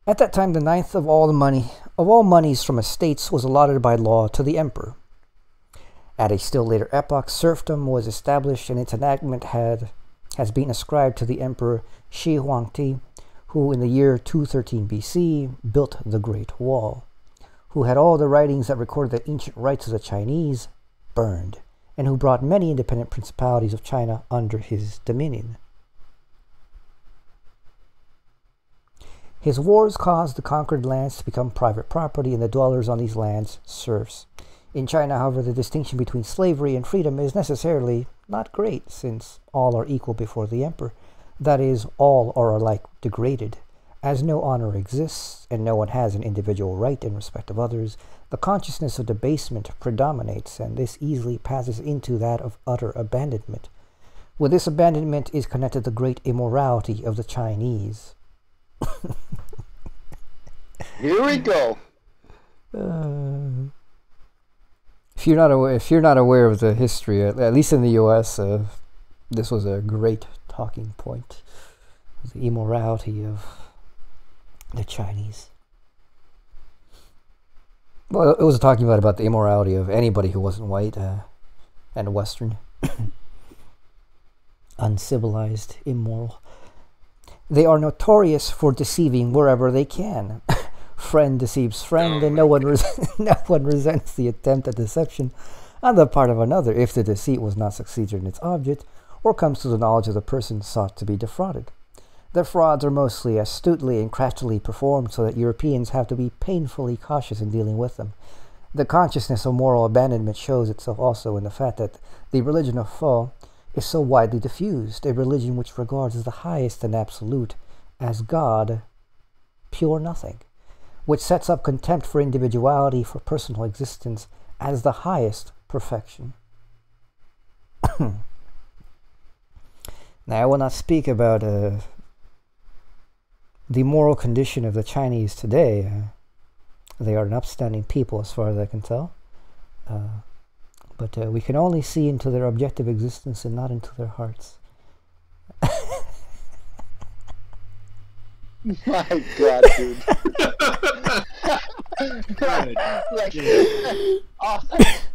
At that time, the ninth of all monies from estates was allotted by law to the emperor. At a still later epoch, serfdom was established, and its enactment has been ascribed to the emperor Shi Huangdi, who in the year 213 BC built the Great Wall, who had all the writings that recorded the ancient rights of the Chinese burned, and who brought many independent principalities of China under his dominion. His wars caused the conquered lands to become private property, and the dwellers on these lands serfs. In China, however, the distinction between slavery and freedom is necessarily not great, since all are equal before the emperor. That is, all are alike degraded. As no honor exists, and no one has an individual right in respect of others, the consciousness of debasement predominates, and this easily passes into that of utter abandonment. With this abandonment is connected the great immorality of the Chinese. Here we go. If you're not aware of the history, at least in the U.S., this was a great talking point. The immorality of the Chinese. Well, it was talking about the immorality of anybody who wasn't white and Western. Uncivilized, immoral. They are notorious for deceiving wherever they can. Friend deceives friend, and no one resents the attempt at deception on the part of another if the deceit was not succeeded in its object, or comes to the knowledge of the person sought to be defrauded. Their frauds are mostly astutely and craftily performed, so that Europeans have to be painfully cautious in dealing with them. The consciousness of moral abandonment shows itself also in the fact that the religion of Fo is so widely diffused, a religion which regards as the highest and absolute, as God, pure nothing, which sets up contempt for individuality, for personal existence, as the highest perfection. Now, I will not speak about the moral condition of the Chinese today. They are an upstanding people as far as I can tell. But we can only see into their objective existence and not into their hearts. My God, dude.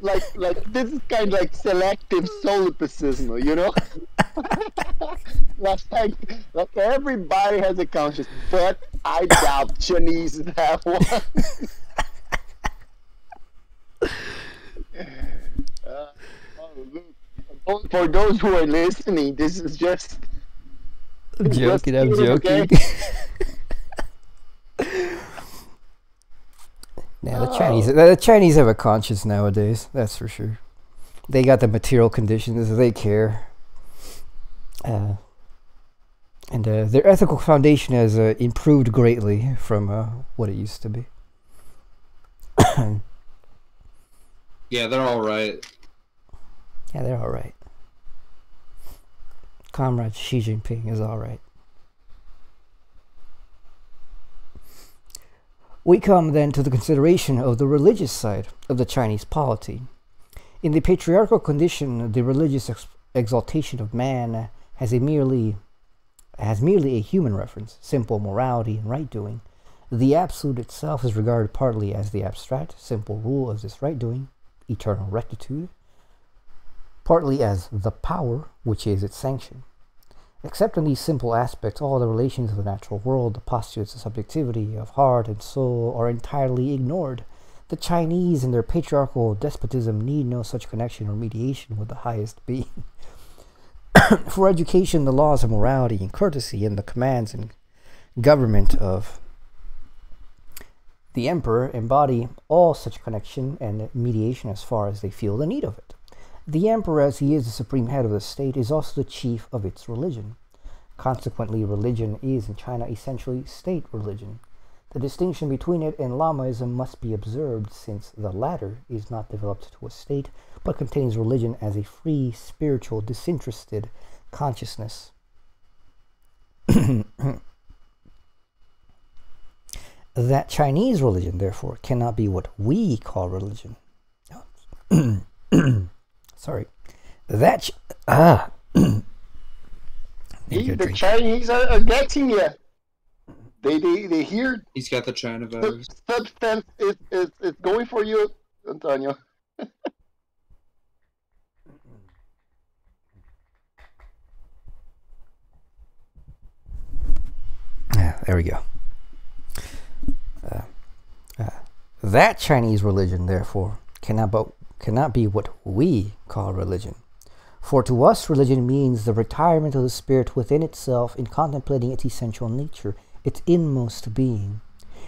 like this is kind of like selective solipsism, you know? like everybody has a conscience, but I doubt Chinese have one. Look, for those who are listening, this is just I'm joking, I'm joking. Okay? Yeah, the Chinese have a conscience nowadays, that's for sure. They got the material conditions, they care. And their ethical foundation has improved greatly from what it used to be. Yeah, they're all right. Yeah, they're all right. Comrade Xi Jinping is all right. We come then to the consideration of the religious side of the Chinese polity. In the patriarchal condition, the religious exaltation of man has merely a human reference, simple morality and right-doing. The absolute itself is regarded partly as the abstract, simple rule of this right-doing, eternal rectitude, partly as the power, which is its sanction. Except in these simple aspects, all the relations of the natural world, the postulates of subjectivity, of heart and soul, are entirely ignored. The Chinese in their patriarchal despotism need no such connection or mediation with the highest being. For education, the laws of morality and courtesy and the commands and government of the emperor embody all such connection and mediation as far as they feel the need of it. The emperor, as he is the supreme head of the state, is also the chief of its religion. Consequently, religion is in China essentially state religion. The distinction between it and Lamaism must be observed, since the latter is not developed to a state, but contains religion as a free, spiritual, disinterested consciousness. That Chinese religion, therefore, cannot be what we call religion. Sorry. The Chinese are getting you. They hear. He's got the China virus. Substance is going for you, Antonio. There we go. That Chinese religion, therefore, cannot be what we call religion. For to us, religion means the retirement of the spirit within itself in contemplating its essential nature, its inmost being.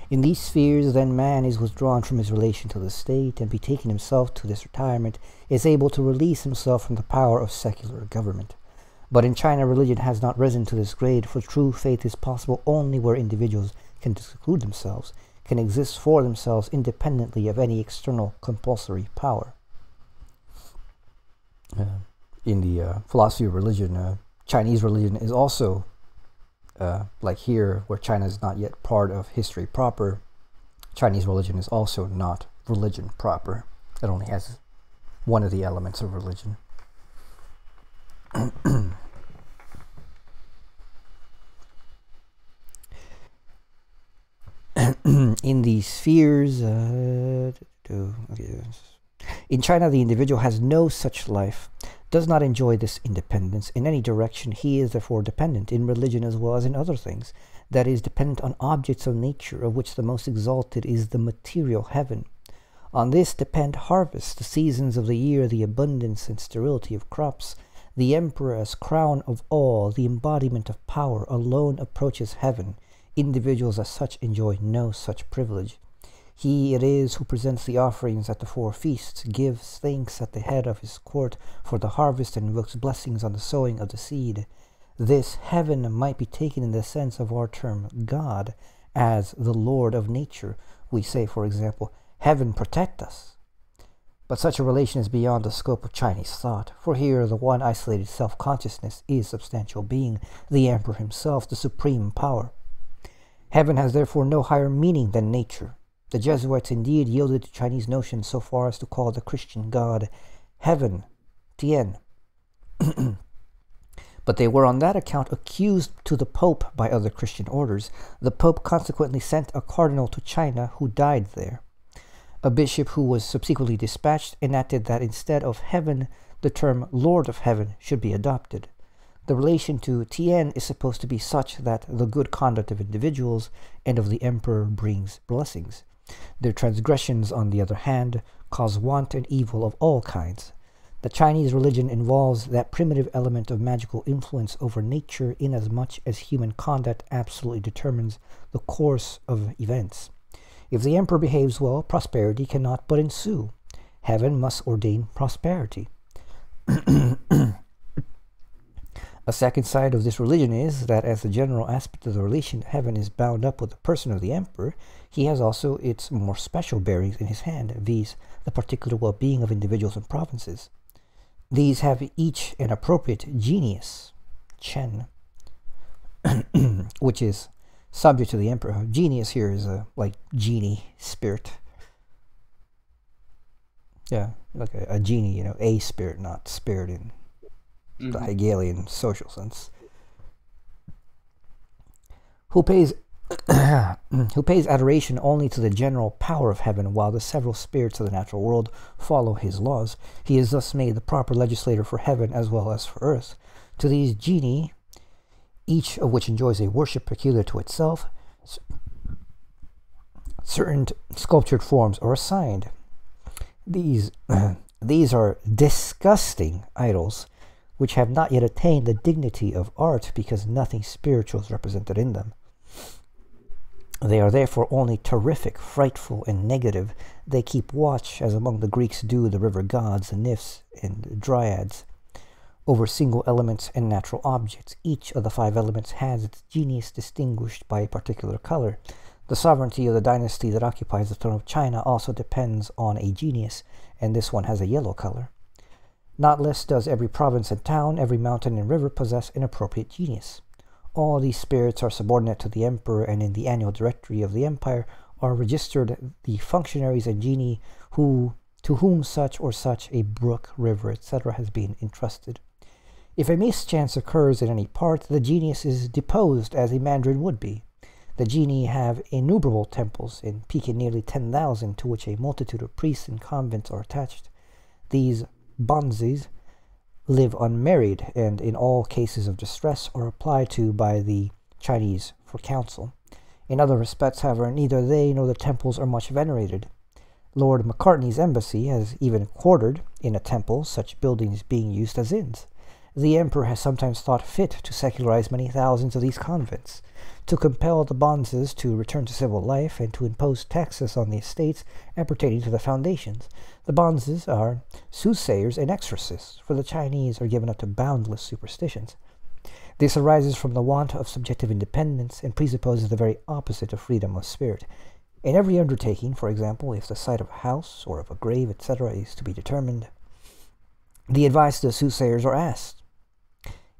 In these spheres, then, man is withdrawn from his relation to the state, and betaking himself to this retirement, is able to release himself from the power of secular government. But in China, religion has not risen to this grade, for true faith is possible only where individuals can exclude themselves, can exist for themselves independently of any external compulsory power. In the philosophy of religion, Chinese religion is also, like here, where China is not yet part of history proper, Chinese religion is also not religion proper. It only has one of the elements of religion. In these spheres, in China, the individual has no such life, does not enjoy this independence in any direction. He is therefore dependent in religion as well as in other things, that is, dependent on objects of nature, of which the most exalted is the material heaven. On this depend harvests, the seasons of the year, the abundance and sterility of crops. The emperor, as crown of all, the embodiment of power, alone approaches heaven. Individuals as such enjoy no such privilege. He it is who presents the offerings at the four feasts, gives thanks at the head of his court for the harvest, and invokes blessings on the sowing of the seed. This heaven might be taken in the sense of our term God, as the Lord of nature. We say, for example, heaven protect us. But such a relation is beyond the scope of Chinese thought, for here the one isolated self-consciousness is substantial being, the emperor himself, the supreme power. Heaven has therefore no higher meaning than nature. The Jesuits indeed yielded to Chinese notions so far as to call the Christian god heaven, Tien. But they were on that account accused to the Pope by other Christian orders. The Pope consequently sent a cardinal to China who died there. A bishop who was subsequently dispatched enacted that instead of heaven, the term Lord of Heaven should be adopted. The relation to Tien is supposed to be such that the good conduct of individuals and of the emperor brings blessings. Their transgressions, on the other hand, cause want and evil of all kinds. The Chinese religion involves that primitive element of magical influence over nature inasmuch as human conduct absolutely determines the course of events. If the emperor behaves well, prosperity cannot but ensue. Heaven must ordain prosperity. A second side of this religion is that as the general aspect of the relation to heaven is bound up with the person of the emperor, he has also its more special bearings in his hand, viz. The particular well-being of individuals and provinces. These have each an appropriate genius, Chen, which is subject to the emperor. Genius here is like genie, spirit. Yeah, like a genie, you know, a spirit, not spirit in the Hegelian social sense. Who pays adoration only to the general power of heaven, while the several spirits of the natural world follow his laws. He is thus made the proper legislator for heaven as well as for earth. To these genii, each of which enjoys a worship peculiar to itself, certain sculptured forms are assigned. These are disgusting idols, which have not yet attained the dignity of art because nothing spiritual is represented in them. They are therefore only terrific, frightful, and negative. They keep watch, as among the Greeks do the river gods, the nymphs, and dryads, over single elements and natural objects. Each of the 5 elements has its genius distinguished by a particular color. The sovereignty of the dynasty that occupies the throne of China also depends on a genius, and this one has a yellow color. Not less does every province and town, every mountain and river possess an appropriate genius. All these spirits are subordinate to the emperor, and in the annual directory of the empire are registered the functionaries and genii to whom such or such a brook, river, etc. has been entrusted. If a mischance occurs in any part, the genius is deposed as a Mandarin would be. The genii have innumerable temples, in Peking nearly 10,000, to which a multitude of priests and convents are attached. These bonzes live unmarried, and in all cases of distress are applied to by the Chinese for counsel. In other respects, however, neither they nor the temples are much venerated. Lord Macartney's embassy has even quartered in a temple, such buildings being used as inns. The emperor has sometimes thought fit to secularize many thousands of these convents, to compel the bonzes to return to civil life, and to impose taxes on the estates appertaining to the foundations. The bonzes are soothsayers and exorcists, for the Chinese are given up to boundless superstitions. This arises from the want of subjective independence, and presupposes the very opposite of freedom of spirit. In every undertaking, for example, if the site of a house or of a grave, etc., is to be determined, the advice of the soothsayers are asked.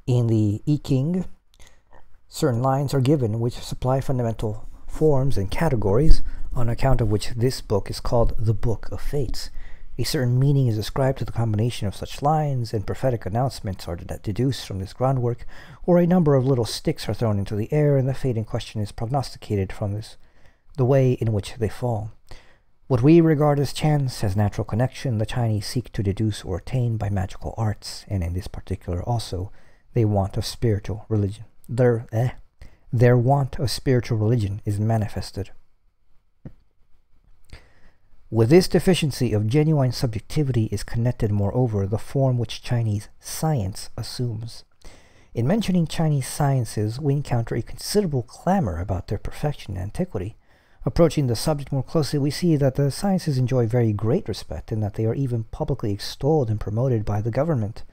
In the I Ching, certain lines are given which supply fundamental forms and categories, on account of which this book is called the Book of Fates. A certain meaning is ascribed to the combination of such lines, and prophetic announcements are deduced from this groundwork, or a number of little sticks are thrown into the air, and the fate in question is prognosticated from the way in which they fall. What we regard as chance, as natural connection, the Chinese seek to deduce or attain by magical arts, and in this particular also they want of spiritual religion. Their want of spiritual religion is manifested. With this deficiency of genuine subjectivity is connected, moreover, the form which Chinese science assumes. In mentioning Chinese sciences, we encounter a considerable clamor about their perfection and antiquity. Approaching the subject more closely, we see that the sciences enjoy very great respect, and that they are even publicly extolled and promoted by the government.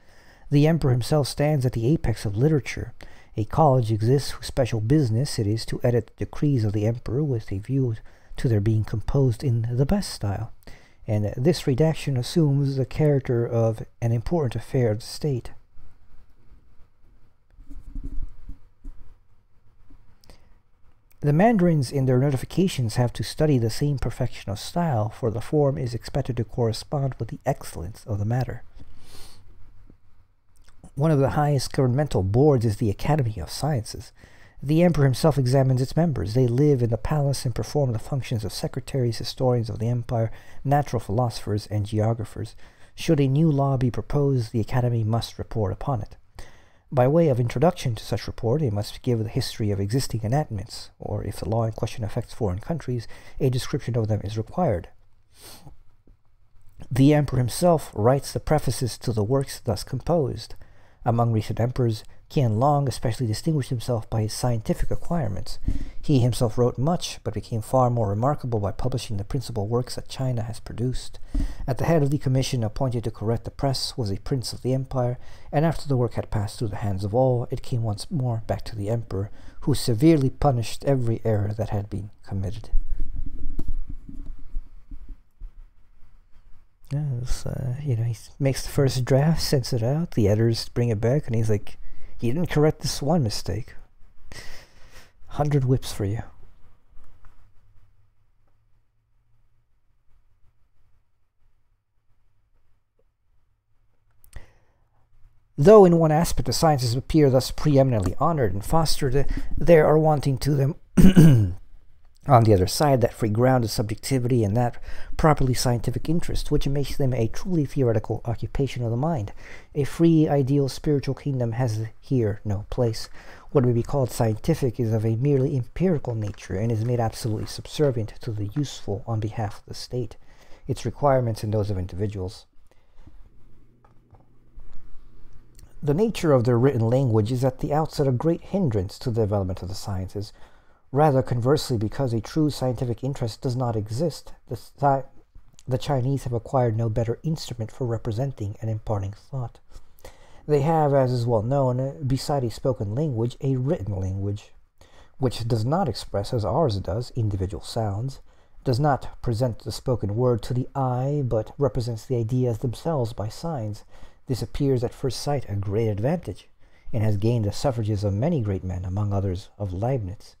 The emperor himself stands at the apex of literature. A college exists whose special business it is to edit the decrees of the emperor with a view to their being composed in the best style, and this redaction assumes the character of an important affair of the state. The Mandarins in their notifications have to study the same perfection of style, for the form is expected to correspond with the excellence of the matter. One of the highest governmental boards is the Academy of Sciences. The emperor himself examines its members. They live in the palace and perform the functions of secretaries, historians of the empire, natural philosophers, and geographers. Should a new law be proposed, the Academy must report upon it. By way of introduction to such report, it must give the history of existing enactments, or if the law in question affects foreign countries, a description of them is required. The emperor himself writes the prefaces to the works thus composed. Among recent emperors, Qianlong especially distinguished himself by his scientific acquirements. He himself wrote much, but became far more remarkable by publishing the principal works that China has produced. At the head of the commission appointed to correct the press was a prince of the empire, and after the work had passed through the hands of all, it came once more back to the emperor, who severely punished every error that had been committed. He makes the first draft, sends it out, the editors bring it back, and he's like, "You didn't correct this one mistake. 100 whips for you." Though in one aspect the sciences appear thus preeminently honored and fostered, there are wanting to them on the other side that free ground of subjectivity and that properly scientific interest, which makes them a truly theoretical occupation of the mind. A free, ideal, spiritual kingdom has here no place. What may be called scientific is of a merely empirical nature and is made absolutely subservient to the useful on behalf of the state, its requirements and those of individuals. The nature of their written language is at the outset a great hindrance to the development of the sciences. Rather, conversely, because a true scientific interest does not exist, the Chinese have acquired no better instrument for representing and imparting thought. They have, as is well known, beside a spoken language, a written language, which does not express, as ours does, individual sounds, does not present the spoken word to the eye, but represents the ideas themselves by signs. This appears at first sight a great advantage, and has gained the suffrages of many great men, among others of Leibniz.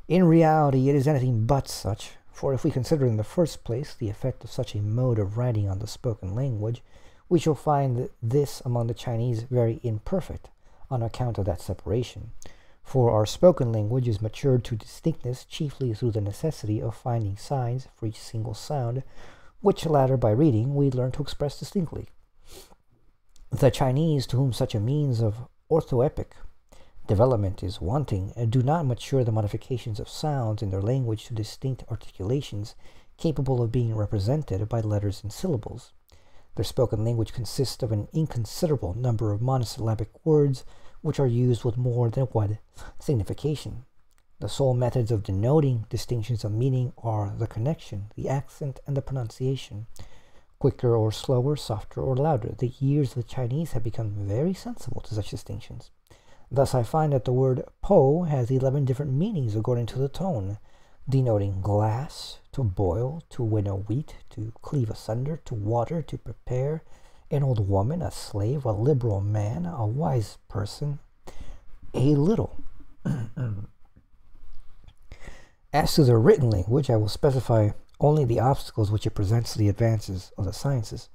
In reality, it is anything but such, for if we consider in the first place the effect of such a mode of writing on the spoken language, we shall find this among the Chinese very imperfect, on account of that separation. For our spoken language is matured to distinctness chiefly through the necessity of finding signs for each single sound, which latter by reading we learn to express distinctly. The Chinese, to whom such a means of orthoepic development is wanting, do not mature the modifications of sounds in their language to distinct articulations capable of being represented by letters and syllables. Their spoken language consists of an inconsiderable number of monosyllabic words which are used with more than one signification. The sole methods of denoting distinctions of meaning are the connection, the accent, and the pronunciation. Quicker or slower, softer or louder, the ears of the Chinese have become very sensible to such distinctions. Thus I find that the word po has 11 different meanings according to the tone, denoting glass, to boil, to winnow wheat, to cleave asunder, to water, to prepare, an old woman, a slave, a liberal man, a wise person, a little. As to the written language, I will specify only the obstacles which it presents to the advances of the sciences.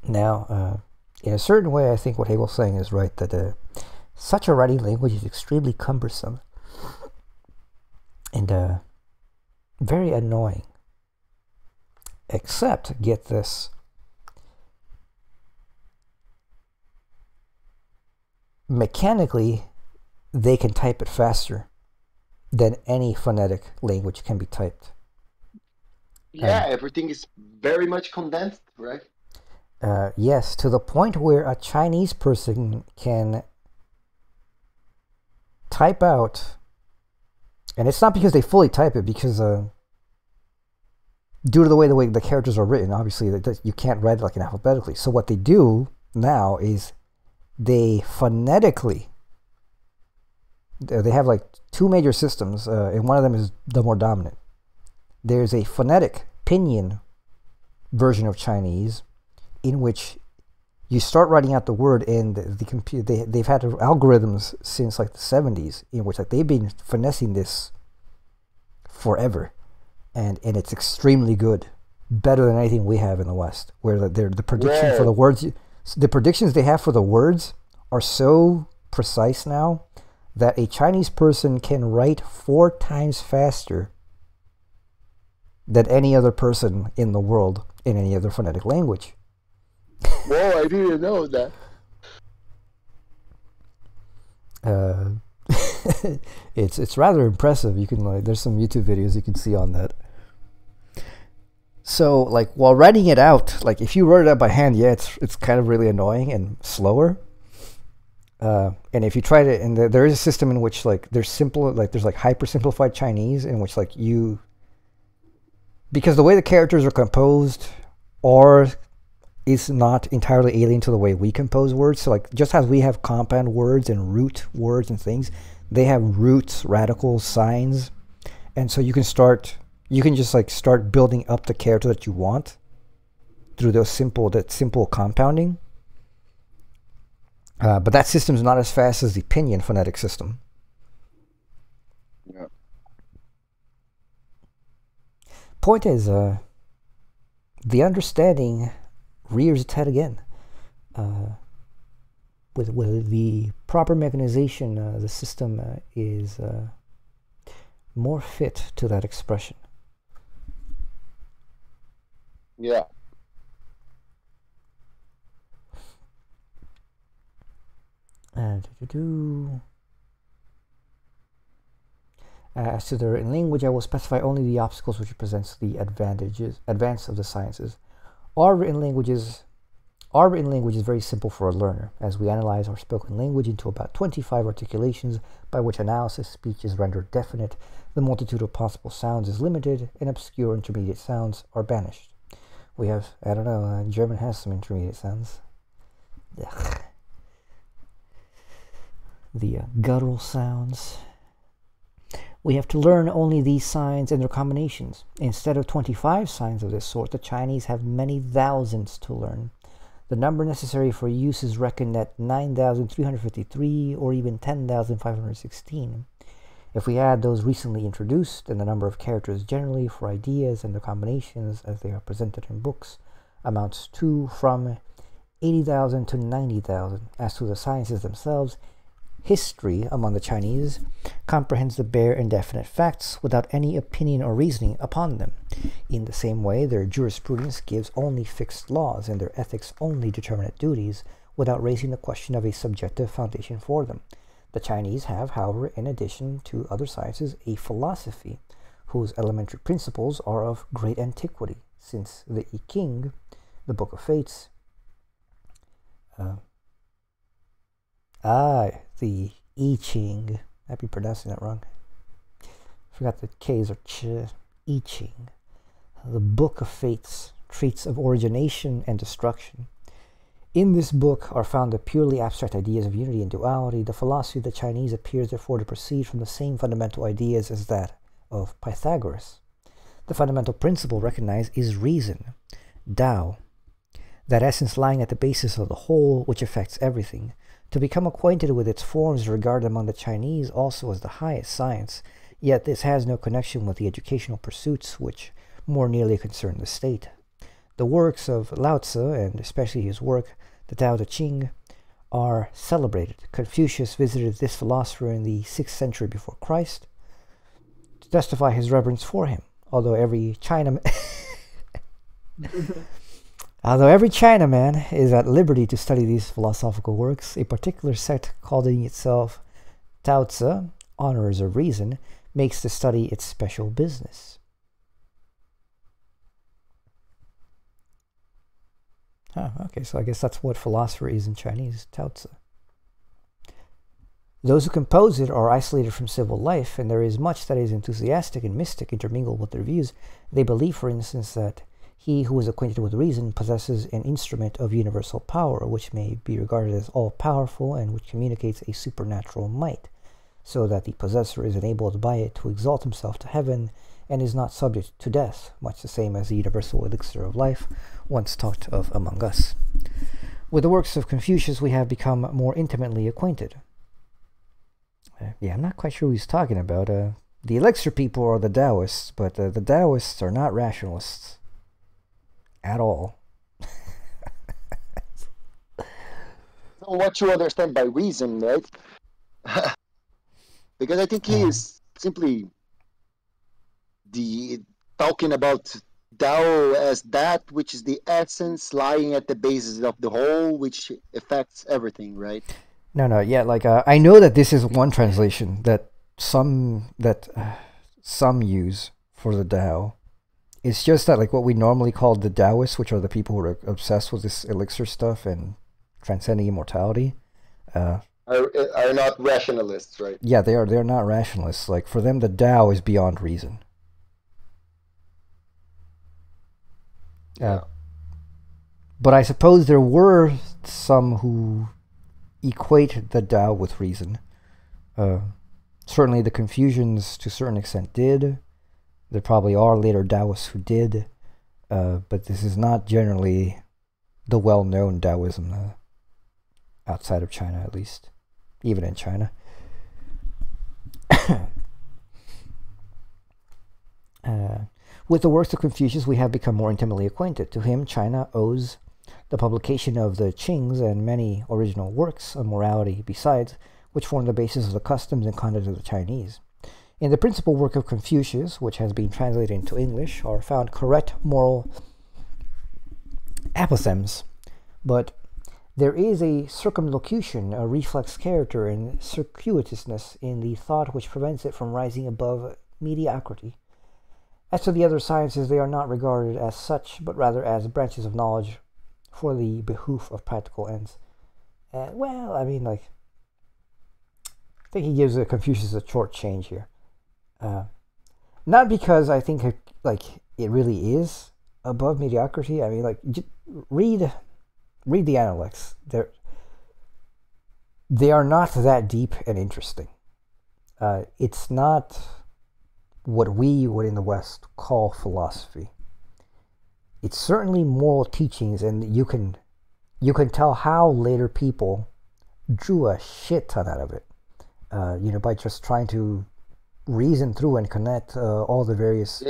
Now, in a certain way, I think what Hegel's saying is right, that such a writing language is extremely cumbersome and very annoying. Except, get this, mechanically, they can type it faster than any phonetic language can be typed. Yeah, everything is very much condensed, right? Yes, to the point where a Chinese person can type out, and it's not because they fully type it, because due to the way the characters are written, obviously you can't write it like alphabetically. So what they do now is they phonetically, they have like two major systems, and one of them is the more dominant. There's a phonetic pinyin version of Chinese in which you start writing out the word, and the computer, they've had algorithms since like the 70s in which like they've been finessing this forever, and it's extremely good, better than anything we have in the West, where the prediction for the words, the predictions they have for the words are so precise now that a Chinese person can write 4 times faster than any other person in the world in any other phonetic language. Whoa, I didn't know that. It's rather impressive. You can there's some YouTube videos you can see on that. So like while writing it out, like if you wrote it out by hand, yeah, it's kind of really annoying and slower. And if you try to, and there is a system in which like there's like hyper simplified Chinese in which like because the way the characters are composed is not entirely alien to the way we compose words. So like just as we have compound words and root words and things, they have roots, radicals, signs, and so you can just like start building up the character that you want through that simple compounding. But that system is not as fast as the Pinyin phonetic system. Yeah. Point is, the understanding rears its head again. With the proper mechanization, the system is more fit to that expression. Yeah. As to the written language, I will specify only the obstacles which represents the advance of the sciences. Our written language is very simple for a learner, as we analyze our spoken language into about 25 articulations, by which analysis speech is rendered definite, the multitude of possible sounds is limited, and obscure intermediate sounds are banished. We have, I don't know, German has some intermediate sounds. Ugh. The guttural sounds. We have to learn only these signs and their combinations. Instead of 25 signs of this sort, the Chinese have many thousands to learn. The number necessary for use is reckoned at 9,353 or even 10,516. If we add those recently introduced and the number of characters generally for ideas and their combinations as they are presented in books amounts to from 80,000 to 90,000. As to the sciences themselves, history among the Chinese comprehends the bare and definite facts without any opinion or reasoning upon them. In the same way, their jurisprudence gives only fixed laws and their ethics only determinate duties without raising the question of a subjective foundation for them. The Chinese have, however, in addition to other sciences, a philosophy whose elementary principles are of great antiquity, since the I Ching, the Book of Fates, the I Ching. I'd be pronouncing that wrong. Forgot the K's are ch. I Ching. The Book of Fates treats of origination and destruction. In this book are found the purely abstract ideas of unity and duality. The philosophy of the Chinese appears therefore to proceed from the same fundamental ideas as that of Pythagoras. The fundamental principle recognized is reason, Tao, that essence lying at the basis of the whole which affects everything. To become acquainted with its forms is regarded among the Chinese also as the highest science, yet this has no connection with the educational pursuits which more nearly concern the state. The works of Lao Tzu, and especially his work, the Tao Te Ching, are celebrated. Confucius visited this philosopher in the 6th century before Christ to testify his reverence for him, although every Chinaman is at liberty to study these philosophical works, a particular sect calling itself Tao Tzu, honorers of reason, makes the study its special business. Okay, so I guess that's what philosopher is in Chinese, Tao Tzu. Those who compose it are isolated from civil life, and there is much that is enthusiastic and mystic intermingled with their views. They believe, for instance, that he who is acquainted with reason possesses an instrument of universal power, which may be regarded as all-powerful and which communicates a supernatural might, so that the possessor is enabled by it to exalt himself to heaven and is not subject to death, much the same as the universal elixir of life once talked of among us. With the works of Confucius, we have become more intimately acquainted. Yeah, I'm not quite sure who he's talking about. The elixir people are the Taoists, but the Taoists are not rationalists. At all. What you understand by reason, right? Because I think he is simply talking about Tao as that which is the essence lying at the basis of the whole, which affects everything, right? No, yeah, like I know that this is one translation that some use for the Tao. It's just that, like, what we normally call the Taoists, which are the people who are obsessed with this elixir stuff and transcending immortality, are not rationalists, right? Yeah, they are. They're not rationalists. Like, for them, the Tao is beyond reason. Yeah. But I suppose there were some who equate the Tao with reason. Certainly the Confucians, to a certain extent, did. There probably are later Taoists who did. But this is not generally the well-known Taoism, outside of China, at least. Even in China. With the works of Confucius, we have become more intimately acquainted. To him, China owes the publication of the Qings and many original works of morality besides, which form the basis of the customs and conduct of the Chinese. In the principal work of Confucius, which has been translated into English, are found correct moral apothegms, but there is a circumlocution, a reflex character, and circuitousness in the thought which prevents it from rising above mediocrity. As to the other sciences, they are not regarded as such, but rather as branches of knowledge for the behoof of practical ends. Well, I mean, like, I think he gives Confucius a short change here. Not because I think it really is above mediocrity. I mean, like, read the Analects. They are not that deep and interesting. It's not what we would in the West call philosophy. It's certainly moral teachings, and you can tell how later people drew a shit ton out of it. By just trying to reason through and connect all the various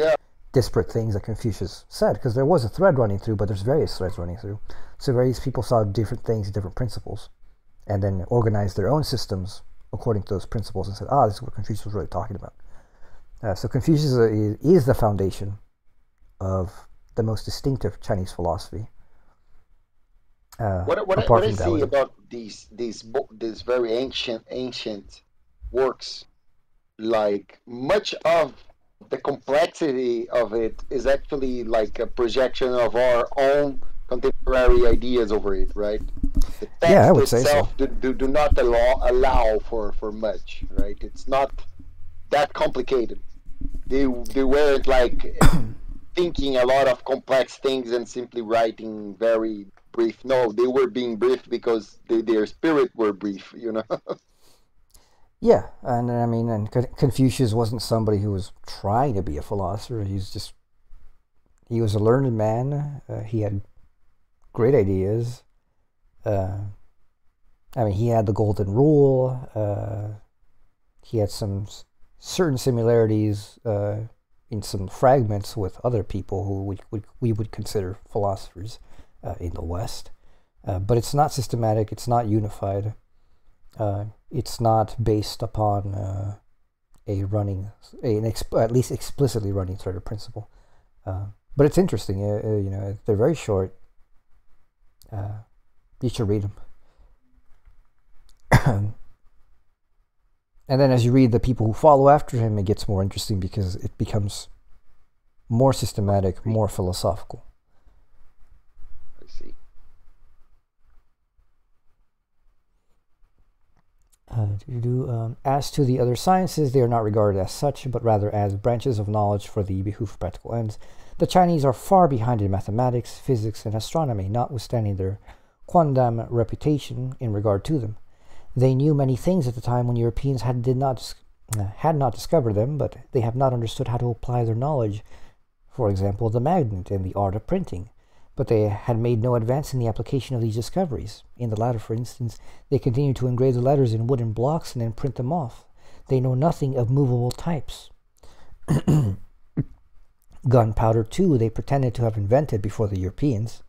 disparate things that Confucius said, because there was a thread running through, but there's various threads running through. So various people saw different things, different principles, and then organized their own systems according to those principles and said, this is what Confucius was really talking about. So Confucius is the foundation of the most distinctive Chinese philosophy. What I see about these very ancient works, like, much of the complexity of it is actually like a projection of our own contemporary ideas over it, right? The text I would say so. do not allow for much, right? It's not that complicated. They weren't like thinking a lot of complex things and simply writing very brief. No, they were being brief because their spirit were brief, Yeah, and I mean, and Confucius wasn't somebody who was trying to be a philosopher. He was a learned man. He had great ideas. I mean, he had the golden rule. He had some certain similarities in some fragments with other people who we would consider philosophers in the West. But it's not systematic. It's not unified. It's not based upon at least explicitly running thread or principle. But it's interesting. They're very short. You should read them. And then as you read the people who follow after him, it gets more interesting because it becomes more systematic, more philosophical. I see. As to the other sciences, they are not regarded as such, but rather as branches of knowledge for the behoof of practical ends. The Chinese are far behind in mathematics, physics, and astronomy, notwithstanding their quondam reputation in regard to them. They knew many things at the time when Europeans had not discovered them, but they have not understood how to apply their knowledge. For example, the magnet and the art of printing. but they had made no advance in the application of these discoveries. In the latter, for instance, they continued to engrave the letters in wooden blocks and then print them off. They know nothing of movable types. Gunpowder, too, they pretended to have invented before the Europeans,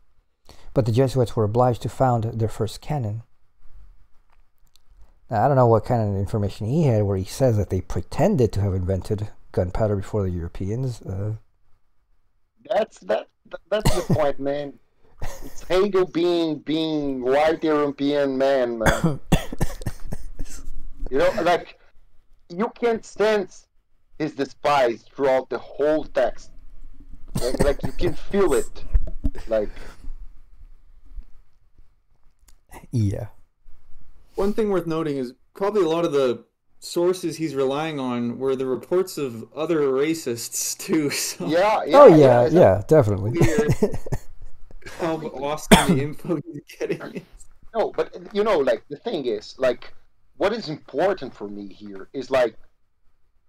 but the Jesuits were obliged to found their first cannon. Now, I don't know what kind of information he had where he says that they pretended to have invented gunpowder before the Europeans. That's the point, man. It's Hegel being white European man. You know, like, you can sense his despise throughout the whole text. Like you can feel it. Like, yeah. One thing worth noting is probably a lot of the sources he's relying on were the reports of other racists too. So Yeah, definitely. How awesome the info he's getting. No, but you know, like, the thing is, like, what is important for me here is like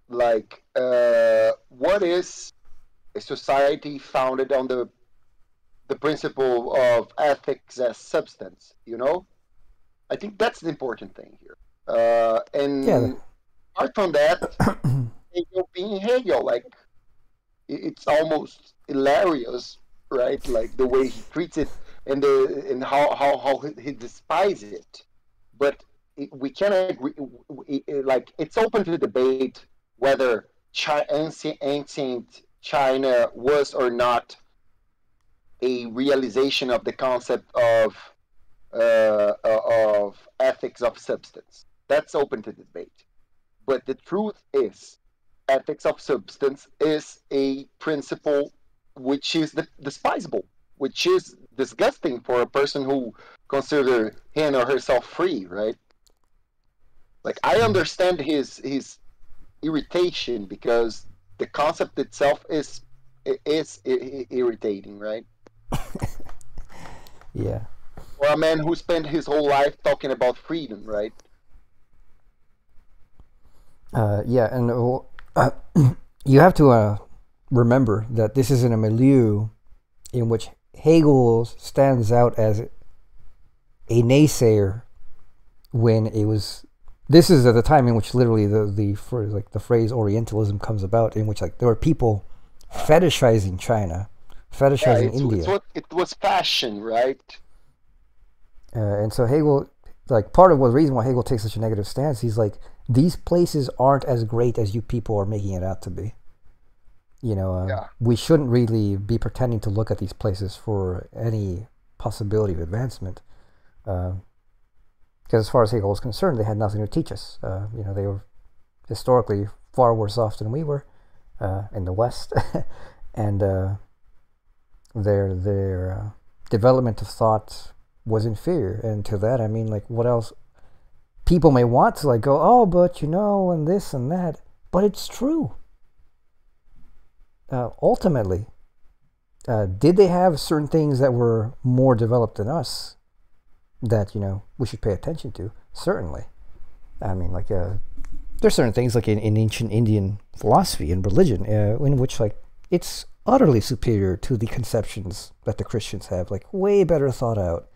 what is a society founded on the principle of ethics as substance, you know? I think that's the important thing here. And apart from that, Hegel being Hegel, like, it's almost hilarious, right? Like, the way he treats it and how he despises it. But we can agree, like, it's open to debate whether ancient China was or not a realization of the concept of ethics of substance. That's open to debate. But the truth is, ethics of substance is a principle which is despisable, which is disgusting for a person who considers him or herself free, right? Like, I understand his irritation because the concept itself is irritating, right? Yeah. Or a man who spent his whole life talking about freedom, right? Yeah, and you have to remember that this is in a milieu in which Hegel stands out as a naysayer when it was. This is at the time in which literally the phrase Orientalism comes about, in which, like, there were people fetishizing China, fetishizing India. It was fashion, right? And so Hegel, like, part of the reason why Hegel takes such a negative stance, he's like, these places aren't as great as you people are making it out to be. You know, we shouldn't really be pretending to look at these places for any possibility of advancement. Because as far as Hegel was concerned, they had nothing to teach us. You know, they were historically far worse off than we were in the West, and their development of thought was inferior. And to that, I mean, like, what else? People may want to, like, go, oh, but you know, and this and that, but it's true. Ultimately, did they have certain things that were more developed than us that, you know, we should pay attention to? Certainly. I mean, like, there's certain things, like in ancient Indian philosophy and religion, in which, like, it's utterly superior to the conceptions that the Christians have, like, way better thought out.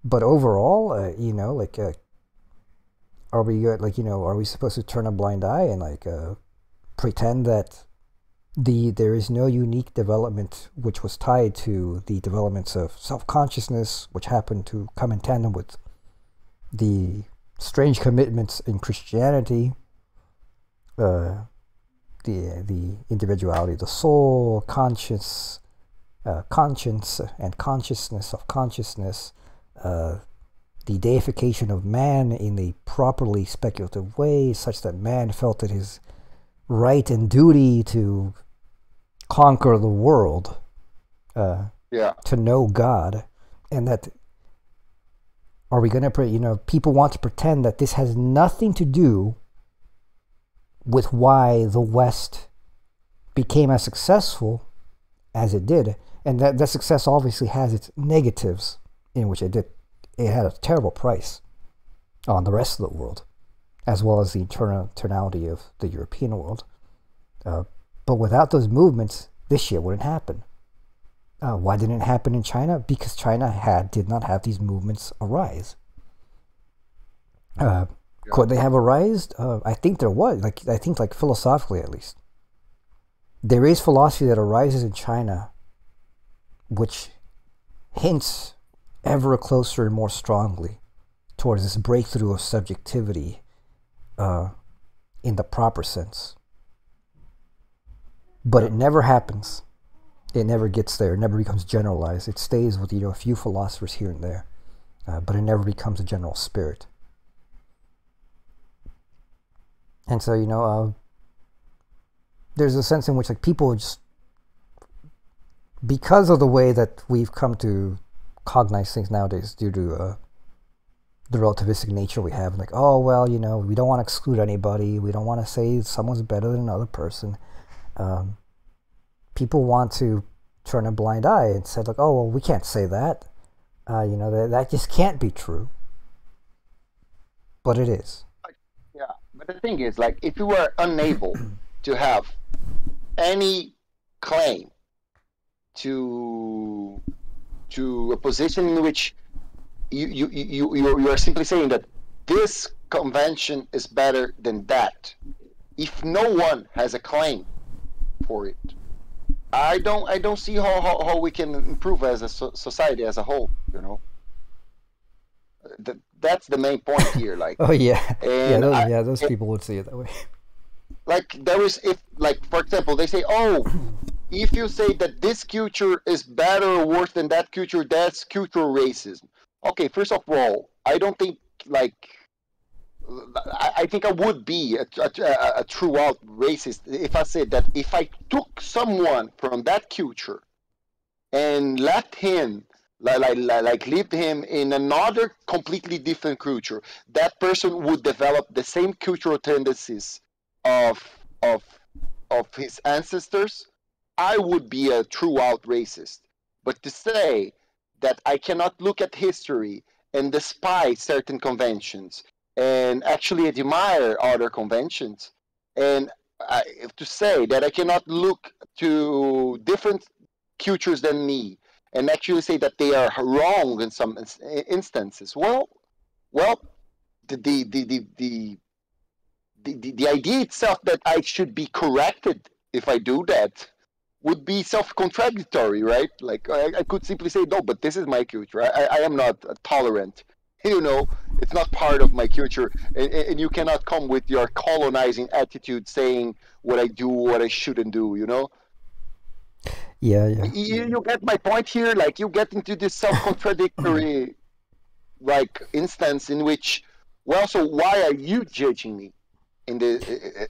But overall, you know, like, are we, like, you know, are we supposed to turn a blind eye and, like, pretend that there is no unique development which was tied to the developments of self-consciousness, which happened to come in tandem with the strange commitments in Christianity, the individuality of the soul, conscience and consciousness of consciousness, the deification of man in a properly speculative way, such that man felt it his right and duty to conquer the world, to know God, and that, are we going to, you know, people want to pretend that this has nothing to do with why the West became as successful as it did, and that success obviously has its negatives, in which it had a terrible price on the rest of the world, as well as the eternality of the European world. But without those movements, this shit wouldn't happen. Why didn't it happen in China? Because China did not have these movements arise. Could they have arisen? I think there was. I think philosophically at least, there is philosophy that arises in China, which hints ever closer and more strongly towards this breakthrough of subjectivity, in the proper sense. But it never happens. It never gets there. It never becomes generalized. It stays with a few philosophers here and there, but it never becomes a general spirit. And so there's a sense in which people just, because of the way that we've come to cognize things nowadays due to the relativistic nature we have, we don't want to exclude anybody. We don't want to say someone's better than another person. People want to turn a blind eye and say, we can't say that. That just can't be true. But it is. Yeah, but the thing is, if you were unable to have any claim to a position in which you are simply saying that this convention is better than that, if no one has a claim for it, I don't see how we can improve as a society as a whole. That's the main point here. Oh yeah, those people would see it that way. For example, they say, if you say that this culture is better or worse than that culture, that's cultural racism. Okay, first of all, I don't think I think I would be a throughout racist if I said that if I took someone from that culture and let him lived him in another completely different culture, that person would develop the same cultural tendencies of his ancestors. I would be a throughout racist. But to say that I cannot look at history and despise certain conventions and actually admire other conventions, and to say that I cannot look to different cultures than me and actually say that they are wrong in some instances, well, the idea itself that I should be corrected if I do that would be self-contradictory, right? I could simply say, no, but this is my culture. I am not tolerant. It's not part of my culture. And you cannot come with your colonizing attitude saying what I do, what I shouldn't do, Yeah. You get my point here? You get into this self-contradictory, instance in which, so why are you judging me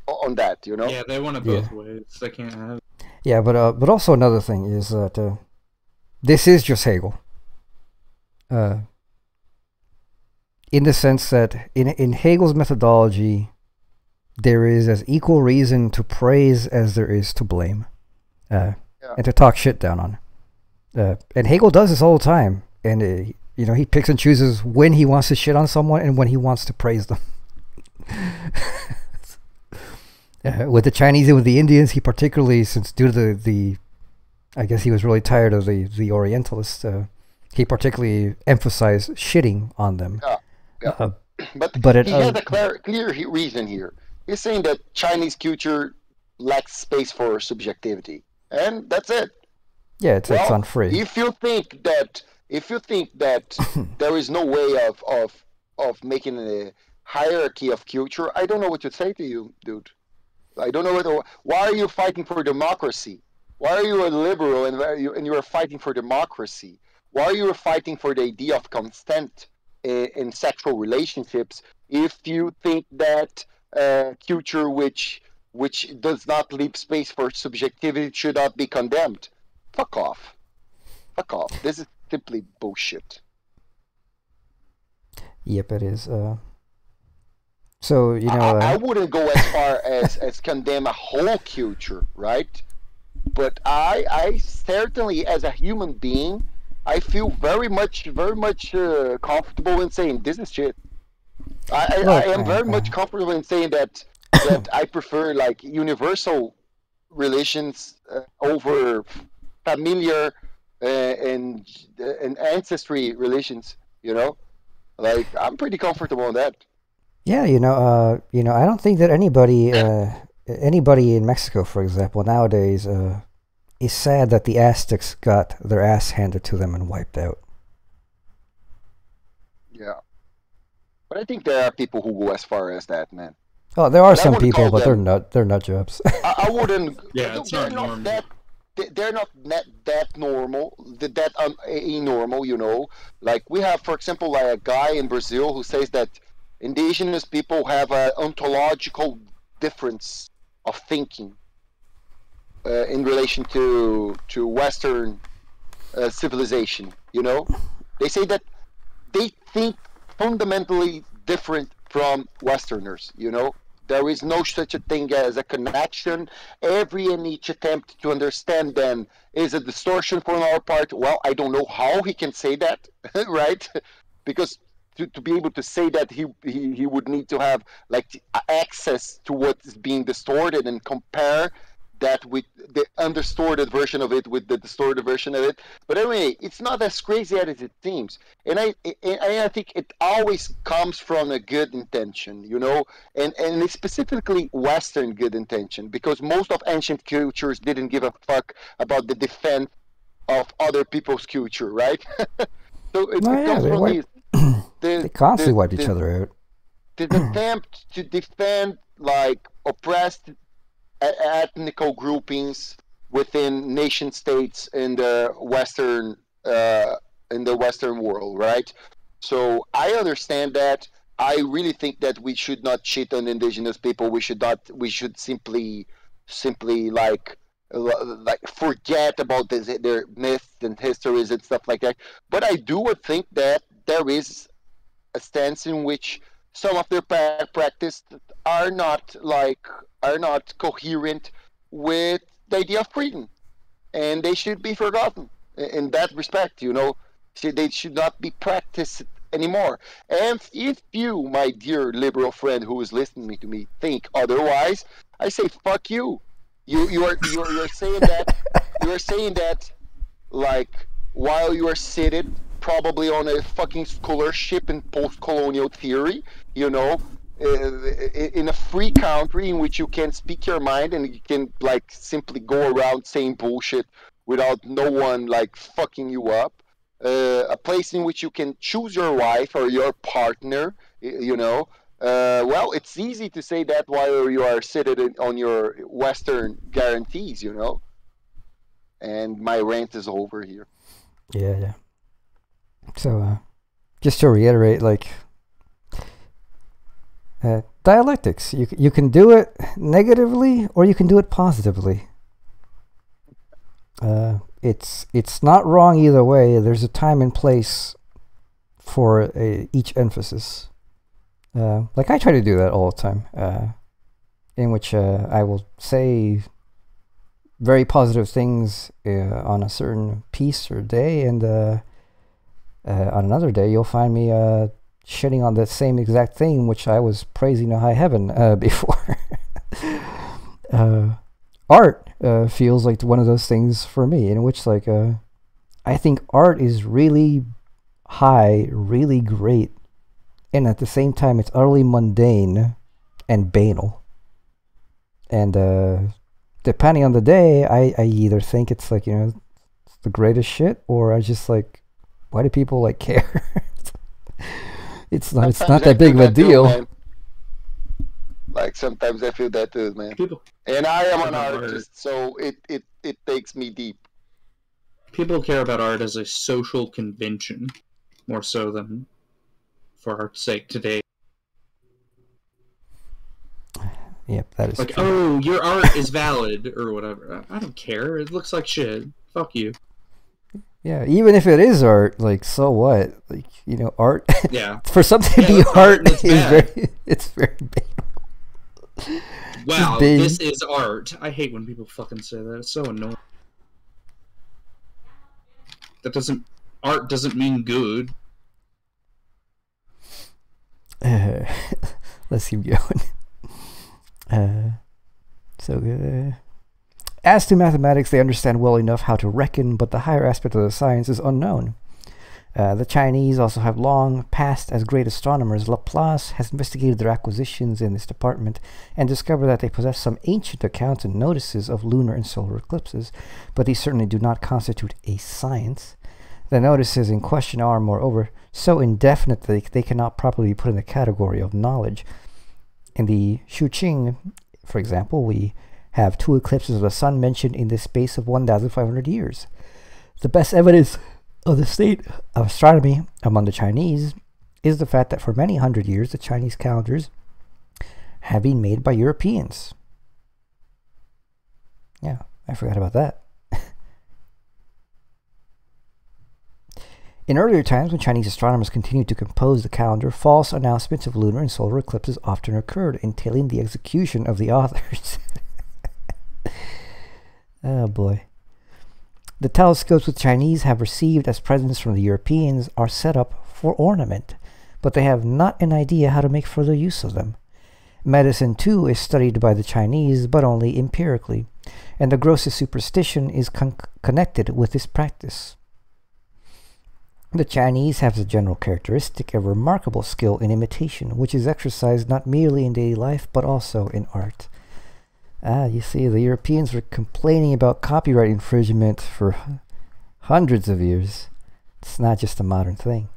on that, Yeah, they want it both ways. They can't have. Yeah, but also another thing is that this is just Hegel. In the sense that in Hegel's methodology, there is as equal reason to praise as there is to blame, and to talk shit down on. And Hegel does this all the time, and he picks and chooses when he wants to shit on someone and when he wants to praise them. With the Chinese and with the Indians, he particularly, since due to the I guess he was really tired of the Orientalists, he particularly emphasized shitting on them. But he has a clear reason here. He's saying that Chinese culture lacks space for subjectivity, and that's it. Yeah, it's unfree. If you think that there is no way of making a hierarchy of culture, I don't know what to say to you, dude. I don't know why are you fighting for democracy? Why are you a liberal and you are fighting for democracy? Why are you fighting for the idea of consent in sexual relationships if you think that culture which does not leave space for subjectivity should not be condemned? Fuck off. This is simply bullshit. Yep, it is. So I wouldn't go as far as condemn a whole culture, right? But I certainly, as a human being, I feel very much comfortable in saying this is shit. I am very much comfortable in saying that I prefer universal relations over familiar and ancestry relations. You know, like I'm pretty comfortable on that. Yeah, I don't think that anybody in Mexico, for example, nowadays is sad that the Aztecs got their ass handed to them and wiped out. Yeah, but I think there are people who go as far as that, man. Oh, there are But I some wouldn't people, call but them. they're nut jobs. I wouldn't. Yeah, it's They're not not normal. that. They're not that normal. That normal. You know, like we have, for example, like a guy in Brazil who says that indigenous people have an ontological difference of thinking in relation to Western civilization. You know, they say that they think fundamentally different from Westerners. You know, there is no such a thing as a connection. Every and each attempt to understand them is a distortion from our part. Well, I don't know how he can say that, right? Because to be able to say that, he would need to have like access to what is being distorted and compare that with the undistorted version of it with the distorted version of it. But anyway, it's not as crazy as it seems. And I think it always comes from a good intention, you know, and it's specifically Western good intention, because most of ancient cultures didn't give a fuck about the defense of other people's culture, right? So it comes they from wipe, they constantly wiped each other out. the attempt to defend like oppressed ethnical groupings within nation states in the Western world, right? So I understand that. I really think that we should not shit on indigenous people. We should not. We should simply like forget about their myths and histories and stuff like that. But I do think that there is a stance in which some of their practice are not coherent with the idea of freedom, and they should be forgotten in that respect. You know, they should not be practiced anymore. And if you, my dear liberal friend who is listening to me, think otherwise, I say fuck you. You're saying that like while you are seated probably on a fucking scholarship in post-colonial theory, you know, in a free country in which you can speak your mind and you can like simply go around saying bullshit without no one like fucking you up. A place in which you can choose your wife or your partner, you know. Well, it's easy to say that while you are seated on your Western guarantees, you know. And my rant is over here. Yeah. So, just to reiterate, like, dialectics, you can do it negatively or you can do it positively. It's not wrong either way. There's a time and place for each emphasis. Like I try to do that all the time, in which I will say very positive things on a certain piece or day, and on another day you'll find me shitting on the same exact thing which I was praising to high heaven before. Art feels like one of those things for me, in which like I think art is really high, really great, and at the same time it's utterly mundane and banal. And depending on the day, I either think it's like, you know, it's the greatest shit, or I just like, why do people like care? It's not that big of a deal. Too, like sometimes I feel that too, man. And I am an artist, so it takes me deep. People care about art as a social convention more so than for art's sake today. Yep, that is like, true. Oh, your art is valid or whatever. I don't care. It looks like shit. Fuck you. Yeah, even if it is art, like, so what? Like, you know, art. Yeah. For something to be art is it's very big. Wow, this is art. I hate when people fucking say that. It's so annoying. Art doesn't mean good. Let's keep going. As to mathematics, they understand well enough how to reckon, but the higher aspect of the science is unknown. The Chinese also have long passed as great astronomers. Laplace has investigated their acquisitions in this department and discovered that they possess some ancient accounts and notices of lunar and solar eclipses, but these certainly do not constitute a science. The notices in question are, moreover, so indefinite that they cannot properly be put in the category of knowledge. In the Shuqing, for example, we have 2 eclipses of the sun mentioned in the space of 1,500 years. The best evidence of the state of astronomy among the Chinese is the fact that for many hundred years the Chinese calendars have been made by Europeans. Yeah, I forgot about that. In earlier times, when Chinese astronomers continued to compose the calendar, false announcements of lunar and solar eclipses often occurred, entailing the execution of the authors. Oh boy. The telescopes which Chinese have received as presents from the Europeans are set up for ornament, but they have not an idea how to make further use of them. Medicine, too, is studied by the Chinese, but only empirically, and the grossest superstition is connected with this practice. The Chinese have the general characteristic of remarkable skill in imitation, which is exercised not merely in daily life, but also in art. You see, the Europeans were complaining about copyright infringement for hundreds of years. It's not just a modern thing.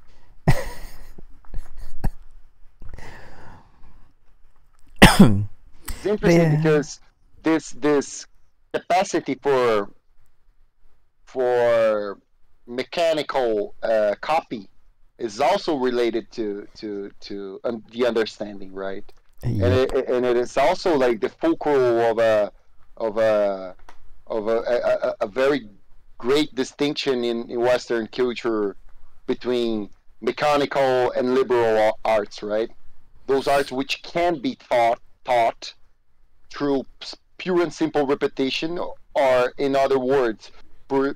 It's interesting because this capacity for mechanical copy is also related to the understanding, right? Yeah. And it is also like the fulcrum of a very great distinction in Western culture between mechanical and liberal arts, right? Those arts which can be taught through pure and simple repetition, or in other words, through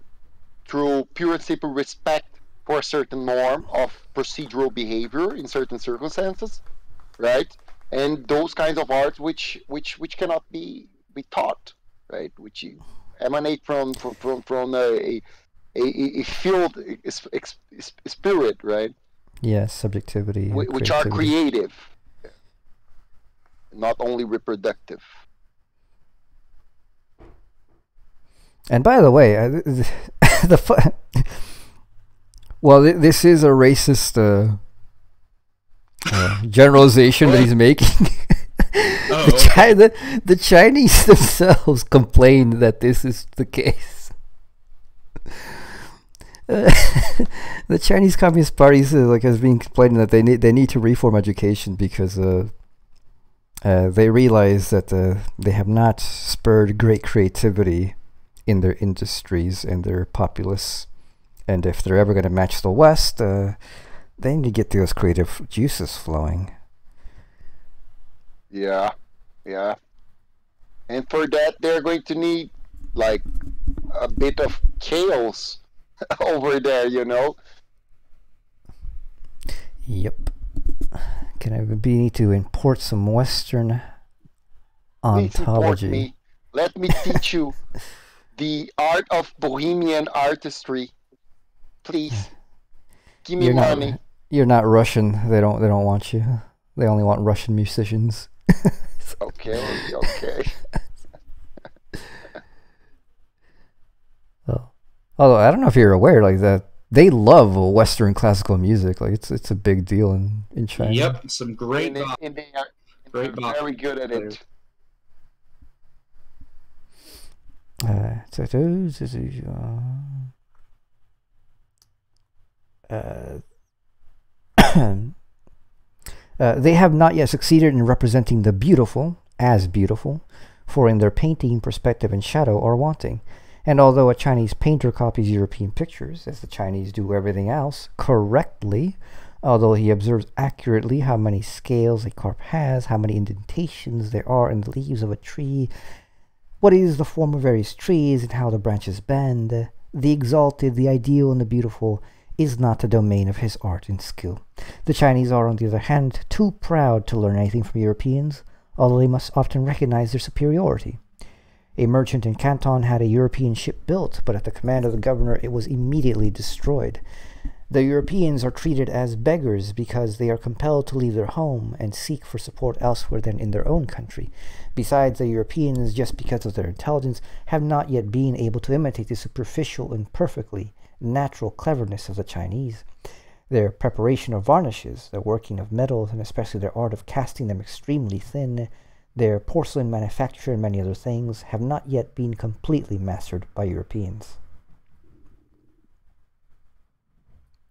pure and simple respect for a certain norm of procedural behavior in certain circumstances, right? And those kinds of arts which cannot be taught, right? Which emanate from a field spirit, right? Yeah, subjectivity. Which are creative, not only reproductive. And by the way, this is a racist generalization that he's making. The Chinese themselves complain that this is the case. The Chinese Communist Party has been complaining that they need to reform education because they realize that they have not spurred great creativity in their industries and their populace, and if they're ever going to match the West, they need to get those creative juices flowing. Yeah. And for that, they're going to need like a bit of chaos over there, you know. Yep. Need to import some Western ontology. Me. Let me teach you the art of Bohemian artistry. Please, give me money. You're not Russian. They don't want you. They only want Russian musicians. Okay. Although I don't know if you're aware, like that they love Western classical music. Like it's a big deal in China. Yep, some great. And they are very good at it. They have not yet succeeded in representing the beautiful as beautiful, for in their painting, perspective and shadow are wanting. And although a Chinese painter copies European pictures, as the Chinese do everything else, correctly, although he observes accurately how many scales a carp has, how many indentations there are in the leaves of a tree, what is the form of various trees, and how the branches bend, the exalted, the ideal, and the beautiful is not the domain of his art and skill. The Chinese are, on the other hand, too proud to learn anything from Europeans, although they must often recognize their superiority. A merchant in Canton had a European ship built, but at the command of the governor it was immediately destroyed. The Europeans are treated as beggars because they are compelled to leave their home and seek for support elsewhere than in their own country. Besides, the Europeans, just because of their intelligence, have not yet been able to imitate the superficial and perfectly natural cleverness of the Chinese. Their preparation of varnishes, their working of metals, and especially their art of casting them extremely thin, their porcelain manufacture and many other things, have not yet been completely mastered by Europeans.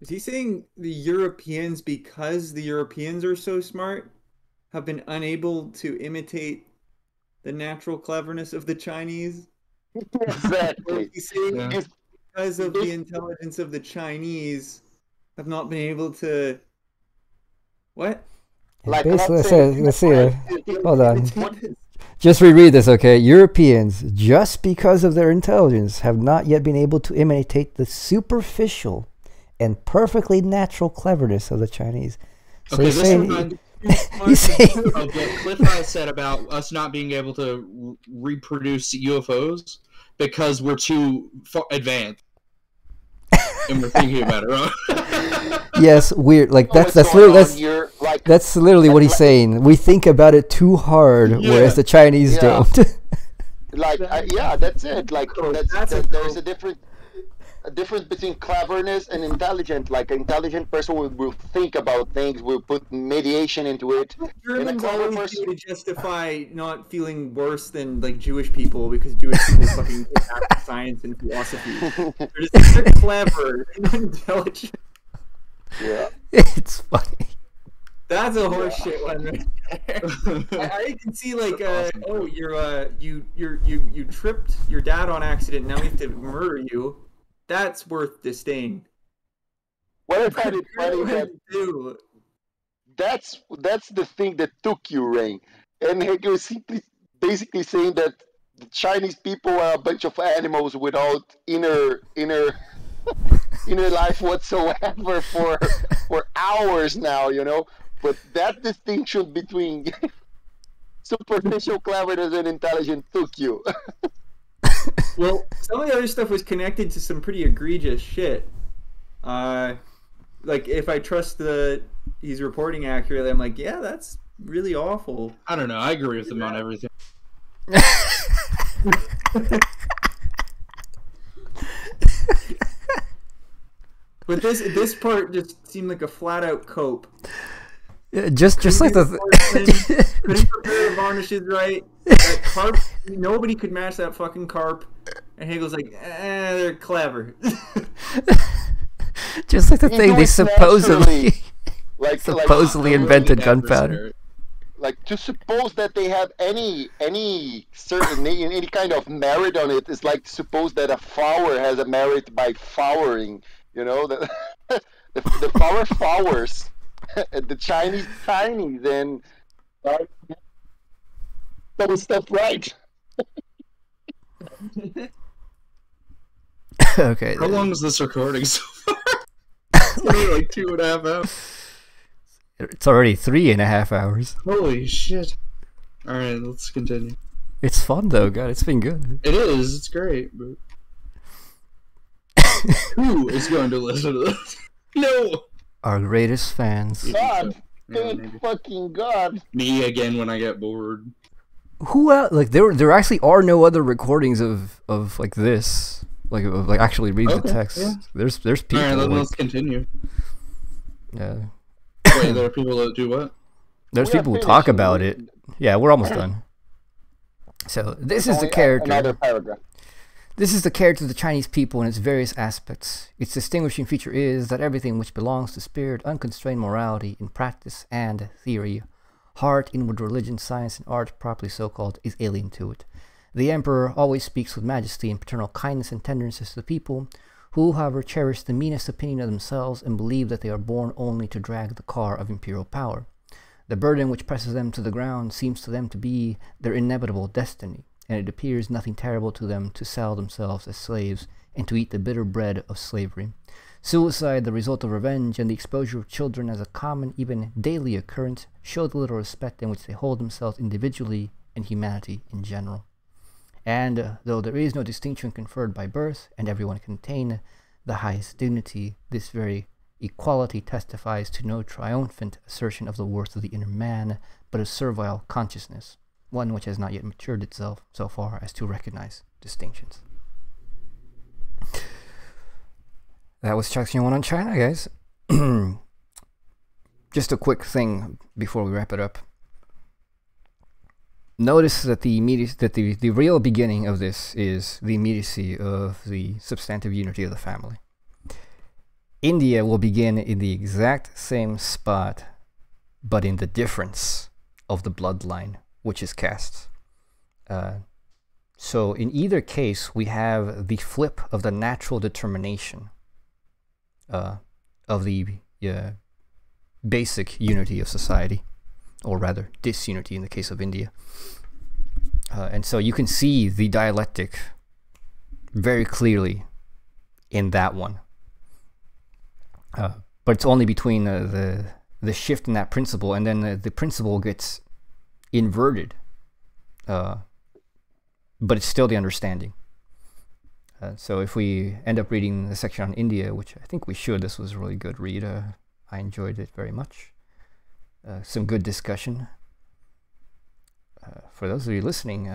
Is he saying the Europeans, because the Europeans are so smart, have been unable to imitate the natural cleverness of the Chinese? Exactly. Or is he saying Yeah. because of the intelligence of the Chinese, have not been able to... What? Like, Basically, not saying- let's see. Hold on. Imitate- Just reread this, okay? Europeans, just because of their intelligence, have not yet been able to imitate the superficial and perfectly natural cleverness of the Chinese. So Okay, he's this saying, reminds he's saying, of what Cliff High said about us not being able to reproduce UFOs because we're too advanced. And we're thinking about it wrong. yes, weird. Like that's what's literally going on here, like, that's literally what he's saying. We think about it too hard, Yeah. whereas the Chinese Yeah. don't. yeah, that's it. Like, Oh, that's that's there's a difference between cleverness and intelligent. Like, an intelligent person will think about things, will put mediation into it. Germans clever always person- do to justify not feeling worse than like Jewish people because Jewish people fucking attack science and philosophy. They're clever and intelligent. Yeah. It's funny. That's a horseshit one right there. I can see like, oh, you tripped your dad on accident. Now we have to murder you. That's worth disdain. What I find it funny What that do? that's the thing that took you, Rain. And Hegel is basically saying that the Chinese people are a bunch of animals without inner life whatsoever for hours now, you know. But that distinction between superficial cleverness and intelligence took you. Well, some of the other stuff was connected to some pretty egregious shit. Like if I trust he's reporting accurately, I'm like, yeah, that's really awful. I don't know. I agree with him on everything. But this part just seemed like a flat out cope. Yeah, just like the Couldn't prepare the varnishes right. That carp, nobody could match that fucking carp. And Hegel's like, they're clever. just like the You thing do they it supposedly naturally. Like supposedly invented gunpowder. like to suppose that they have any certain any kind of merit on it is like to suppose that a flower has a merit by flowering. You know, the flower flowers. The Chinese and some stuff right. Okay. How long is this recording so far? It's only like 2.5 hours. It's already 3.5 hours. Holy shit. Alright, let's continue. It's fun though, God. It's been good. It is, it's great, but who is going to listen to this? No! Our greatest fans. God, Yeah, thank maybe. fucking God. Me again when I get bored. Who else? Like there actually are no other recordings of like this. Like actually read the Okay, text. yeah. There's people. Alright, then like, let's continue. yeah. Wait, there are people that do what? There's We are people who talk finishing. about it. Yeah, we're almost done. So this is the Only character. Another paragraph. This is the character of the Chinese people in its various aspects. Its distinguishing feature is that everything which belongs to spirit, unconstrained morality in practice and theory, heart, inward religion, science, and art, properly so called, is alien to it. The emperor always speaks with majesty and paternal kindness and tenderness to the people, who, however, cherish the meanest opinion of themselves and believe that they are born only to drag the car of imperial power. The burden which presses them to the ground seems to them to be their inevitable destiny, and it appears nothing terrible to them to sell themselves as slaves and to eat the bitter bread of slavery. Suicide, the result of revenge, and the exposure of children as a common, even daily occurrence, show the little respect in which they hold themselves individually and humanity in general. And though there is no distinction conferred by birth, and everyone can attain the highest dignity, this very equality testifies to no triumphant assertion of the worth of the inner man, but a servile consciousness, one which has not yet matured itself so far as to recognize distinctions. That was Section 1 on China, guys. Just a quick thing before we wrap it up. Notice that the real beginning of this is the immediacy of the substantive unity of the family. India will begin in the exact same spot, but in the difference of the bloodline, which is castes. So in either case, we have the flip of the natural determination of the basic unity of society, or rather disunity in the case of India. And so you can see the dialectic very clearly in that one. But it's only between the shift in that principle, and then the principle gets inverted. But it's still the understanding. So if we end up reading the section on India, which I think we should, this was a really good read. I enjoyed it very much. Some good discussion. For those of you listening,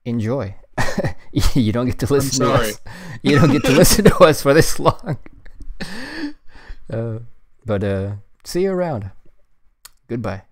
enjoy. You don't get to listen to us. You don't get to listen to us for this long. But see you around. Goodbye.